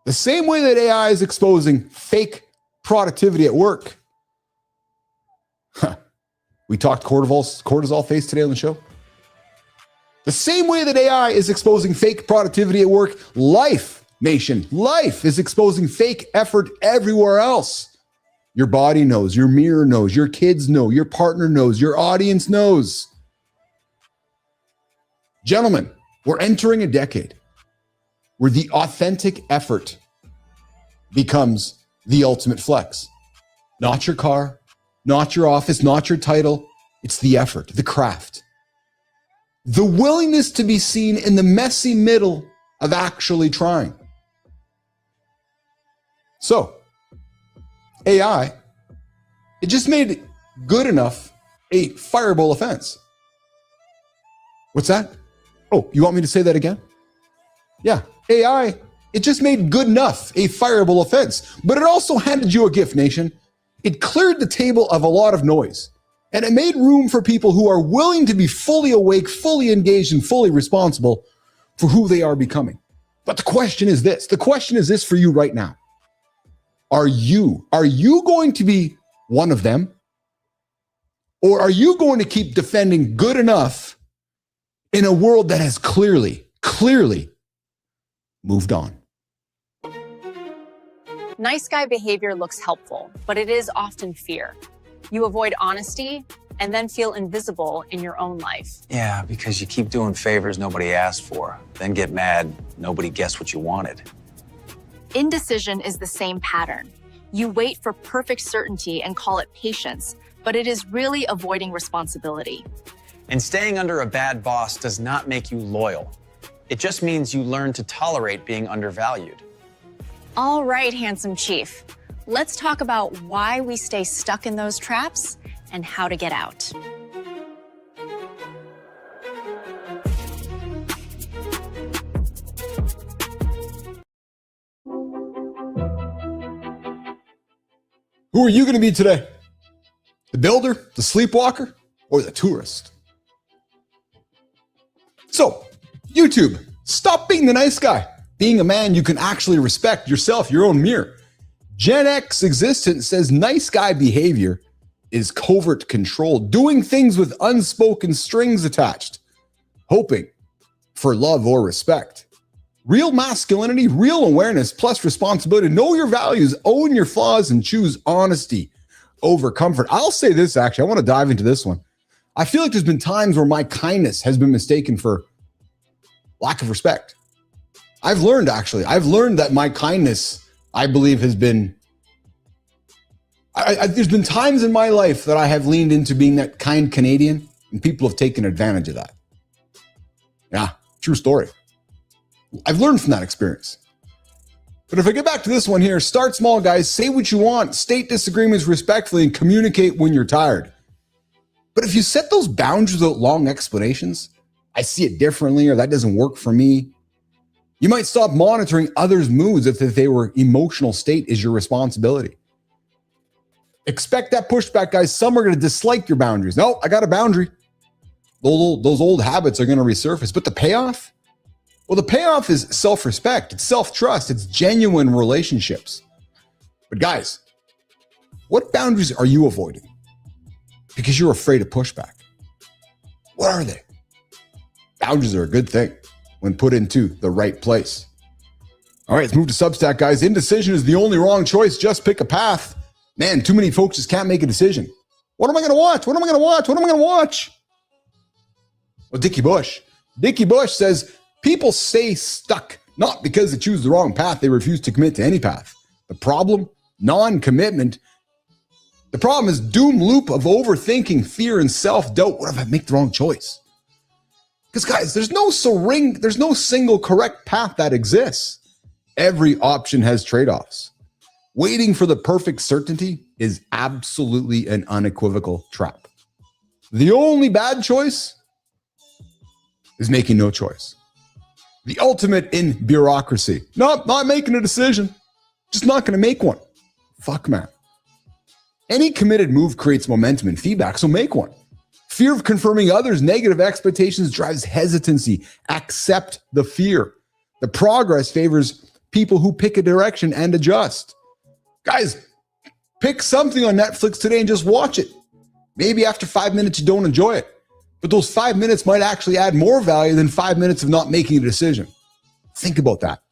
The same way that AI is exposing fake productivity at work. We talked cortisol face today on the show. The same way that AI is exposing fake productivity at work, life is exposing fake effort everywhere else. Your body knows, your mirror knows, your kids know, your partner knows, your audience knows. Gentlemen, we're entering a decade where the authentic effort becomes the ultimate flex. Not your car, not your office, not your title. It's the effort, the craft. The willingness to be seen in the messy middle of actually trying. So, AI, it just made good enough a fireable offense. What's that? Oh, you want me to say that again? Yeah, AI, it just made good enough a fireable offense, but it also handed you a gift, nation. It cleared the table of a lot of noise, and it made room for people who are willing to be fully awake, fully engaged, and fully responsible for who they are becoming. But the question is this. The question is this for you right now. Are you going to be one of them? Or are you going to keep defending good enough in a world that has clearly moved on? Nice guy behavior looks helpful, but it is often fear. You avoid honesty and then feel invisible in your own life. Yeah, because you keep doing favors nobody asked for, then get mad nobody guessed what you wanted. Indecision is the same pattern. You wait for perfect certainty and call it patience, but it is really avoiding responsibility. And staying under a bad boss does not make you loyal. It just means you learn to tolerate being undervalued. All right, handsome chief. Let's talk about why we stay stuck in those traps and how to get out. Who are you going to be today? The builder, the sleepwalker, or the tourist? So, YouTube, stop being the nice guy. Being a man you can actually respect yourself, your own mirror. Gen X existence says nice guy behavior is covert control, doing things with unspoken strings attached, hoping for love or respect. Real masculinity, real awareness, plus responsibility. Know your values, own your flaws, and choose honesty over comfort. I'll say this, actually. I want to dive into this one. I feel like there's been times where my kindness has been mistaken for lack of respect. I've learned that my kindness, I believe, has been, there's been times in my life that I have leaned into being that kind Canadian, and people have taken advantage of that. Yeah, true story. I've learned from that experience. But if I get back to this one here, start small, guys. Say what you want, state disagreements respectfully, and communicate when you're tired. But if you set those boundaries without long explanations, I see it differently, or that doesn't work for me, you might stop monitoring others' moods if their emotional state is your responsibility. Expect that pushback, guys. Some are going to dislike your boundaries. No, I got a boundary. Those old habits are going to resurface. But the payoff? Well, the payoff is self-respect. It's self-trust. It's genuine relationships. But guys, what boundaries are you avoiding? Because you're afraid of pushback. What are they? Boundaries are a good thing when put into the right place. All right, let's move to Substack, guys. Indecision is the only wrong choice. Just pick a path. Man, too many folks just can't make a decision. What am I going to watch? What am I going to watch? What am I going to watch? Well, Dickie Bush says people stay stuck, not because they choose the wrong path. They refuse to commit to any path. The problem, non-commitment. The problem is doom loop of overthinking, fear, and self-doubt. What if I make the wrong choice? Because guys, there's no single correct path that exists. Every option has trade-offs. Waiting for the perfect certainty is absolutely an unequivocal trap. The only bad choice is making no choice. The ultimate in bureaucracy. Not making a decision. Just not going to make one. Fuck, man. Any committed move creates momentum and feedback, so make one. Fear of confirming others' negative expectations drives hesitancy. Accept the fear. The progress favors people who pick a direction and adjust. Guys, pick something on Netflix today and just watch it. Maybe after 5 minutes you don't enjoy it, but those 5 minutes might actually add more value than 5 minutes of not making a decision. Think about that.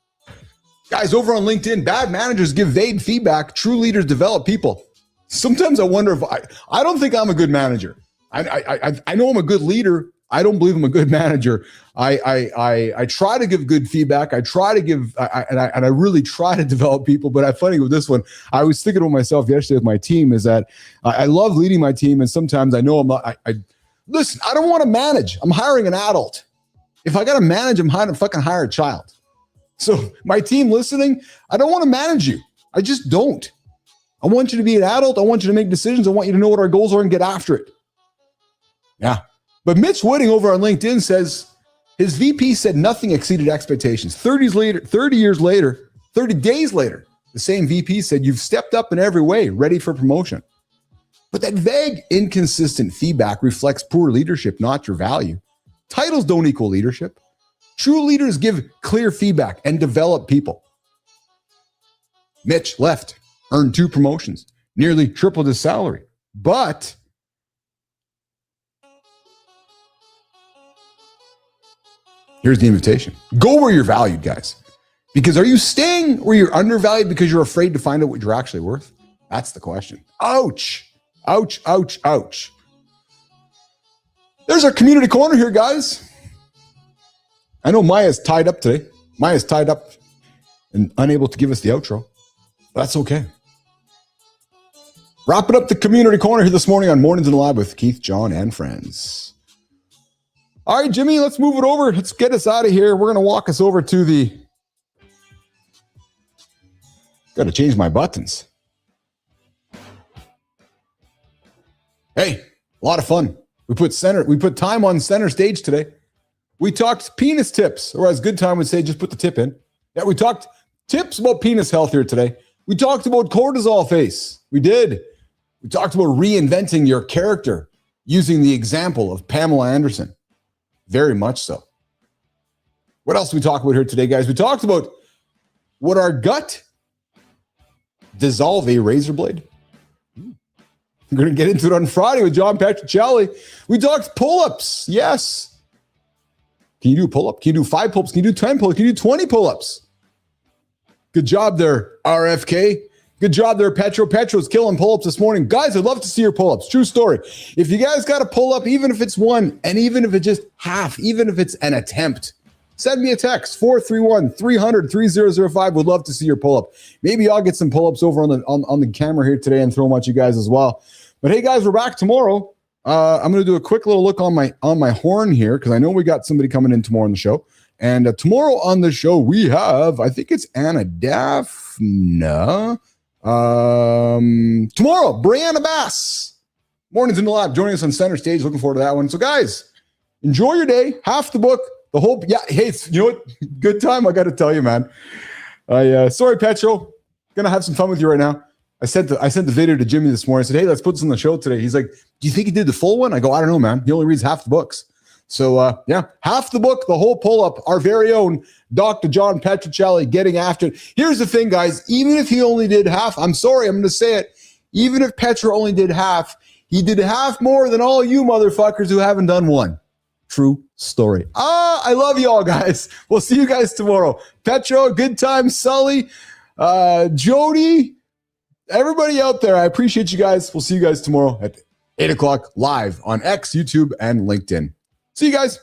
Guys, over on LinkedIn, bad managers give vague feedback. True leaders develop people. Sometimes I wonder if I don't think I'm a good manager. I know I'm a good leader. I don't believe I'm a good manager. I try to give good feedback. I try to give, and I really try to develop people. But I'm funny with this one. I was thinking to myself yesterday with my team is that I love leading my team, and sometimes I know I'm not. Listen, I don't want to manage. I'm hiring an adult. If I got to manage, I'm hiring fucking hire a child. So my team listening, I don't want to manage you. I just don't. I want you to be an adult. I want you to make decisions. I want you to know what our goals are and get after it. Yeah. But Mitch Wooding over on LinkedIn says his VP said nothing exceeded expectations. 30 days later, the same VP said, you've stepped up in every way, ready for promotion. But that vague, inconsistent feedback reflects poor leadership, not your value. Titles don't equal leadership. True leaders give clear feedback and develop people. Mitch left, earned 2 promotions, nearly tripled his salary. But Here's the invitation. Go where you're valued, guys. Because are you staying where you're undervalued because you're afraid to find out what you're actually worth? That's the question. Ouch. Ouch, ouch, ouch. There's our community corner here, guys. I know Maya's tied up today. Maya's tied up and unable to give us the outro. That's okay. Wrapping up the community corner here this morning on Mornings in the Lab with Keith, Jon, and friends. All right, Jimmy, let's move it over. Let's get us out of here. We're going to walk us over to the... Got to change my buttons. Hey, a lot of fun. We put time on center stage today. We talked penis tips, or as Good Time would say, just put the tip in. Yeah, we talked tips about penis health here today. We talked about Cortisol Face. We did. We talked about reinventing your character using the example of Pamela Anderson. Very much so. What else did we talk about here today, guys? We talked about would our gut dissolve a razor blade? We're going to get into it on Friday with John Petricelli. We talked pull-ups. Yes. Can you do a pull-up? Can you do 5 pull-ups? Can you do 10 pull-ups? Can you do 20 pull-ups? Good job there, RFK. Good job there, Petro. Petro's killing pull-ups this morning. Guys, I'd love to see your pull-ups. True story. If you guys got a pull-up, even if it's one, and even if it's just half, even if it's an attempt, send me a text, 431-300-3005. Would love to see your pull-up. Maybe I'll get some pull-ups over on the camera here today and throw them at you guys as well. But hey, guys, we're back tomorrow. I'm going to do a quick little look on my horn here because I know we got somebody coming in tomorrow on the show. And tomorrow on the show, we have, I think it's Anna Daphna. Tomorrow, Brianna Bass. Mornings in the Lab, joining us on center stage. Looking forward to that one. So, guys, enjoy your day. Half the book, the whole, yeah, hey, you know what? Good time, I got to tell you, man. Sorry, Petro. Gonna have some fun with you right now. I sent the video to Jimmy this morning. I said, hey, let's put this on the show today. He's like, do you think he did the full one? I go, I don't know, man. He only reads half the books. So, yeah, half the book, the whole pull-up, our very own Dr. John Petricelli getting after it. Here's the thing, guys. Even if he only did half, I'm sorry, I'm going to say it. Even if Petro only did half, he did half more than all you motherfuckers who haven't done one. True story. I love you all, guys. We'll see you guys tomorrow. Petro, Good Time, Sully, Jody, everybody out there, I appreciate you guys. We'll see you guys tomorrow at 8 o'clock live on X, YouTube, and LinkedIn. See you guys.